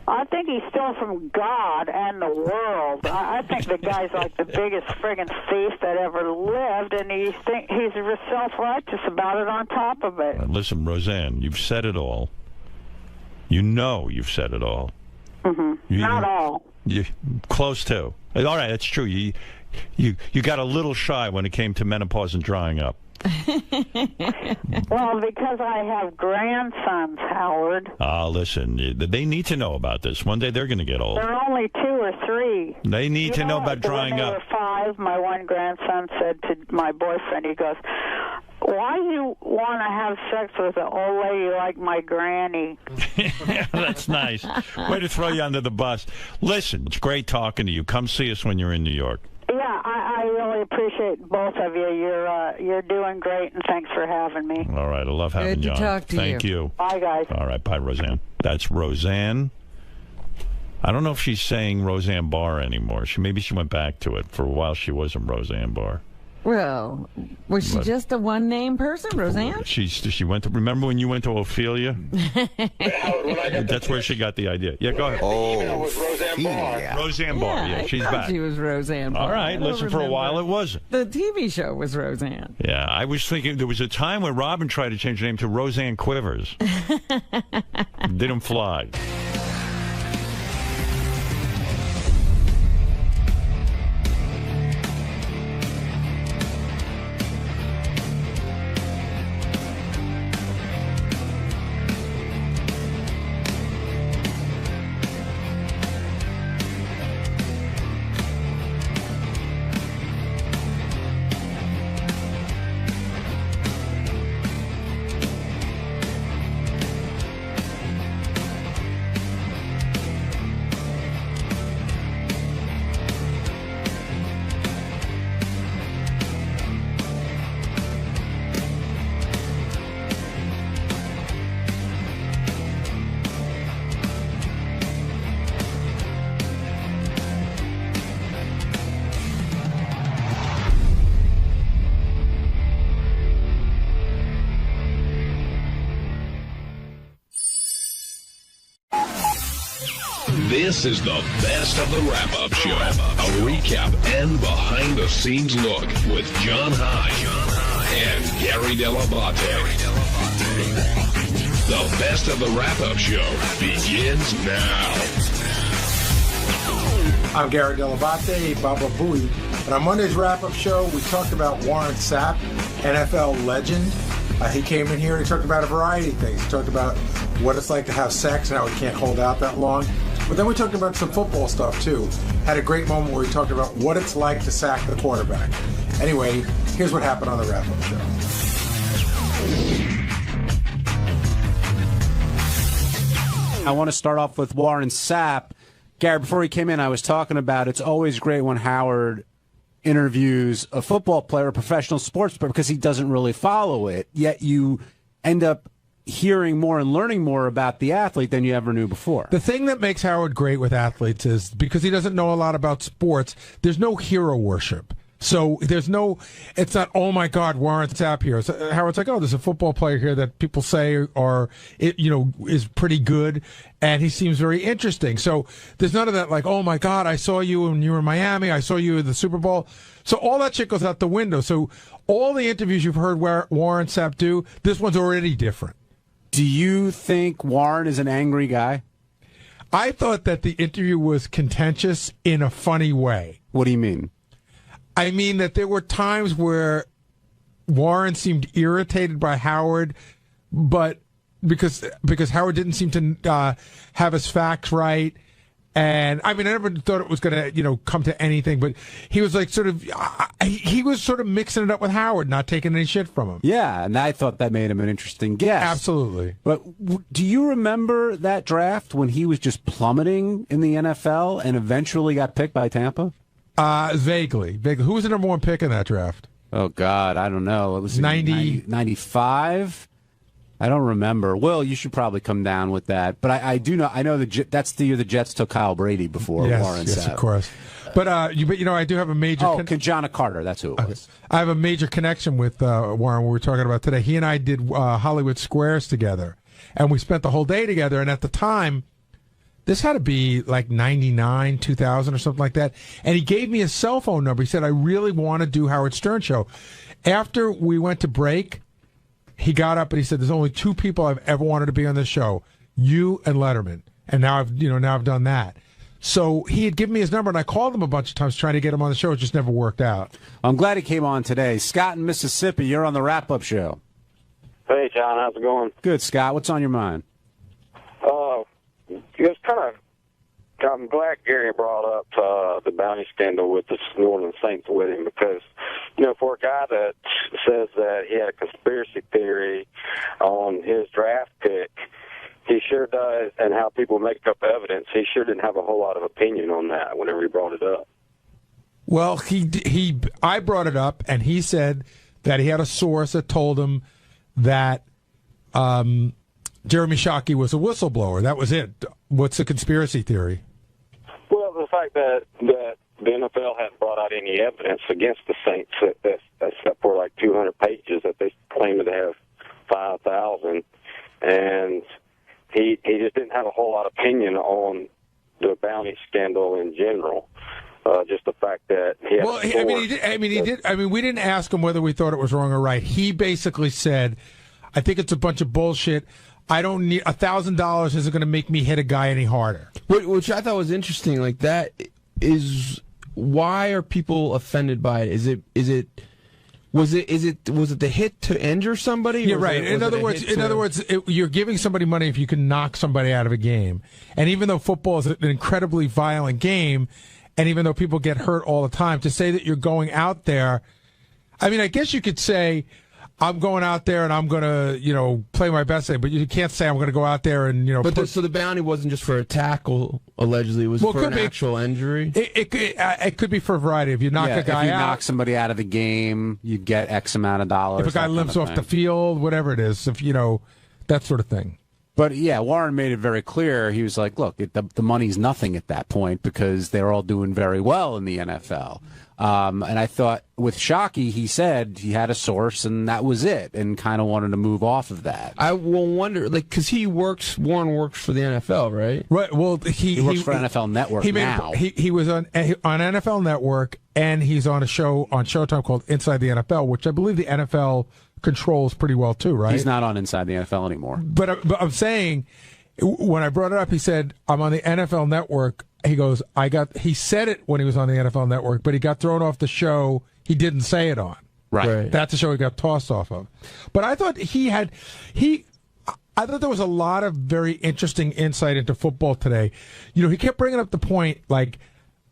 I think he stole from God and the world. I think the guy's like the biggest friggin' thief that ever lived, and he's self-righteous about it on top of it. Listen, Roseanne, you've said it all. You've said it all. Mm-hmm. Not all. Close to. All right, that's true. You got a little shy when it came to menopause and drying up. Well, because I have grandsons, Howard. Listen, they need to know about this. One day they're going to get old. They're only 2 or 3. They need to know about drying when up. When they were 5, my one grandson said to my boyfriend, he goes, why do you want to have sex with an old lady like my granny? That's nice. Way to throw you under the bus. Listen, it's great talking to you. Come see us when you're in New York. Yeah, I really appreciate both of you. You're doing great, and thanks for having me. All right, I love having you on. Good to talk to you. Thank you. Bye, guys. All right, bye, Roseanne. That's Roseanne. I don't know if she's saying Roseanne Barr anymore. Maybe she went back to it. For a while, she wasn't Roseanne Barr. Well, was she just a one-name person, Roseanne? She went to. Remember when you went to Ophelia? That's where she got the idea. Yeah, go ahead. Roseanne Barr. Yeah, she's back. She was Roseanne Barr. All right, listen. For a while, it wasn't. The TV show was Roseanne. Yeah, I was thinking there was a time when Robin tried to change the name to Roseanne Quivers. Didn't fly. This is the best of the wrap-up show. A recap and behind-the-scenes look with John High and Gary 𝗏𝗏𝗏. The best of the wrap-up show begins now. I'm Gary 𝗏𝗏𝗏, Baba Booey, and on Monday's wrap-up show, we talked about Warren Sapp, NFL legend. He came in here and he talked about a variety of things. He talked about what it's like to have sex and how he can't hold out that long. But then we talked about some football stuff, too. Had a great moment where we talked about what it's like to sack the quarterback. Anyway, here's what happened on the wrap-up show. I want to start off with Warren Sapp. Gary, before he came in, I was talking about it's always great when Howard interviews a football player, a professional sports player, because he doesn't really follow it, yet you end up hearing more and learning more about the athlete than you ever knew before. The thing that makes Howard great with athletes is because he doesn't know a lot about sports, there's no hero worship. So there's no, it's not, oh my God, Warren Sapp here. So Howard's like, oh, there's a football player here that people say is pretty good, and he seems very interesting. So there's none of that like, oh my God, I saw you when you were in Miami, I saw you in the Super Bowl. So all that shit goes out the window. So all the interviews you've heard Warren Sapp do, this one's already different. Do you think Warren is an angry guy? I thought that the interview was contentious in a funny way. What do you mean? I mean that there were times where Warren seemed irritated by Howard, but because Howard didn't seem to have his facts right, and I mean I never thought it was going to come to anything, but he was like he was sort of mixing it up with Howard, not taking any shit from him. Yeah, and I thought that made him an interesting guest. Absolutely. But do you remember that draft when he was just plummeting in the NFL and eventually got picked by Tampa? Vaguely. Who was the number one pick in that draft? Oh, God, I don't know. It was 95? I don't remember. Will, you should probably come down with that. But I do know. I know that's the year the Jets took Kyle Brady before Warren Sapp. Yes, of course. But I do have a major. Kanjana Carter. That's who it was. I have a major connection with Warren. We were talking about today. He and I did Hollywood Squares together, and we spent the whole day together. And at the time, this had to be like 99, 2000 or something like that. And he gave me his cell phone number. He said, I really want to do Howard Stern Show. After we went to break, he got up and he said, there's only two people I've ever wanted to be on this show, you and Letterman. And now I've done that. So he had given me his number, and I called him a bunch of times trying to get him on the show. It just never worked out. I'm glad he came on today. Scott in Mississippi, you're on the wrap-up show. Hey, John, how's it going? Good, Scott. What's on your mind? It's I'm glad Gary brought up the bounty scandal with the New Orleans Saints with him because, for a guy that says that he had a conspiracy theory on his draft pick, he sure does, and how people make up evidence, he sure didn't have a whole lot of opinion on that whenever he brought it up. Well, I brought it up, and he said that he had a source that told him that Jeremy Shockey was a whistleblower. That was it. What's the conspiracy theory? Well, the fact that the NFL hadn't brought out any evidence against the Saints, except for like 200 pages that they claimed to have 5,000, and he just didn't have a whole lot of opinion on the bounty scandal in general. Just the fact that he had he did. We didn't ask him whether we thought it was wrong or right. He basically said, "I think it's a bunch of bullshit. I don't need $1,000 isn't going to make me hit a guy any harder." Which I thought was interesting. Like that is why are people offended by it? Was it the hit to injure somebody? Yeah, right. In other words, you're giving somebody money if you can knock somebody out of a game. And even though football is an incredibly violent game, and even though people get hurt all the time, to say that you're going out there, I mean, I guess you could say, I'm going out there and I'm going to, play my best, but you can't say I'm going to go out there and, so the bounty wasn't just for a tackle, allegedly. It was for an actual injury? It could be for a variety. If you knock a guy out. If you knock somebody out of the game, you get X amount of dollars. If a guy limps off the field, whatever it is, that sort of thing. But, yeah, Warren made it very clear. He was like, look, the money's nothing at that point because they're all doing very well in the NFL. And I thought with Shockey, he said he had a source and that was it, and kind of wanted to move off of that. I will wonder, because Warren works for the NFL, right? Right. Well, he works for NFL Network now. He was on NFL Network, and he's on a show on Showtime called Inside the NFL, which I believe the NFL controls pretty well too, right? He's not on Inside the NFL anymore. But I'm saying, when I brought it up, he said, I'm on the NFL Network. He goes, he said it when he was on the NFL Network, but he got thrown off the show he didn't say it on. Right. That's the show he got tossed off of. But I thought I thought there was a lot of very interesting insight into football today. You know, he kept bringing up the point, like,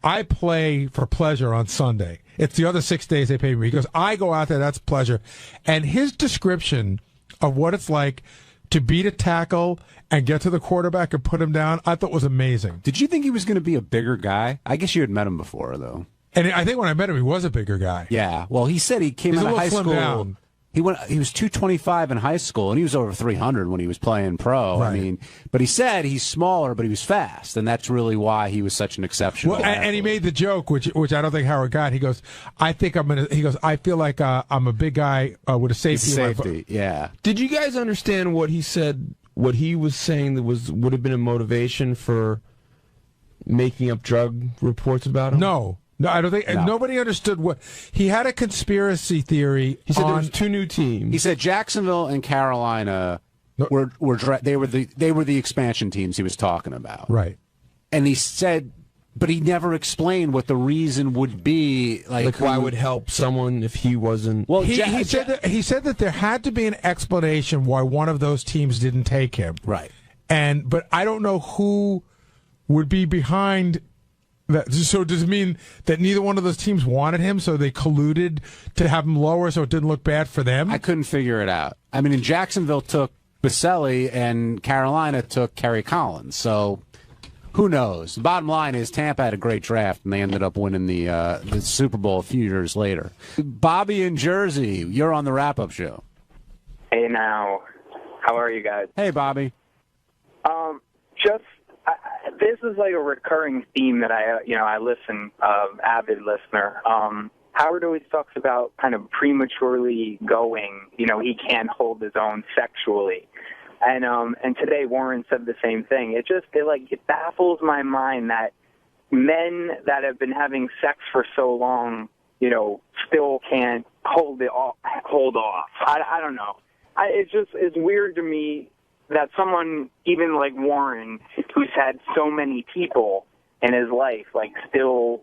I play for pleasure on Sunday. It's the other 6 days they pay me. He goes, I go out there, that's pleasure. And his description of what it's like to beat a tackle and get to the quarterback and put him down, I thought was amazing. Did you think he was going to be a bigger guy? I guess you had met him before, though. And I think when I met him, he was a bigger guy. Yeah. Well, he said he came out of high school. Down. He was 225 in high school, and he was over 300 when he was playing pro. Right. I mean, but he said he's smaller, but he was fast, and that's really why he was such an exceptional. Well, and he made the joke, which I don't think Howard got. He goes, I feel like I'm a big guy with a safety. Safety, yeah. Did you guys understand what he said? What he was saying that would have been a motivation for making up drug reports about him? No, I don't think nobody understood what he had a conspiracy theory. He said there was 2 new teams. He said Jacksonville and Carolina were the expansion teams he was talking about. Right. And he said, but he never explained what the reason would be. Like why would help someone if he wasn't? Well, he said that there had to be an explanation why one of those teams didn't take him. Right. But I don't know who would be behind that. So does it mean that neither one of those teams wanted him, so they colluded to have him lower so it didn't look bad for them? I couldn't figure it out. I mean, Jacksonville took 𝗻𝗄celi and Carolina took Kerry Collins, so who knows? The bottom line is Tampa had a great draft, and they ended up winning the Super Bowl a few years later. Bobby in Jersey, you're on the wrap-up show. Hey, now. How are you guys? Hey, Bobby. This is like a recurring theme that I listen, avid listener. Howard always talks about kind of prematurely going, he can't hold his own sexually. And today Warren said the same thing. It baffles my mind that men that have been having sex for so long, still can't hold off. I don't know. It's weird to me that someone even like Warren, who's had so many people in his life, still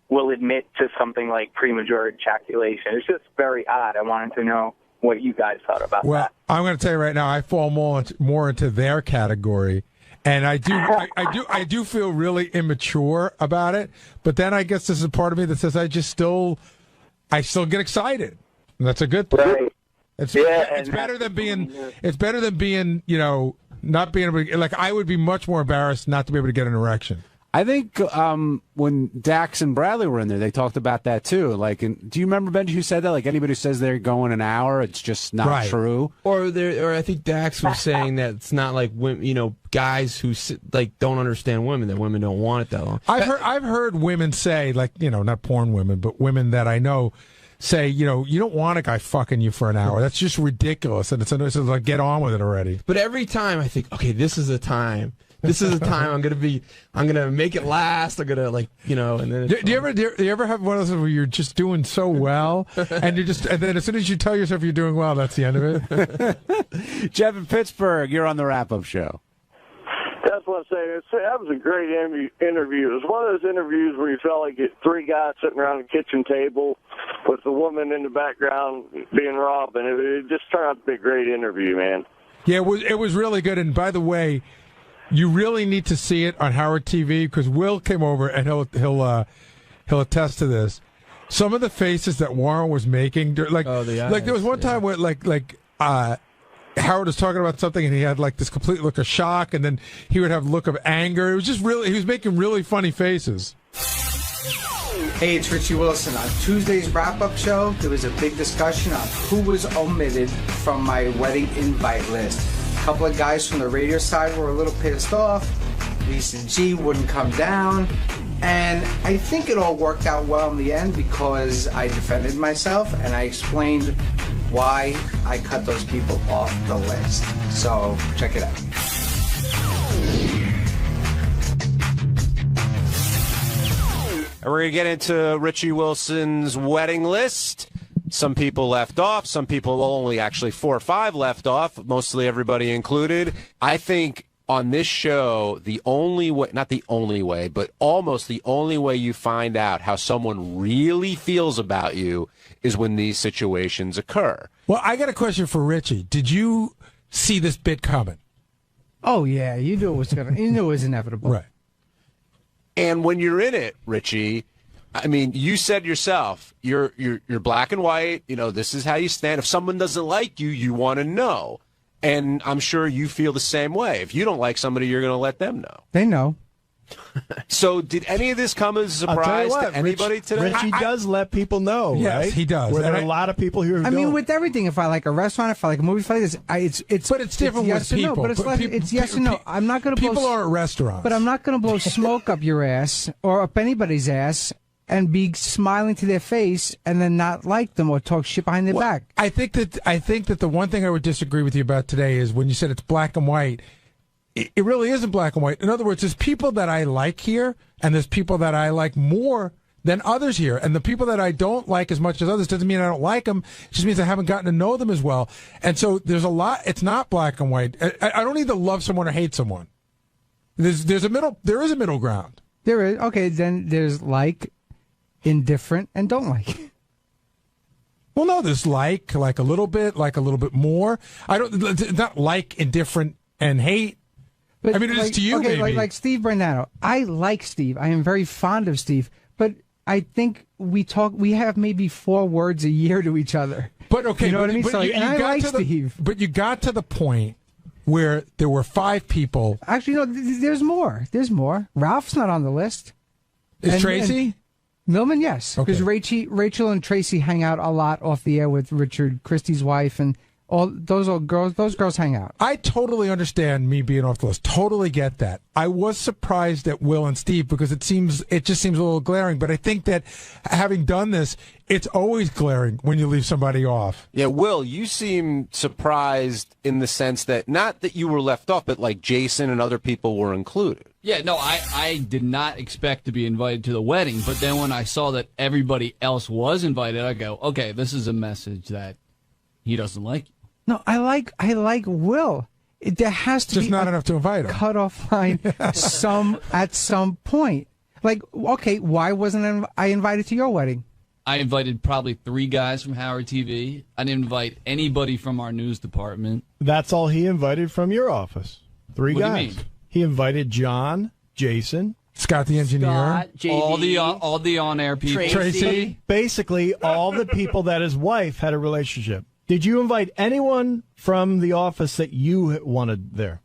will admit to something like premature ejaculation. It's just very odd. I wanted to know what you guys thought about that. Well, I'm going to tell you right now, I fall more into their category, and I do feel really immature about it. But then I guess this is a part of me that says I still get excited, and that's a good thing. Right. It's better than being not being able to, I would be much more embarrassed not to be able to get an erection. I think when Dax and Bradley were in there, they talked about that too. Do you remember, Benji, who said that? Anybody who says they're going an hour, it's just not true. Or I think Dax was saying that it's not like women, guys who don't understand women, that women don't want it that long. I've heard women say, not porn women, but women that I know say, you don't want a guy fucking you for an hour. That's just ridiculous. And it's like, get on with it already. But every time I think, okay, this is the time. This is the time I'm gonna make it last. I'm gonna and then. Do you ever have one of those where you're just doing so well, and then as soon as you tell yourself you're doing well, that's the end of it? Jeff in Pittsburgh, you're on the wrap-up show. That's what I'm saying. That was a great interview. It was one of those interviews where you felt like 3 guys sitting around a kitchen table with the woman in the background being robbed, and it just turned out to be a great interview, man. Yeah, it was really good. And by the way, you really need to see it on Howard TV, because Will came over and he'll attest to this. Some of the faces that Warren was making, there was one time where Howard was talking about something and he had this complete look of shock, and then he would have a look of anger. It was just he was making really funny faces. Hey, it's Richie Wilson. On Tuesday's wrap-up show, there was a big discussion on who was omitted from my wedding invite list. A couple of guys from the radio side were a little pissed off. Lisa G wouldn't come down. And I think it all worked out well in the end because I defended myself and I explained why I cut those people off the list. So, check it out. We're going to get into Richie Wilson's wedding list. Some people left off. Some people only actually 4 or 5 left off, mostly everybody included. I think on this show, the only way, not the only way, but almost the only way you find out how someone really feels about you is when these situations occur. Well, I got a question for Richie. Did you see this bit coming? Oh yeah, you knew it was inevitable. Right. And when you're in it, Richie, I mean, you said yourself, you're black and white. You know, this is how you stand. If someone doesn't like you, you want to know. And I'm sure you feel the same way. If you don't like somebody, you're going to let them know. They know. So did any of this come as a surprise to anybody today? Richie does let people know, yes, right? He does. Where there are a lot of people who I mean, with everything, if I like a restaurant, if I like a movie, if I like this, it's but it's different yes with or no, people. but it's yes or no. I'm not going to People are at restaurants. But I'm not going to blow smoke up your ass or up anybody's ass and be smiling to their face and then not like them or talk shit behind their back. I think that the one thing I would disagree with you about today is when you said it's black and white. It really isn't black and white. In other words, there's people that I like here, and there's people that I like more than others here. And the people that I don't like as much as others doesn't mean I don't like them. It just means I haven't gotten to know them as well. And so there's a lot. It's not black and white. I don't either love someone or hate someone. There is a middle ground. There is. Okay, then there's like, indifferent, and don't like. Well, no, there's like a little bit more. Not like, indifferent, and hate. But I mean, it is to you, okay, maybe. like Steve Brandano. I like Steve. I am very fond of Steve. But I think we have maybe 4 words a year to each other. But okay, you know what I mean? So, and I like Steve. But you got to the point where there were 5 people. Actually, no, there's more. There's more. Ralph's not on the list. Is Tracy? Millman, yes. Because Rachel and Tracy hang out a lot off the air with Richard Christie's wife, and all those girls hang out. I totally understand me being off the list. Totally get that. I was surprised at Will and Steve because it just seems a little glaring. But I think that having done this, it's always glaring when you leave somebody off. Yeah, Will, you seem surprised in the sense that not that you were left off, but like Jason and other people were included. Yeah, no, I did not expect to be invited to the wedding. But then when I saw that everybody else was invited, I go, okay, this is a message that he doesn't like you. No, I like Will. There has to just be not enough to invite him. Cutoff line at some point. Like, okay, why wasn't I invited to your wedding? I invited probably 3 guys from Howard TV. I didn't invite anybody from our news department. That's all he invited from your office. 3 What guys. do you mean? He invited John, Jason, Scott the engineer, all the on-air people, Tracy. Basically, all the people that his wife had a relationship. Did you invite anyone from the office that you wanted there?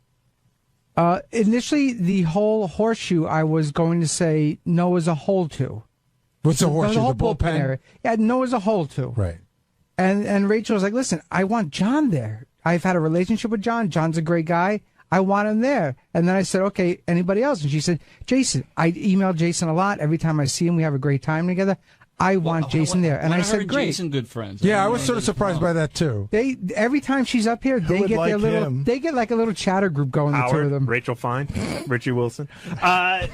Initially, the whole horseshoe, I was going to say no as a whole to. What's the horseshoe? The whole the bullpen area. Yeah, no as a whole to. Right. And Rachel was like, listen, I want John there. I've had a relationship with John. John's a great guy. I want him there. And then I said, okay, anybody else? And she said, Jason. I emailed Jason a lot. Every time I see him, we have a great time together. I want Jason there. And I said, great. Jason, good friends. Yeah, I was sort of surprised by that too. Every time she's up here, they get they get like a little chatter group going. Howard, the 2 of them. Rachel Fine, Richie Wilson. I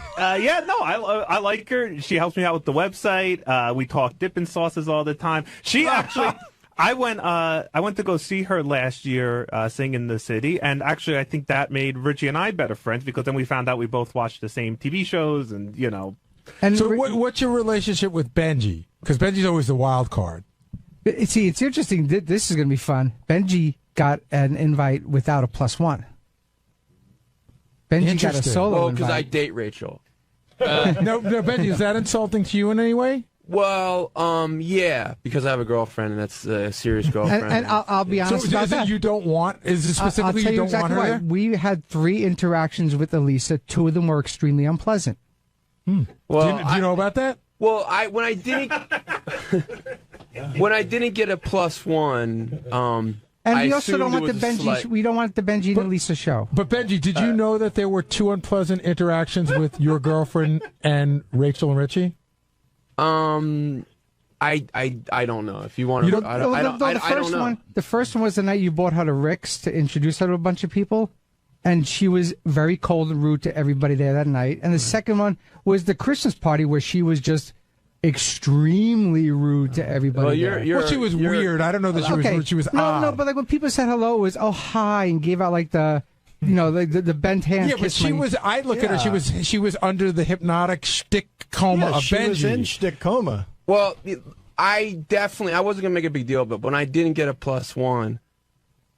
like her. She helps me out with the website. We talk dipping sauces all the time. She actually. I went to go see her last year sing in the city, and actually I think that made Richie and I better friends because then we found out we both watched the same TV shows, and you know. And so what's your relationship with Benji? Because Benji's always the wild card. See, it's interesting. This is going to be fun. Benji got an invite without a +1. Benji got a solo invite. Because I date Rachel. No, Benji, is that insulting to you in any way? Well, yeah, because I have a girlfriend, and that's a serious girlfriend. And I'll be honest about that. You don't want? Is it specifically you don't want her there? We had 3 interactions with Elisa. 2 of them were extremely unpleasant. Well, do you know about that? Well, when I didn't get a +1, and we also don't want the Benji. We don't want the Benji and Elisa show. But Benji, did you know that there were 2 unpleasant interactions with your girlfriend and Rachel and Richie? I don't know. If you want to, I don't know. The first one was the night you brought her to Rick's to introduce her to a bunch of people. And she was very cold and rude to everybody there that night. And the second one was the Christmas party where she was just extremely rude to everybody. Well, she was weird. I don't know that she was rude. She was odd. No, but like when people said hello, it was hi and gave out like the, the bent hand. Yeah, but she was. I look at her. She was under the hypnotic shtick coma of Benji. She was in shtick coma. Well, I wasn't gonna make a big deal, but when I didn't get a +1.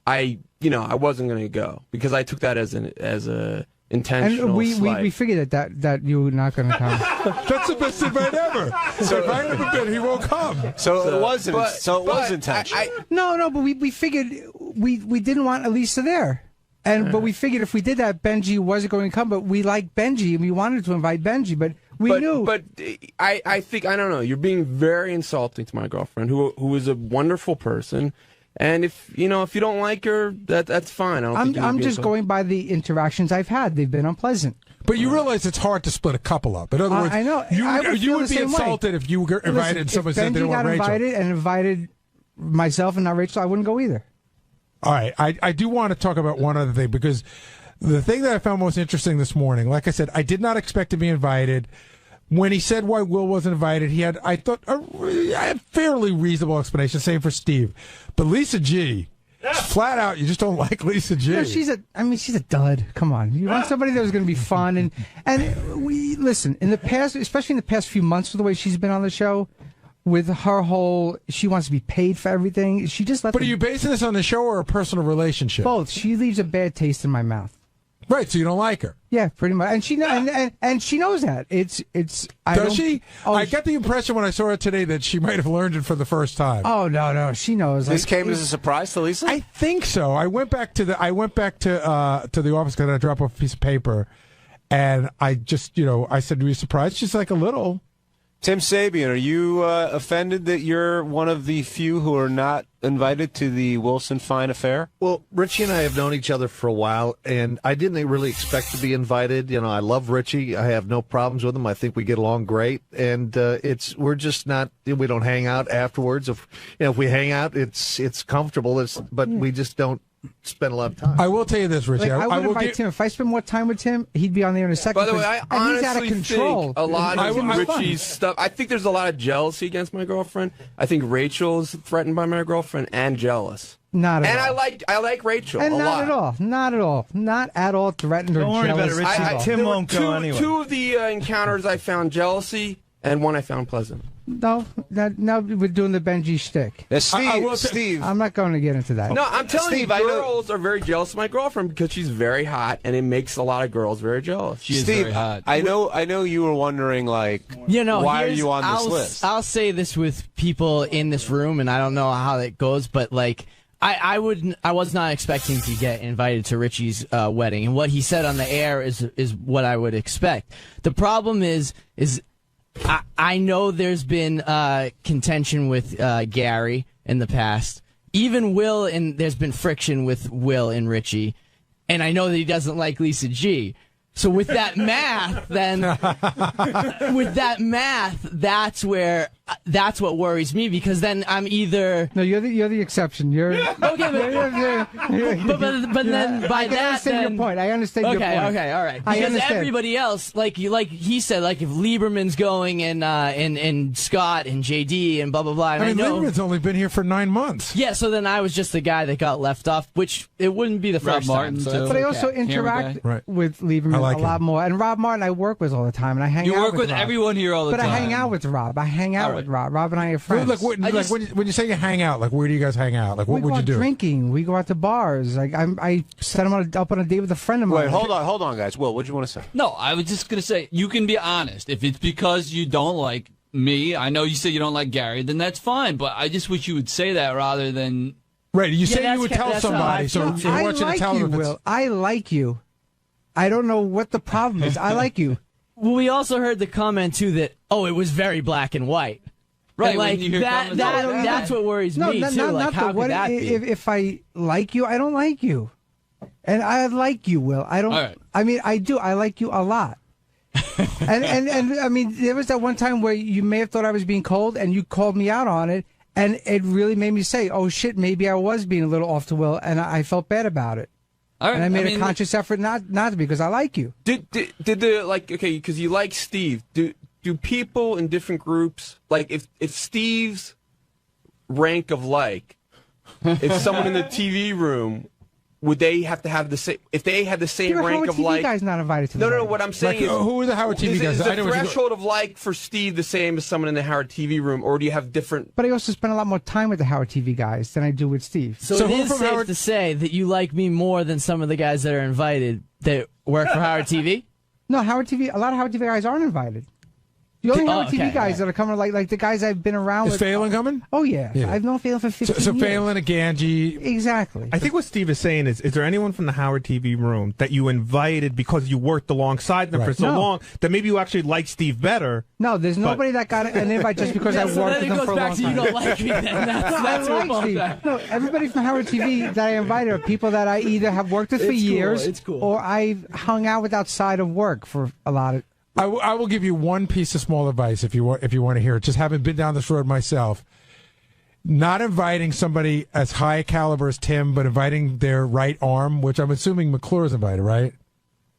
I wasn't going to go because I took that as a intentional And we slight. figured that you were not going to come. That's the best invite ever. So if I never been, he won't come. So it wasn't. So it was intentional. No, but we figured we didn't want Elisa there. But we figured if we did that, Benji wasn't going to come. But we liked Benji, and we wanted to invite Benji, but we knew. But I think, I don't know, you're being very insulting to my girlfriend, who is a wonderful person. And if you don't like her, that's fine. I'm just going by the interactions I've had. They've been unpleasant. But you realize it's hard to split a couple up. In other words, I know. You would be insulted if you were invited and someone said they didn't want Rachel. If Benji got invited and invited myself and not Rachel, I wouldn't go either. All right. I do want to talk about one other thing, because the thing that I found most interesting this morning, like I said, I did not expect to be invited. When he said why Will wasn't invited, he had, I thought, a fairly reasonable explanation, same for Steve. But Lisa G, flat out, you just don't like Lisa G. No, she's a dud. Come on. You want somebody that was going to be fun. And we, listen, in the past, especially in the past few months, with the way she's been on the show, with her whole, she wants to be paid for everything. She just let. But are you basing this on the show or a personal relationship? Both. She leaves a bad taste in my mouth. Right, so you don't like her. Yeah, pretty much, and she and she knows that. It's. Does she? I got the impression when I saw her today that she might have learned it for the first time. Oh no, she knows. This came as a surprise to Lisa? I think so. I went back to the office because I dropped off a piece of paper, and I just I said, "Were you surprised?" She's like, "A little." Tim Sabian, are you offended that you're one of the few who are not invited to the Wilson Fine affair? Well, Richie and I have known each other for a while, and I didn't really expect to be invited. I love Richie. I have no problems with him. I think we get along great, and we're just not. We don't hang out afterwards. If we hang out, it's comfortable. But we just don't spend a lot of time. I will tell you this, Richie. I would invite Tim. If I spend more time with Tim, he'd be on there in a second. By the way, I honestly he's out of control. think a lot of Richie's stuff. I think there's a lot of jealousy against my girlfriend. I think Rachel is threatened by my girlfriend and jealous. Not at all. And I like Rachel and a not lot. at all. Not at all threatened or Don't worry jealous. about it, Richie. Tim won't go anyway. Two of the encounters I found jealousy, and one I found pleasant. No, now we're doing the Benji shtick. Steve. I'm not going to get into that. No, I'm telling you, girls are very jealous of my girlfriend because she's very hot, and it makes a lot of girls very jealous. She is Steve, very hot. I know you were wondering, why are you on this list? I'll say this with people in this room, and I don't know how that goes, but I was not expecting to get invited to Richie's wedding, and what he said on the air is what I would expect. The problem is I know there's been contention with Gary in the past. Even Will, and there's been friction with Will and Richie. And I know that he doesn't like Lisa G. So with that math, that's what worries me, because then I'm either. No, you're the exception. You're okay, but then by that, I understand your point. I understand your point. Okay, all right. Because everybody else, like he said, if Lieberman's going and Scott and JD and blah blah blah. And I know Lieberman's only been here for 9 months. Yeah, so then I was just the guy that got left off, which it wouldn't be the first time. So but I also interact with Lieberman a lot more. And Rob Martin I work with all the time, and I hang out with Rob. You work with everyone here all the time. But I hang out with Rob. Rob and I are friends. When you say you hang out, where do you guys hang out? What would you do? Drinking. We go out to bars. I set him up on a date with a friend of mine. Wait, hold on, guys. Will, what do you want to say? No, I was just going to say, you can be honest. If it's because you don't like me, I know you said you don't like Gary, then that's fine. But I just wish you would say that rather than. Right, you say you would tell somebody, so I want you to tell them. Will. I like you. I don't know what the problem is. I like you. Well, we also heard the comment too that it was very black and white. Right, when you hear that's what worries me too. How could that be? If I like you, I don't like you, and I like you, Will. I don't. Right. I mean, I do. I like you a lot. and I mean, there was that one time where you may have thought I was being cold, and you called me out on it, and it really made me say, "Oh shit, maybe I was being a little off to Will," and I felt bad about it. Right. And I made a conscious effort not to, because I like you. Did because you like Steve. Do people in different groups, if Steve's rank of if someone in the TV room would they have to have the same? If they had the same Your rank Howard of TV like, guy's not invited to the no. wedding. What I'm saying Like, is, who are the Howard TV guys? Is I the know what you- threshold of like for Steve the same as someone in the Howard TV room, or do you have different? But I also spend a lot more time with the Howard TV guys than I do with Steve. So it is safe to say that you like me more than some of the guys that are invited that work for Howard TV? No, Howard TV. A lot of Howard TV guys aren't invited. The only Howard TV okay, guys that are coming, like the guys I've been around Is with. Phelan coming? Oh yeah. Yeah. I've known Phelan for 15 So years. Phelan and Ganji. Exactly. I think what Steve is saying is there anyone from the Howard TV room that you invited because you worked alongside them for so long that maybe you actually like Steve better? No, there's nobody that got an invite just because I worked with them for a long time. You don't like me then. That's I what like Steve. I'm No, everybody from Howard TV that I invited are people that I either have worked with for It's cool, years it's cool. or I've hung out with outside of work for a lot of. I will give you one piece of small advice if you want to hear it. Just having been down this road myself, not inviting somebody as high a caliber as Tim, but inviting their right arm, which I'm assuming McClure's invited, right?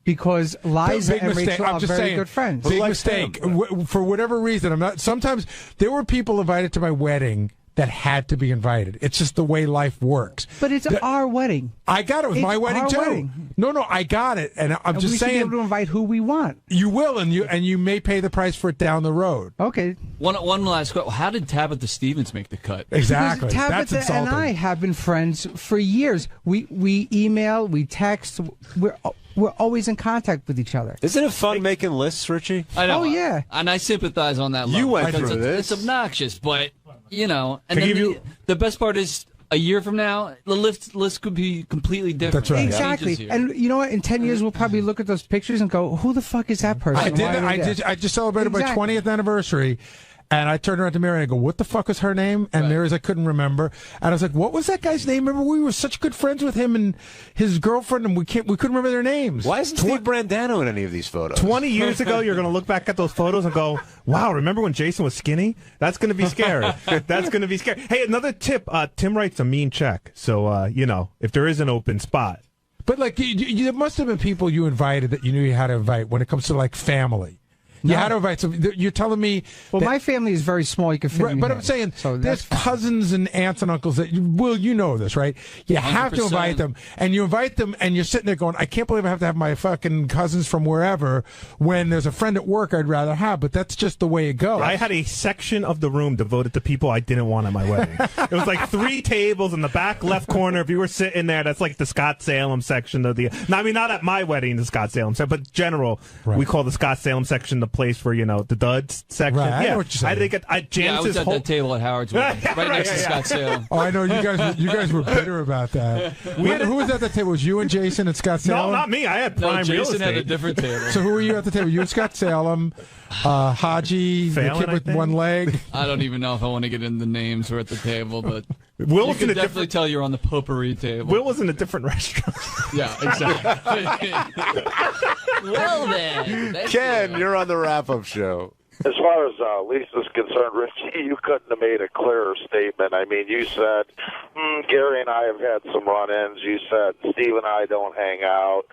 Because Liza Big and mistake. Rachel I'm are just very saying, good friends. Big mistake. For whatever reason, I'm not. Sometimes there were people invited to my wedding that had to be invited. It's just the way life works. But it's our wedding. I got it. It was my wedding our too. wedding. No, I got it, and I'm just we should saying. be able to invite who we want. You will, and you may pay the price for it down the road. Okay. One last question. How did Tabitha Stevens make the cut? Exactly. Because Tabitha and I have been friends for years. We email, we text. We're always in contact with each other. Isn't it fun making lists, Richie? I know. Oh, yeah. And I sympathize on that level. You went because through it's this. obnoxious, but, you know. And Can I then give you- the best part is a year from now, the list could be completely different. That's right. Exactly. And you know what? In 10 years, we'll probably look at those pictures and go, who the fuck is that person? I did. Why are they there? I just celebrated Exactly. my 20th anniversary, and I turned around to Mary and I go, "What the fuck was her name?" And Mary's I couldn't remember, and I was like, "What was that guy's name?" Remember, we were such good friends with him and his girlfriend, and we couldn't remember their names. Why isn't Steve Brandano in any of these photos? 20 years ago, you're going to look back at those photos and go, wow, remember when Jason was skinny? That's going to be scary. That's going to be scary. Hey, another tip. Tim writes a mean check. So, if there is an open spot. But like, there must have been people you invited that you knew you had to invite when it comes to like family. You had to invite some. You're telling me. Well, that, my family is very small. You can fit right, me but in. I'm saying So there's that's fine. cousins and aunts and uncles that you know this, right? You have to 100%. invite them, and you invite them, and you're sitting there going, I can't believe I have to have my fucking cousins from wherever when there's a friend at work I'd rather have. But that's just the way it goes. I had a section of the room devoted to people I didn't want at my wedding. It was like 3 tables in the back left corner. If you were sitting there, that's like the Scott Salem section of the. No, I mean, not at my wedding, the Scott Salem section, but general. Right. We call the Scott Salem section the place for the duds section. Right, I yeah, know what you're I saying. think I Janice's was at whole. that table at Howard's wedding, right next to Scott Salem. Oh, I know you guys were bitter about that. Who was at the table? Was you and Jason and Scott Salem? No, not me. I had No, prime real Jason estate. had a different table. So who were you at the table? You and Scott Salem, Haji, the Phelan, kid I with think. one leg. I don't even know if I want to get into the names who are at the table, but Will you was can in a definitely different. tell you're on the potpourri table. Will was in a different restaurant. Yeah, exactly. Well then, Ken, you're on the wrap-up show. As far as Lisa's concerned, Richie, you couldn't have made a clearer statement. I mean, you said, Gary and I have had some run-ins. You said, Steve and I don't hang out.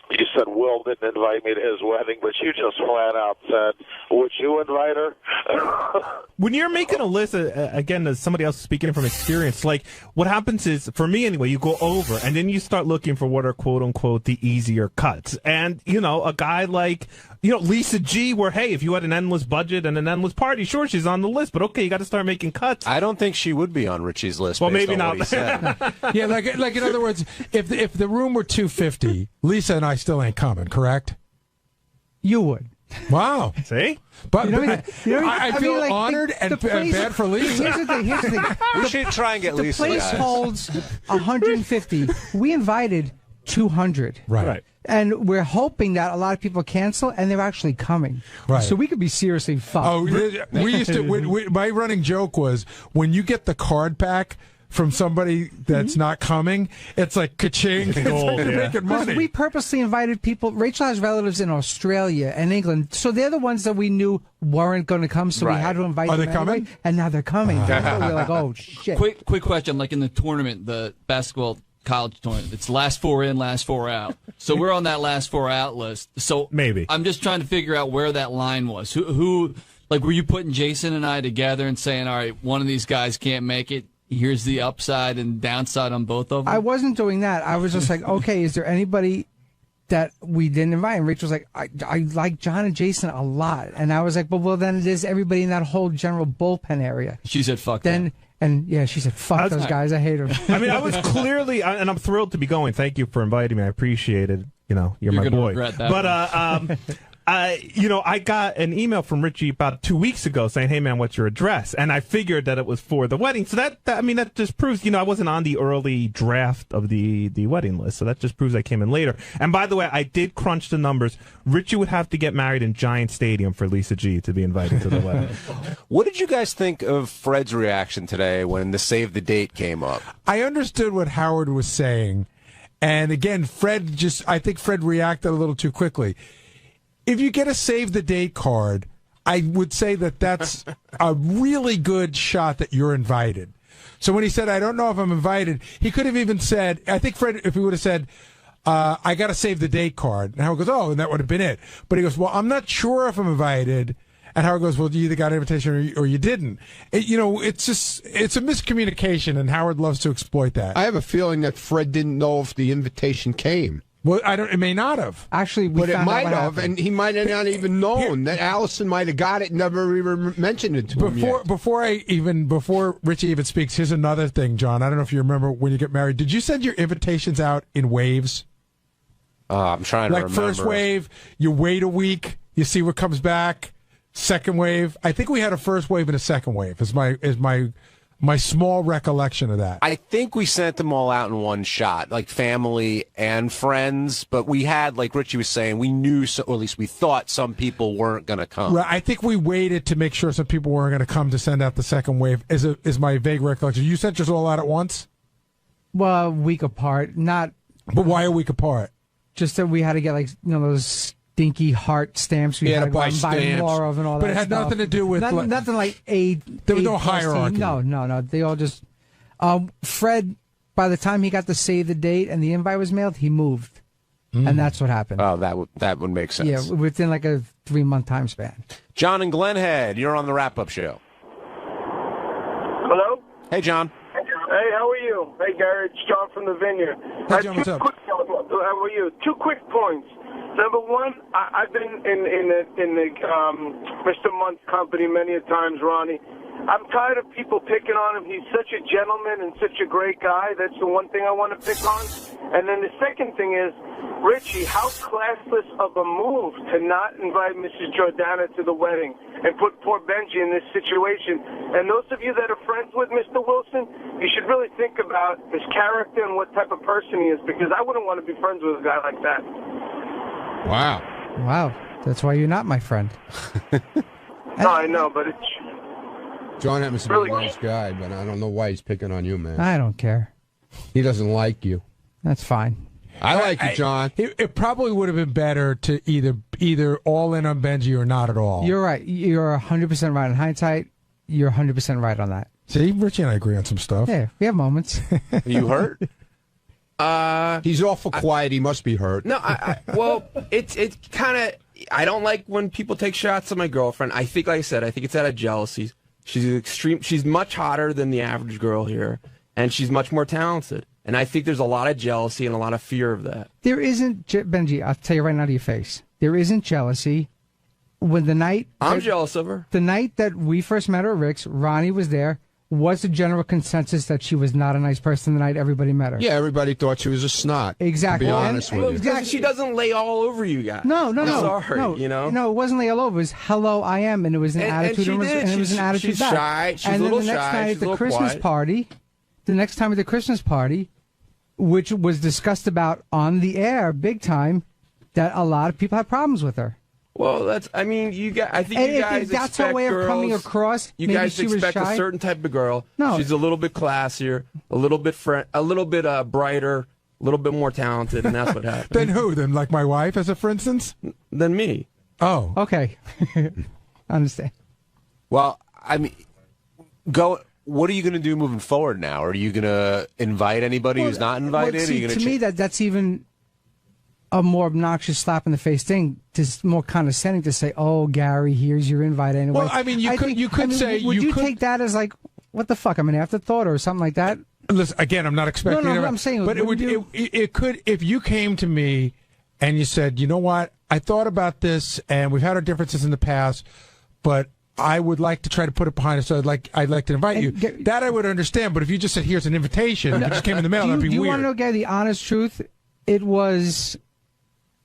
You said Will didn't invite me to his wedding, but you just flat out said, would you invite her? When you're making a list, again, as somebody else speaking from experience, like what happens is, for me anyway, you go over and then you start looking for what are quote unquote the easier cuts. And, a guy like, Lisa G, where, hey, if you had an endless budget and an endless party, sure, she's on the list, but okay, you got to start making cuts. I don't think she would be on Richie's list. Well, based maybe on not. What he said. Yeah, like in other words, if the room were 250, Lisa and I still ain't coming, correct? You would. Wow. See? But You know what I mean? You know what I I mean? feel Like, honored and place- bad for Lisa. Here's the thing. Here's the thing. We should try and get The Lisa. place guys. holds 150. We invited 200. Right. And we're hoping that a lot of people cancel, and they're actually coming. Right. So we could be seriously fucked. Oh, we used to. My running joke was when you get the card pack from somebody that's not coming, it's like ka-ching. It's Gold, like you're yeah. making Because money. we purposely invited people. Rachel has relatives in Australia and England, so they're the ones that we knew weren't going to come. So we Right. had to invite Are them they coming? anyway, and now they're coming. So we're like, oh shit. Quick question, like in the tournament, the basketball college tournament, it's last 4 in, last 4 out. So we're on that last 4 out list. So Maybe. I'm just trying to figure out where that line was. Who like, were you putting Jason and I together and saying, all right, one of these guys can't make it? here's the upside and downside on both of them? I wasn't doing that. I was just like, okay, is there anybody that we didn't invite? And Rachel was like, I like John and Jason a lot. And I was like, well, then it is everybody in that whole general bullpen area. She said, fuck then. that. And yeah, she said, fuck those guys. I hate them. I mean, I was clearly, and I'm thrilled to be going. Thank you for inviting me. I appreciate it. You know, you're my gonna boy. regret that But, you know, I got an email from Richie about 2 weeks ago saying, hey, man, what's your address? And I figured that it was for the wedding. So that I mean, that just proves, you know, I wasn't on the early draft of the wedding list. So that just proves I came in later. And by the way, I did crunch the numbers. Richie would have to get married in Giant Stadium for Lisa G to be invited to the wedding. What did you guys think of Fred's reaction today when the save the date came up? I understood what Howard was saying. And again, I think Fred reacted a little too quickly. If you get a save the date card, I would say that that's a really good shot that you're invited. So when he said, I don't know if I'm invited, he could have even said, I think Fred, if he would have said, I got to save the date card. And Howard goes, oh, and that would have been it. But he goes, well, I'm not sure if I'm invited. And Howard goes, well, you either got an invitation or you didn't. You know, it's a miscommunication, and Howard loves to exploit that. I have a feeling that Fred didn't know if the invitation came. Well, it may not have. Actually, but it might have, and he might have not even known that Allison might have got it and never even mentioned it to him yet. Before Richie even speaks, here's another thing, John. I don't know if you remember when you get married. Did you send your invitations out in waves? I'm trying to remember. Like first wave, you wait a week, you see what comes back. Second wave, I think we had a first wave and a second wave. Is my small recollection of that. I think we sent them all out in one shot, like family and friends. But we had, like Richie was saying, we knew, or at least we thought some people weren't going to come. Right, I think we waited to make sure some people weren't going to come to send out the second wave. Is my vague recollection. You sent yours all out at once? Well, a week apart, not. But why a week apart? Just that we had to get those stinky heart stamps we had to buy more of and all that. But it had stuff. nothing to do with nothing like aid. There was no hierarchy. No. They all just. Fred, by the time he got to save the date and the invite was mailed, he moved, and that's what happened. Oh, that would make sense. Yeah, within like a 3-month time span. John and Glenhead, you're on the wrap-up show. Hello? Hey, John. Hey, how are you? Hey, Gary, it's John from the Vineyard. Hey, John, what's up? How are you? 2 quick points. Number one, I've been in the Mr. Munt's company many a times, Ronnie. I'm tired of people picking on him. He's such a gentleman and such a great guy. That's the one thing I want to pick on. And then the second thing is, Richie, how classless of a move to not invite Mrs. Jordana to the wedding and put poor Benji in this situation. And those of you that are friends with Mr. Wilson, you should really think about his character and what type of person he is, because I wouldn't want to be friends with a guy like that. Wow. That's why you're not my friend. No, I know, but it's... John happens to be a nice guy, but I don't know why he's picking on you, man. I don't care. He doesn't like you. That's fine. I like you, John. It probably would have been better to either all in on Benji or not at all. You're right. You're 100% right. In hindsight, you're 100% right on that. See, Richie and I agree on some stuff. Yeah, we have moments. Are you hurt? He's awful quiet. He must be hurt. No, well, it's kind of. I don't like when people take shots at my girlfriend. I think, like I said, I think it's out of jealousy. She's extreme. She's much hotter than the average girl here, and she's much more talented. And I think there's a lot of jealousy and a lot of fear of that. There isn't, Benji. I'll tell you right now to your face. There isn't jealousy. When I'm jealous of her. The night that we first met her at Rick's, Ronnie was there. Was the general consensus that she was not a nice person the night everybody met her? Yeah, everybody thought she was a snot. Exactly. To be honest with you. Exactly. She doesn't lay all over you guys. No. I'm sorry, you know? No, it wasn't lay all over. It was hello, I am, and it was an attitude. And it was an attitude she's back. shy. She's and a then little the next shy. night She's at the a little Christmas quiet. party, which was discussed about on the air big time, that a lot of people have problems with her. Well, I think you guys that's her expect way of girls, coming across. You maybe guys she was expect shy. a certain type of girl. No. She's a little bit classier, a little bit brighter, a little bit more talented, and that's what happened. Then who? Then like my wife, as a for instance? Than me. Oh. Okay. I understand. Well, I mean, what are you going to do moving forward now? Are you going to invite anybody who's not invited? Well, see, are you to me, that's even a more obnoxious slap in the face thing. It's more condescending to say, "Oh, Gary, here's your invite anyway." Well, I mean, you could say would you could take that as like, what the fuck? I'm an afterthought or something like that. Listen, again, I'm not expecting. No, I'm saying, but it could if you came to me and you said, you know what, I thought about this, and we've had our differences in the past, but I would like to try to put it behind us. So I'd like to invite you. That I would understand. But if you just said, here's an invitation, it just came in the mail, that'd be weird. Do you want to know, Gary, the honest truth? It was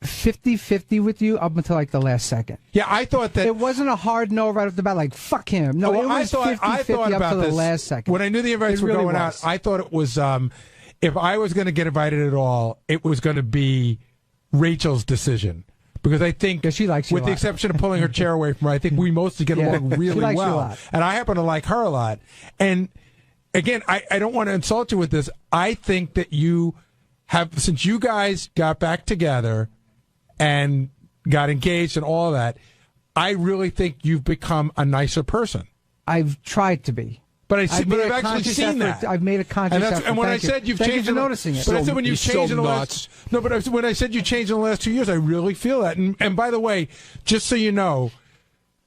50-50 with you up until like the last second. Yeah, I thought that it wasn't a hard no right off the bat, like fuck him. No, it was 50-50 up to the last second. When I knew the invites were going out, I thought it was if I was going to get invited at all, it was going to be Rachel's decision. Because I think, she likes you with the exception of pulling her chair away from her, I think we mostly get along really likes well. You a lot. And I happen to like her a lot. And again, I don't want to insult you with this. I think that you have, since you guys got back together and got engaged and all that, I really think you've become a nicer person. I've tried to be. But I've actually seen that. I've made a conscious effort. And when I said you've changed, noticing it. But I said when you've changed in the last, when I said you changed in the last 2 years, I really feel that. And by the way, just so you know,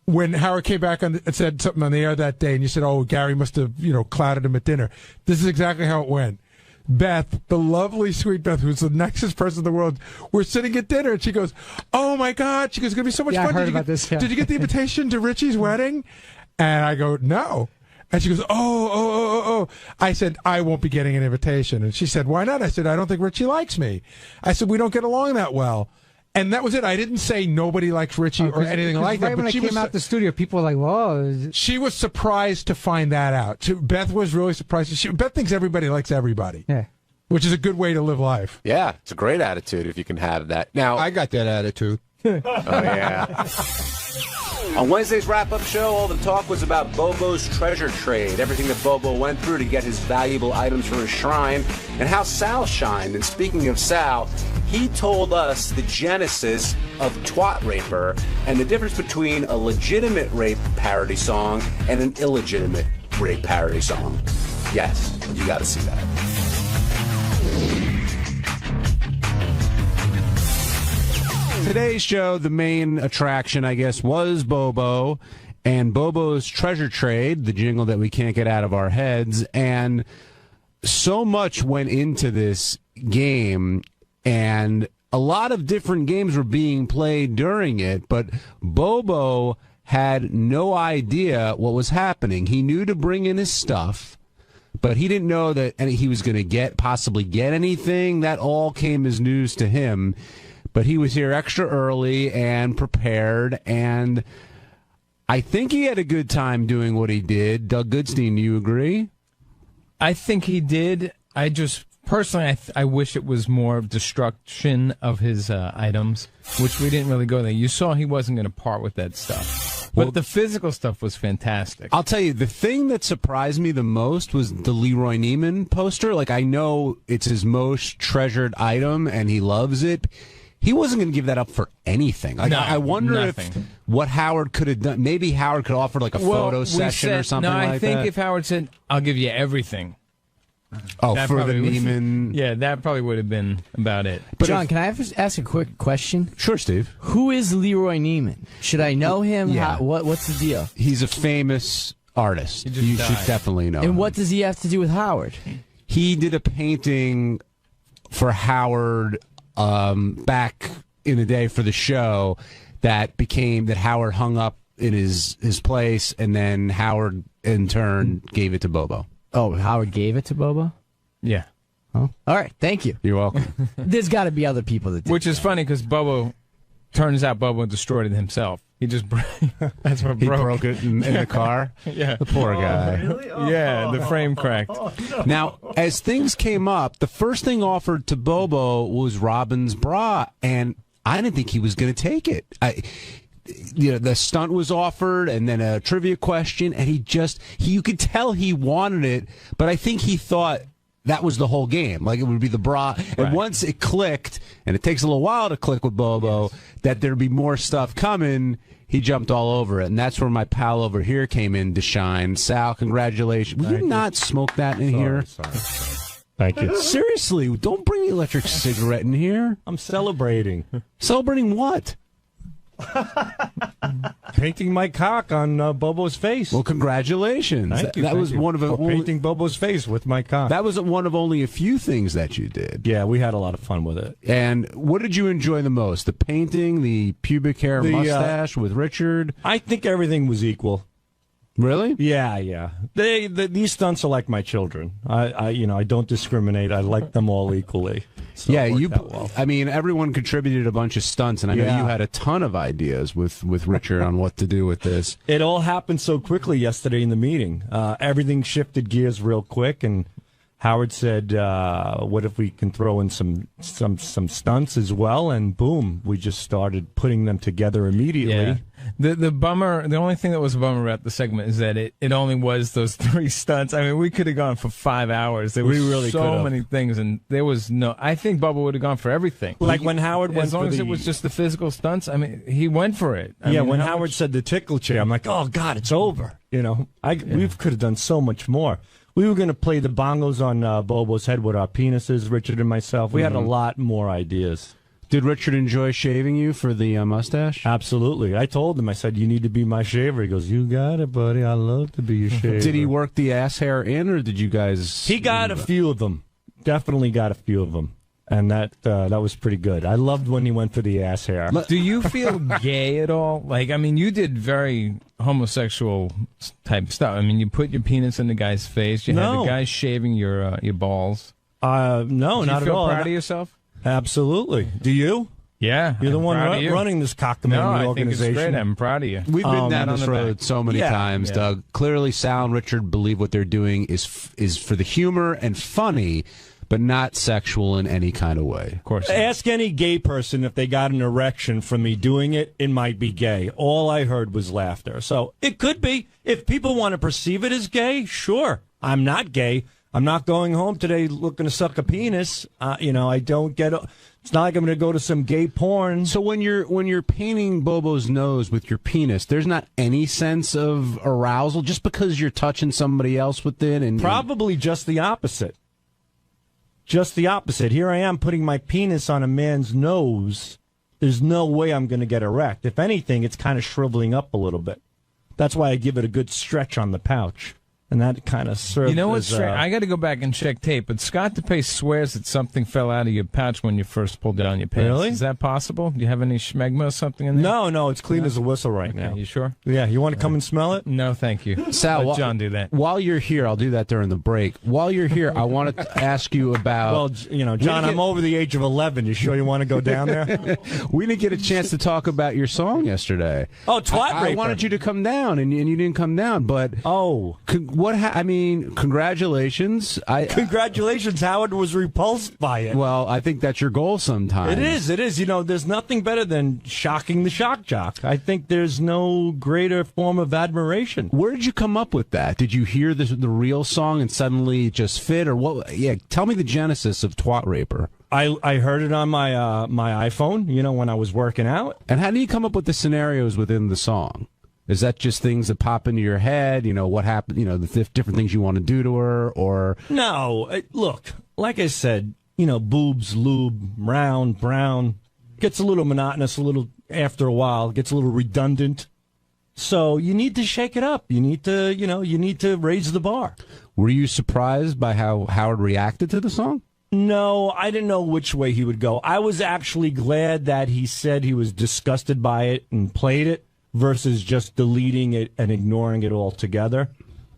when Howard came back and said something on the air that day, and you said, "Oh, Gary must have clouded him at dinner," this is exactly how it went. Beth, the lovely, sweet Beth, who's the nicest person in the world, we're sitting at dinner, and she goes, "Oh my God!" She goes, "It's gonna be so much fun." I heard about this. Yeah. Did you get the invitation to Richie's wedding? And I go, "No." And she goes, oh. I said, "I won't be getting an invitation." And she said, "Why not?" I said, "I don't think Richie likes me." I said, "We don't get along that well." And that was it. I didn't say nobody likes Richie or anything like that. Right when I came out the studio, people were like, "Whoa." She was surprised to find that out. Beth was really surprised. Beth thinks everybody likes everybody. Yeah. Which is a good way to live life. Yeah, it's a great attitude if you can have that. Now, I got that attitude. Oh, yeah. On Wednesday's wrap-up show, all the talk was about Bobo's treasure trade, everything that Bobo went through to get his valuable items for his shrine, and how Sal shined. And speaking of Sal, he told us the genesis of 𝗦𝗏𝗿𝗱 and the difference between a legitimate rape parody song and an illegitimate rape parody song. Yes, you got to see that. Today's show, the main attraction, I guess, was Bobo and Bobo's treasure trade, the jingle that we can't get out of our heads. And so much went into this game, and a lot of different games were being played during it, but Bobo had no idea what was happening. He knew to bring in his stuff, but he didn't know that he was going to possibly get anything. That all came as news to him. But he was here extra early and prepared, and I think he had a good time doing what he did. Doug Goodstein, do you agree? I think he did. I just, personally, I wish it was more destruction of his items, which we didn't really go there. You saw he wasn't going to part with that stuff. But the physical stuff was fantastic. I'll tell you, the thing that surprised me the most was the Leroy Neiman poster. Like, I know it's his most treasured item, and he loves it. He wasn't going to give that up for anything. Like, no, I wonder if what Howard could have done. Maybe Howard could offer like a photo session or something like that. No, I think if Howard said, "I'll give you everything." Oh, for the Neiman. Yeah, that probably would have been about it. But John, can I ask a quick question? Sure, Steve. Who is Leroy Neiman? Should I know him? Yeah. What's the deal? He's a famous artist. You should definitely know And him. what does he have to do with Howard? He did a painting for Howard back in the day for the show that Howard hung up in his place, and then Howard in turn gave it to Bobo. Oh, Howard gave it to Bobo? Yeah. Oh, all right. Thank you. You're welcome. There's got to be other people that did. Which is funny because turns out Bobo destroyed it himself. He just that's what he broke it in the car. Yeah, the poor guy. Really? Oh, yeah, the frame cracked. No. Now, as things came up, the first thing offered to Bobo was Robin's bra, and I didn't think he was going to take it. The stunt was offered, and then a trivia question, and you could tell he wanted it, but I think he thought that was the whole game. Like, it would be the bra. Right. And once it clicked, and it takes a little while to click with Bobo, that there'd be more stuff coming, he jumped all over it. And that's where my pal over here came in to shine. Sal, congratulations. Will you not smoke that in here? Sorry. Thank you. Seriously, don't bring the electric cigarette in here. I'm celebrating. Celebrating what? Painting my cock on Bobo's face. Well, congratulations. Thank you. That was one of painting Bobo's face with my cock. That was one of only a few things that you did. Yeah, we had a lot of fun with it. And what did you enjoy the most? The painting, the pubic hair mustache with Richard? I think everything was equal. Really? Yeah. These stunts are like my children. I don't discriminate. I like them all equally. So yeah, I mean, everyone contributed a bunch of stunts, and I know you had a ton of ideas with Richard on what to do with this. It all happened so quickly yesterday in the meeting. Everything shifted gears real quick, and Howard said, "What if we can throw in some stunts as well?" And boom, we just started putting them together immediately. Yeah. The bummer, the only thing that was a bummer about the segment is that it only was those 3 stunts. I mean, we could have gone for 5 hours. There was so many things, and there was no. I think Bubba would have gone for everything. Like when Howard went, as long as it was just the physical stunts. I mean, he went for it. I mean, when Howard said the 𝗛cie𝘄𝗿𝗱, I'm like, oh God, it's over. We could have done so much more. We were going to play the bongos on Bobo's head with our penises, Richard and myself. We had a lot more ideas. Did Richard enjoy shaving you for the mustache? Absolutely. I told him, I said, you need to be my shaver. He goes, you got it, buddy. I love to be your shaver. Did he work the ass hair in, or did you guys... He got a few of them. Definitely got a few of them. And that was pretty good. I loved when he went for the ass hair. Do you feel gay at all? Like, I mean, you did very homosexual type stuff. I mean, you put your penis in the guy's face. You had the guy shaving your balls. No, Did not you at feel all. proud of yourself? Absolutely. Do you? Yeah. You're the I'm one proud of you. running this cockamamie organization. I think it's great. I'm proud of you. We've been down this road so many times, Doug. Clearly, Sal and Richard believe what they're doing is for the humor and funny, but not sexual in any kind of way. Of course. Ask any gay person if they got an erection from me doing it. It might be gay. All I heard was laughter. So it could be. If people want to perceive it as gay, sure. I'm not gay. I'm not going home today looking to suck a penis. I don't get. It's not like I'm going to go to some gay porn. So when you're painting Bobo's nose with your penis, there's not any sense of arousal just because you're touching somebody else with it, and probably just the opposite. Just the opposite. Here I am putting my penis on a man's nose. There's no way I'm going to get erect. If anything, it's kind of shriveling up a little bit. That's why I give it a good stretch on the pouch. And that kind of serves. You know what's strange? I got to go back and check tape, but Scott DePace swears that something fell out of your pouch when you first pulled down your pants. Really? Is that possible? Do you have any schmegma or something in there? No, it's clean as a whistle right now. You sure? Yeah, you want to come and smell it? No, thank you. Sal, let John do that. While you're here, I'll do that during the break. While you're here, I want to ask you about... Well, John, I'm over the age of 11. You sure you want to go down there? We didn't get a chance to talk about your song yesterday. Oh, Twat I Raper. wanted you to come down, and you didn't come down, but... Oh. Congratulations. Congratulations. Howard was repulsed by it. Well, I think that's your goal sometimes. It is. There's nothing better than shocking the shock jock. I think there's no greater form of admiration. Where did you come up with that? Did you hear the real song and suddenly it just fit? Or what? Yeah, tell me the genesis of Twat Raper. I heard it on my my iPhone, when I was working out. And how do you come up with the scenarios within the song? Is that just things that pop into your head? What happened? The different things you want to do to her, or no? Look, like I said, boobs, lube, round, brown, gets a little monotonous. A little after a while, gets a little redundant. So you need to shake it up. You need to, you need to raise the bar. Were you surprised by how Howard reacted to the song? No, I didn't know which way he would go. I was actually glad that he said he was disgusted by it and played it, versus just deleting it and ignoring it altogether.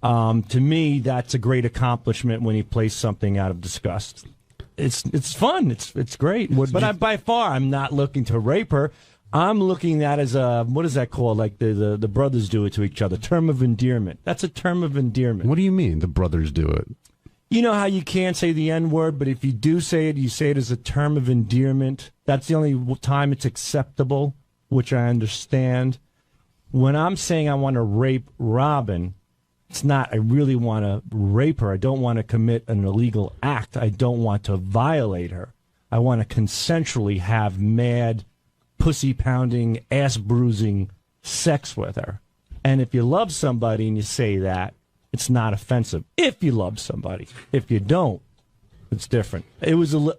To me, that's a great accomplishment when he plays something out of disgust. It's fun. It's great. But by far, I'm not looking to rape her. I'm looking at it as a, what is that called? Like the brothers do it to each other. Term of endearment. That's a term of endearment. What do you mean the brothers do it? You know how you can't say the N-word, but if you do say it, you say it as a term of endearment. That's the only time it's acceptable, which I understand. When I'm saying I want to rape Robin, it's not I really want to rape her. I don't want to commit an illegal act. I don't want to violate her. I want to consensually have mad, pussy-pounding, ass-bruising sex with her. And if you love somebody and you say that, it's not offensive. If you love somebody. If you don't, it's different. It was this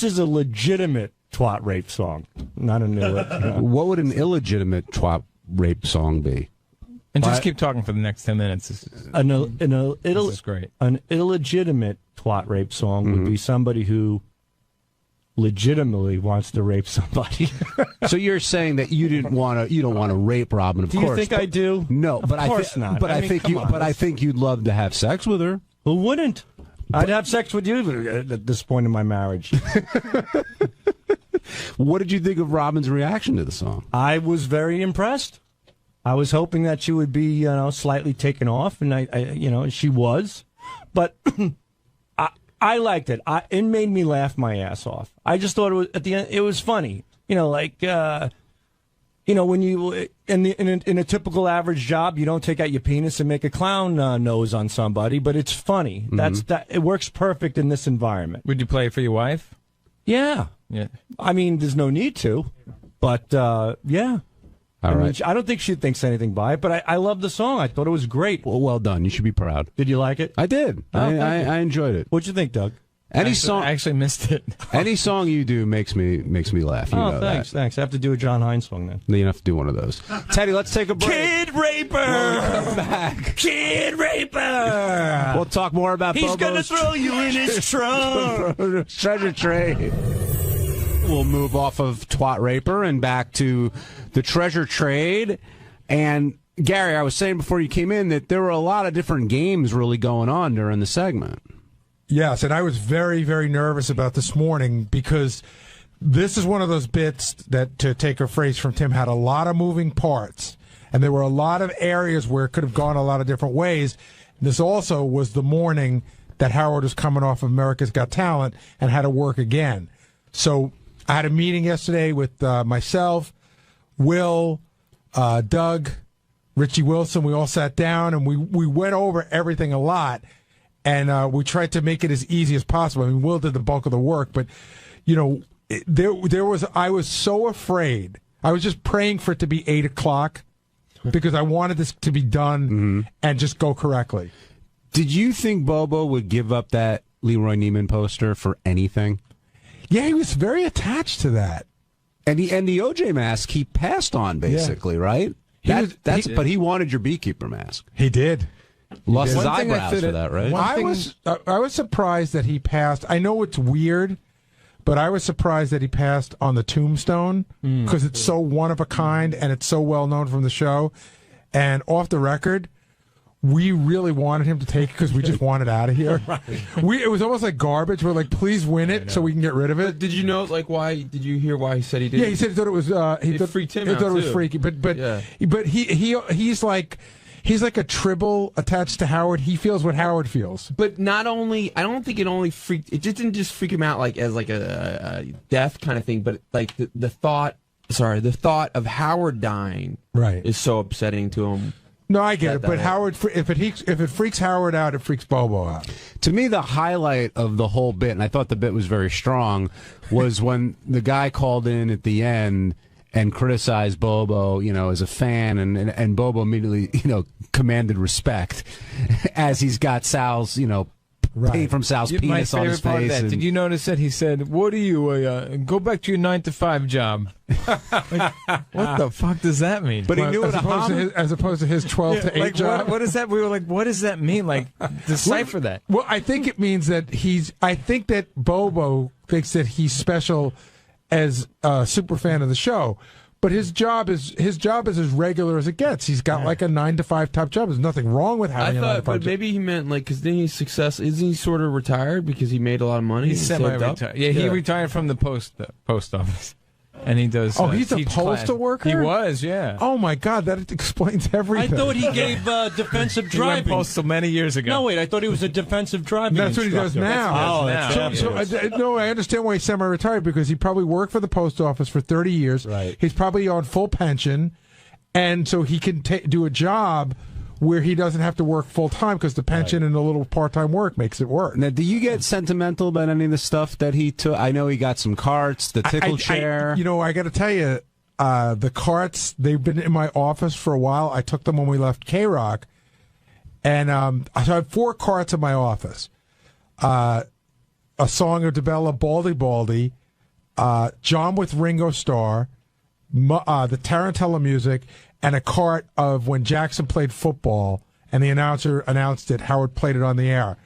is a legitimate twat rape song, not an What would an illegitimate twat rape song be? And just keep talking for the next 10 minutes. This is great. An illegitimate twat rape song would be somebody who legitimately wants to rape somebody. So you're saying that you don't want to rape Robin, of do course. Do you think I do? No, of but course not. But I think you'd love to have sex with her. Who wouldn't? I'd have sex with you at this point in my marriage. What did you think of Robin's reaction to the song? I was very impressed. I was hoping that she would be, slightly taken off, and she was, but I liked it. It made me laugh my ass off. I just thought it was at the end. It was funny, when you in a typical average job, you don't take out your penis and make a clown nose on somebody, but it's funny. It works perfect in this environment. Would you play it for your wife? Yeah. Yeah. I mean, there's no need to, but yeah. All right. I don't think she thinks anything by it, but I love the song. I thought it was great. Well done. You should be proud. Did you like it? I did. I enjoed it. What'd you think, Doug? I actually missed it. Any song you do makes me laugh. You know thanks. that. Thanks. I have to do a John Hines song then. You have to do one of those. Teddy, let's take a break. Kid Raper! Come back. Kid Raper! We'll talk more about He's Bobo's gonna throw you in his trunk! treasure trade. We'll move off of Twat Raper and back to the treasure trade. And Gary, I was saying before you came in that there were a lot of different games really going on during the segment. Yes, and I was very, very nervous about this morning because this is one of those bits that, to take a phrase from Tim, had a lot of moving parts. And there were a lot of areas where it could have gone a lot of different ways. This also was the morning that Howard was coming off of America's Got Talent and had to work again. So I had a meeting yesterday with myself, Will, Doug, Richie Wilson. We all sat down and we went over everything a lot. And we tried to make it as easy as possible. I mean, Will did the bulk of the work, but I was so afraid. I was just praying for it to be 8:00 because I wanted this to be done and just go correctly. Did you think Bobo would give up that Leroy Neiman poster for anything? Yeah, he was very attached to that. And the OJ mask he passed on basically, right? But he wanted your beekeeper mask. He did. Lost his eyebrows for that, right? I was surprised that he passed. I know it's weird, but I was surprised that he passed on the tombstone because it's so one of a kind and it's so well known from the show. And off the record, we really wanted him to take it because we just wanted out of here. It was almost like garbage. We're like, please win it so we can get rid of it. Did you know, why? Did you hear why he said he did? Yeah, he said he thought it was. It freaked him out. He thought it was freaky, but he's like a tribble attached to Howard. He feels what Howard feels. But not only, I don't think it only freaked. It just didn't just freak him out as a death kind of thing, but like the thought of Howard dying, is so upsetting to him. No, I get it, but Howard, if it freaks Howard out, it freaks Bobo out. To me, the highlight of the whole bit, and I thought the bit was very strong, was when the guy called in at the end and criticized Bobo, as a fan, and Bobo immediately, commanded respect as he's got Sal's, paint from Sal's penis on his face. Did you notice that he said, "What are you? Go back to your 9-to-5 job." What the fuck does that mean? But he knew it as opposed to his 12 to 8 job. What is that? We were like, what does that mean? Like, decipher that. Well, I think it means that I think that Bobo thinks that he's special as a super fan of the show. But his job is as regular as it gets. He's got like a 9-to-5 top job. There's nothing wrong with having a 9-to-5 job. But maybe he meant because then he's successful. Isn't he sort of retired because he made a lot of money? He's semi-retired. Yeah, he retired from the post office. And he does. Oh, he's a postal worker? He was, yeah. Oh, my God, that explains everything. I thought he gave defensive driving. He went postal many years ago. No, wait, I thought he was a defensive driving That's what he does now. No, I understand why he's semi-retired, because he probably worked for the post office for 30 years. Right. He's probably on full pension, and so he can do a job where he doesn't have to work full-time because the pension and the little part-time work makes it work. Now, do you get sentimental about any of the stuff that he took? I know he got some carts, the tickle chair. I got to tell you, the carts, they've been in my office for a while. I took them when we left K-Rock. And so I have 4 carts in my office. A song of 𝗛𝗿𝗍𝗿𝗱, John with Ringo Starr, the Tarantella music, and a cart of when Jackson played football, and the announcer announced it. Howard played it on the air.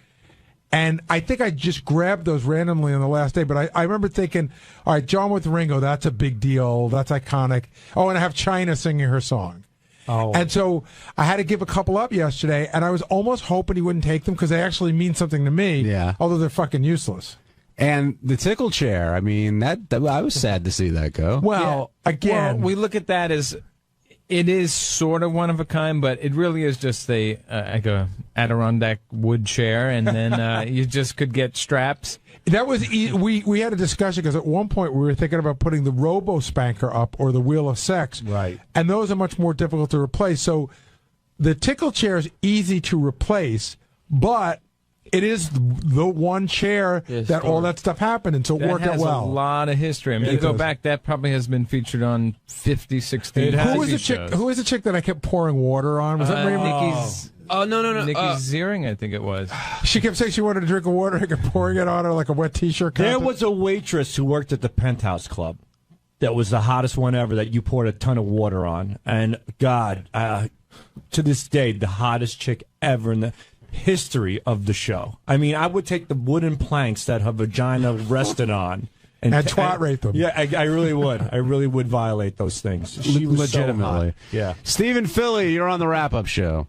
And I think I just grabbed those randomly on the last day, but I remember thinking, all right, John with Ringo, that's a big deal. That's iconic. Oh, and I have China singing her song. Oh. And so I had to give a couple up yesterday, and I was almost hoping he wouldn't take them because they actually mean something to me, although they're fucking useless. And the tickle chair, I mean, that I was sad to see that go. Well, again, we look at that as it is sort of one of a kind, but it really is just like a Adirondack wood chair, and then you just could get straps. That was we had a discussion because at one point we were thinking about putting the Robo Spanker up or the Wheel of Sex, right? And those are much more difficult to replace. So the tickle chair is easy to replace, but it is the one chair that all that stuff happened, and so it worked out well. A lot of history. I mean, you go back, that probably has been featured on 50, 60 Who was the chick that I kept pouring water on? Was that Nikki's? Oh, no. Nikki Ziering, I think it was. She kept saying she wanted to drink water. I kept pouring it on her like a wet T-shirt. There was a waitress who worked at the Penthouse Club that was the hottest one ever that you poured a ton of water on. And, God, to this day, the hottest chick ever in the history of the show. I mean, I would take the wooden planks that her vagina rested on and twat rate them. Yeah, I really would. I really would violate those things. She was legitimately. So hot. Yeah. Stephen Philly, you're on the wrap-up show.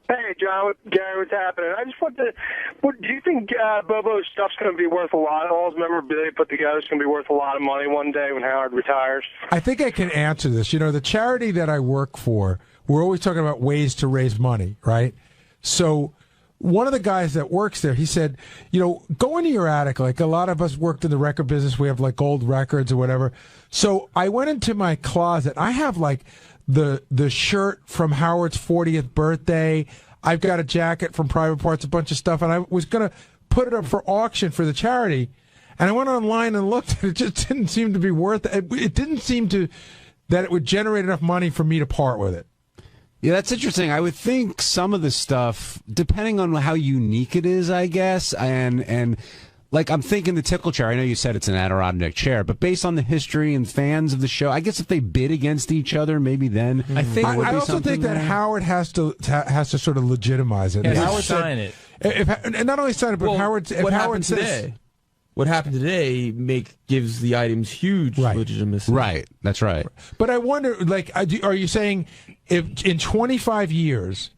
Hey, John, Gary, what's happening? I just want to. Do you think Bobo's stuff's going to be worth a lot? All his memorabilia put together is going to be worth a lot of money one day when Howard retires? I think I can answer this. You know, the charity that I work for, we're always talking about ways to raise money, right? So one of the guys that works there, he said, you know, go into your attic. Like a lot of us worked in the record business. We have like old records or whatever. So I went into my closet. I have like the shirt from Howard's 40th birthday. I've got a jacket from Private Parts, a bunch of stuff. And I was going to put it up for auction for the charity. And I went online and looked, and it just didn't seem to be worth it. It didn't seem to that it would generate enough money for me to part with it. Yeah, that's interesting. I would think some of the stuff, depending on how unique it is, I guess, and like I'm thinking the tickle chair. I know you said it's an Adirondack chair, but based on the history and fans of the show, I guess if they bid against each other, maybe then I think I also think that Howard has to sort of legitimize it. Howard sign it. And not only sign it, but Howard. If what Howard happened says, today? What happened today gives the items huge legitimacy. Right, that's right. But I wonder, like, are you saying if in 25 years,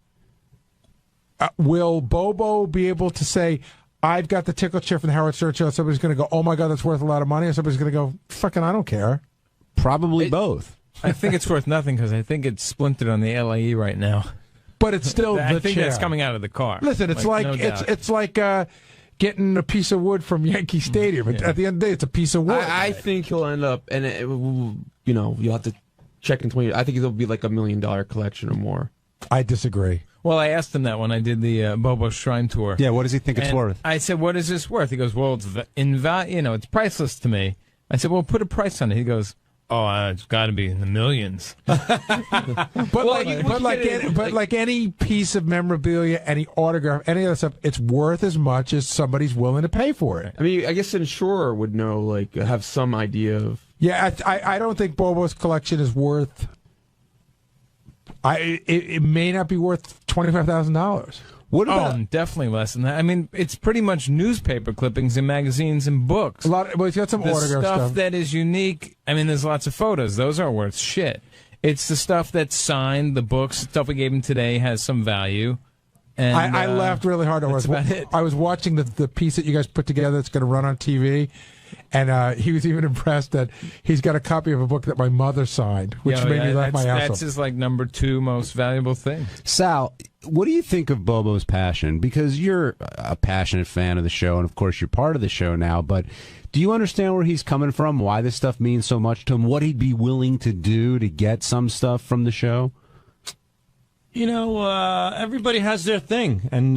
will Bobo be able to say, I've got the tickle chair from the Howard Stern show, and somebody's going to go, oh my God, that's worth a lot of money, or somebody's going to go, fucking, I don't care? Probably both. I think it's worth nothing because I think it's splintered on the LAE right now. But it's still I the think chair. that's coming out of the car. Listen, it's like no doubt. it's like getting a piece of wood from Yankee Stadium. At the end of the day, it's a piece of wood. I think he'll end up, and you'll have to check in 20 years. I think it'll be like $1 million collection or more. I disagree. Well, I asked him that when I did the Bobo Shrine tour. Yeah, what does he think it's And worth? I said, "What is this worth?" He goes, "Well, it's it's priceless to me." I said, "Well, put a price on it." He goes, "Oh, it's got to be in the millions." But like any piece of memorabilia, any autograph, any other stuff, it's worth as much as somebody's willing to pay for it. I mean, I guess an insurer would know, like, have some idea of. Yeah, I don't think Bobo's collection is worth. It may not be worth $25,000. What about? Oh, definitely less than that. I mean, it's pretty much newspaper clippings and magazines and books. Well, he's got some autograph stuff that is unique. I mean, there's lots of photos. Those aren't worth shit. It's the stuff that's signed, the books, stuff we gave him today has some value. And I laughed really hard. I was watching the piece that you guys put together that's going to run on TV, and he was even impressed that he's got a copy of a book that my mother signed, which made me laugh my ass off. That's his number 2 most valuable thing. Sal, what do you think of Bobo's passion? Because you're a passionate fan of the show, and of course you're part of the show now, but do you understand where he's coming from, why this stuff means so much to him, what he'd be willing to do to get some stuff from the show? You know, everybody has their thing, and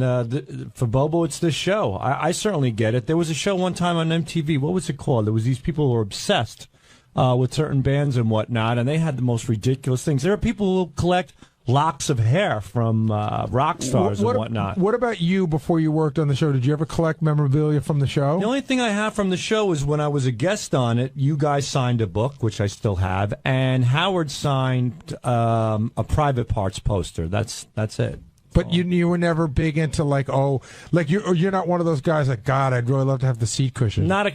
for Bobo, it's this show. I certainly get it. There was a show one time on MTV. What was it called? There was these people who were obsessed with certain bands and whatnot, and they had the most ridiculous things. There are people who collect locks of hair from rock stars and whatnot. What about you before you worked on the show? Did you ever collect memorabilia from the show? The only thing I have from the show is when I was a guest on it, you guys signed a book, which I still have, and Howard signed a Private Parts poster. That's it. But you were never big into you're not one of those guys like, God, I'd really love to have the seat cushion. No,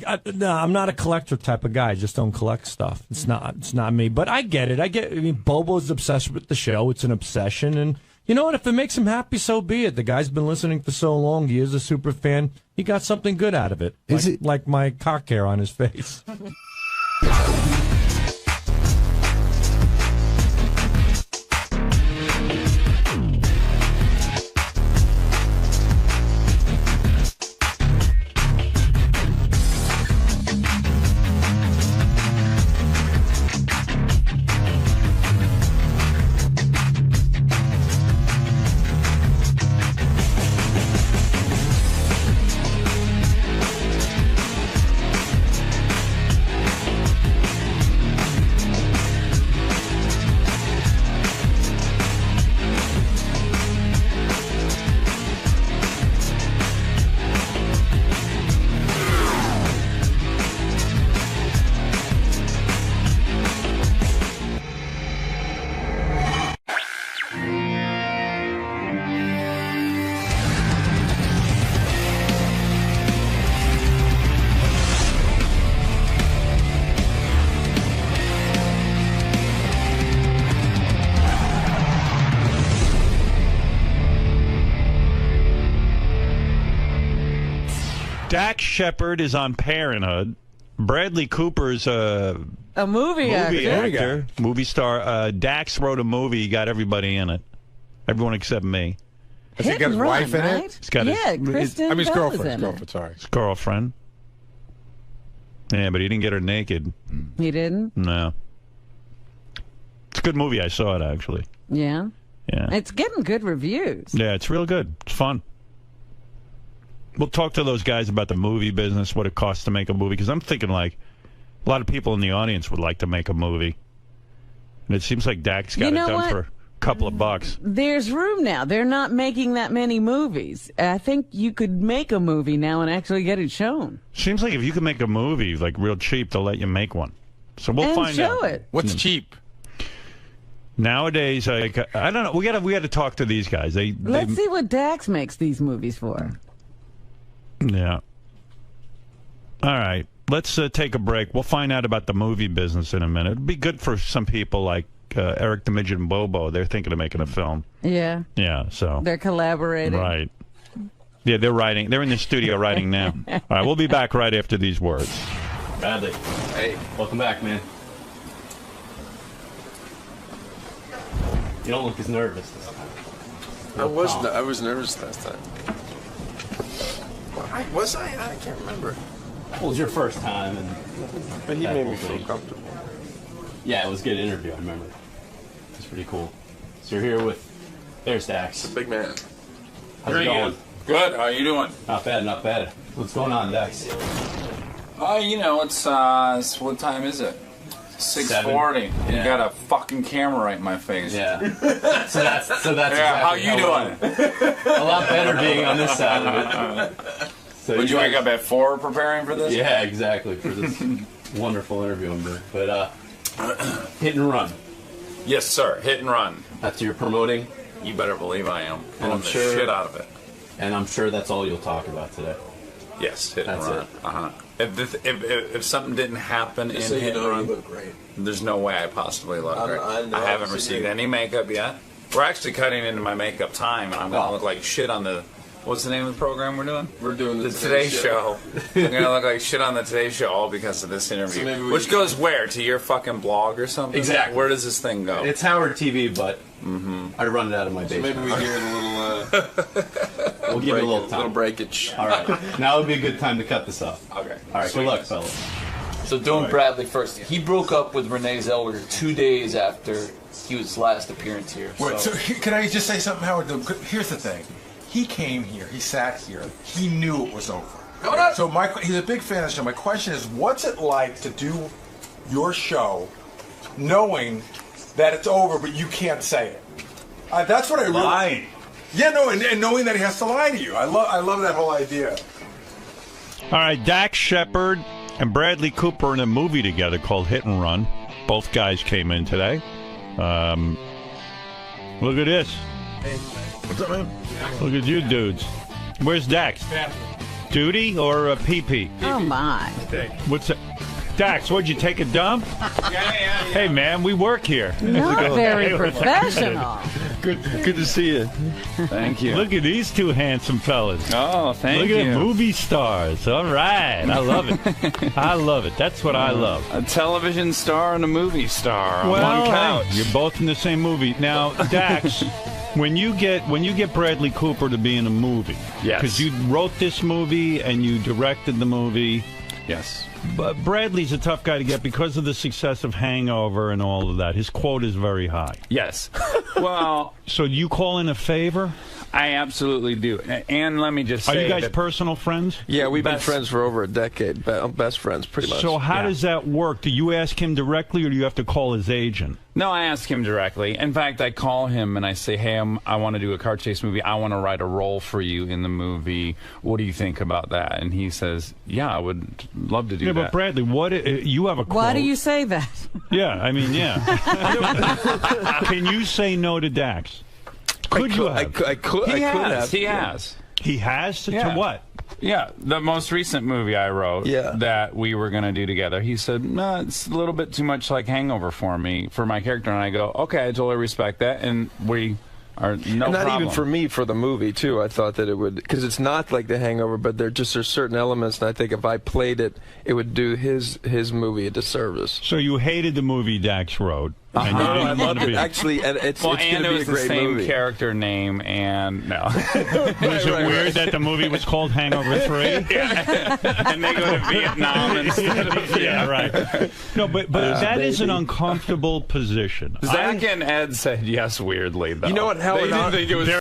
I'm not a collector type of guy. I just don't collect stuff. It's not me. But I get it. I mean, Bobo's obsessed with the show. It's an obsession, and you know what? If it makes him happy, so be it. The guy's been listening for so long. He is a super fan. He got something good out of it. Like my cock hair on his face. 𝗫•Shepard is on Parenthood. Bradley Cooper's a movie actor. Movie star. Dax wrote a movie, got everybody in it. Everyone except me. Has he got his wife in it? He's got his girlfriend. Sorry. His girlfriend. Yeah, but he didn't get her naked. He didn't? No. It's a good movie. I saw it, actually. Yeah? Yeah. It's getting good reviews. Yeah, it's real good. It's fun. We'll talk to those guys about the movie business, what it costs to make a movie, because I'm thinking, like, a lot of people in the audience would like to make a movie. And it seems like Dax got it done for a couple of bucks. There's room now. They're not making that many movies. I think you could make a movie now and actually get it shown. Seems like if you can make a movie, like, real cheap, they'll let you make one. So we'll find out. Show it. What's cheap? Nowadays, I don't know. We got to talk to these guys. Let's see what Dax makes these movies for. Yeah. All right. Let's take a break. We'll find out about the movie business in a minute. It'd be good for some people like Eric the Midget and Bobo. They're thinking of making a film. Yeah. Yeah, so. They're collaborating. Right. Yeah, they're writing. They're in the studio writing now. All right, we'll be back right after these words. Bradley. Hey. Welcome back, man. You don't look as nervous this time. I was nervous last time. Was I? I can't remember. Well, it was your first time, but he made me feel comfortable. Yeah, it was a good interview. I remember. It was pretty cool. So you're here with there's Dax. The big man. How's it going? Good. How are you doing? Not bad. Not bad. What's going on, Dax? You know, it's what time is it? 6:40. Yeah. You got a fucking camera right in my face. Yeah. So that's yeah. How you doing? A lot better being on this side of it. So Would you wake up at 4 preparing for this? Yeah, exactly, for this wonderful interview I'm doing. But hit and run. Yes, sir. Hit and run. That's your promoting. You better believe I am. And I'm sure shit out of it. And I'm sure that's all you'll talk about today. Yes, hit and that's run. If something didn't happen in hit and run, you look great. There's no way I possibly look great. I haven't received any makeup yet. We're actually cutting into my makeup time, and I'm going to look like shit on the... What's the name of the program we're doing? We're doing the Today Show. I'm going to look like shit on the Today Show all because of this interview. So which goes where? To your fucking blog or something? Exactly. Where does this thing go? It's Howard TV, but I run it out of my basement. maybe we hear a little... we'll give it a little time. A little breakage. All right. Now would be a good time to cut this off. Okay. All right. Good luck, fellas. So doing Bradley first. He broke up with Renee Zellweger 2 days after his last appearance here. Wait, so can I just say something, Howard? Here's the thing. He came here. He sat here. He knew it was over. So he's a big fan of the show. My question is, what's it like to do your show knowing that it's over, but you can't say it? That's what I really. Lying. Yeah, no, and knowing that he has to lie to you. I love that whole idea. All right, Dax Shepard and Bradley Cooper in a movie together called Hit and Run. Both guys came in today. Look at this. What's up, man? Look at you dudes. Where's Dax? Duty or PP? Oh, my. What's that? Dax, what'd you take a dump? Yeah. Hey, man, we work here. Not very professional. Good to see you. Thank you. Look at these two handsome fellas. Oh, thank Look you. at movie stars. All right. I love it. I love it. That's what I love. A television star and a movie star on Well, one couch. hey, you're both in the same movie. Now, Dax, when you get Bradley Cooper to be in a movie, Yes. because you wrote this movie and you directed the movie. Yes. But Bradley's a tough guy to get because of the success of Hangover and all of that. His quote is very high. Yes. Well, so do you call in a favor? I absolutely do. And let me just say, are you guys personal friends? Yeah, we've been friends for over a decade. Best friends, pretty much. So how does that work? Do you ask him directly, or do you have to call his agent? No, I ask him directly. In fact, I call him and I say, hey, I want to do a car chase movie. I want to write a role for you in the movie. What do you think about that? And he says, yeah, I would love to do that. Yeah, but Bradley, you have a quote. Why do you say that? Yeah, I mean, yeah. Can you say no to Dax? Could you have? I could have. He has. He has? To what? Yeah, the most recent movie I wrote that we were going to do together, he said, no, it's a little bit too much like Hangover for me, for my character. And I go, okay, I totally respect that. And we are no and not problem. even for me, for the movie, too. I thought that it would, because it's not like The Hangover, but there's certain elements, and I think if I played it, it would do his movie a disservice. So you hated the movie Dax wrote? No, I loved it. Actually, and it's well, going and to it be was a great the same movie. character name, and no. Was it weird that the movie was called Hangover 3? And they go to Vietnam instead of right. No, but that is an uncomfortable position. Zach and Ed said yes weirdly, though. You know what, Howard? They didn't think it was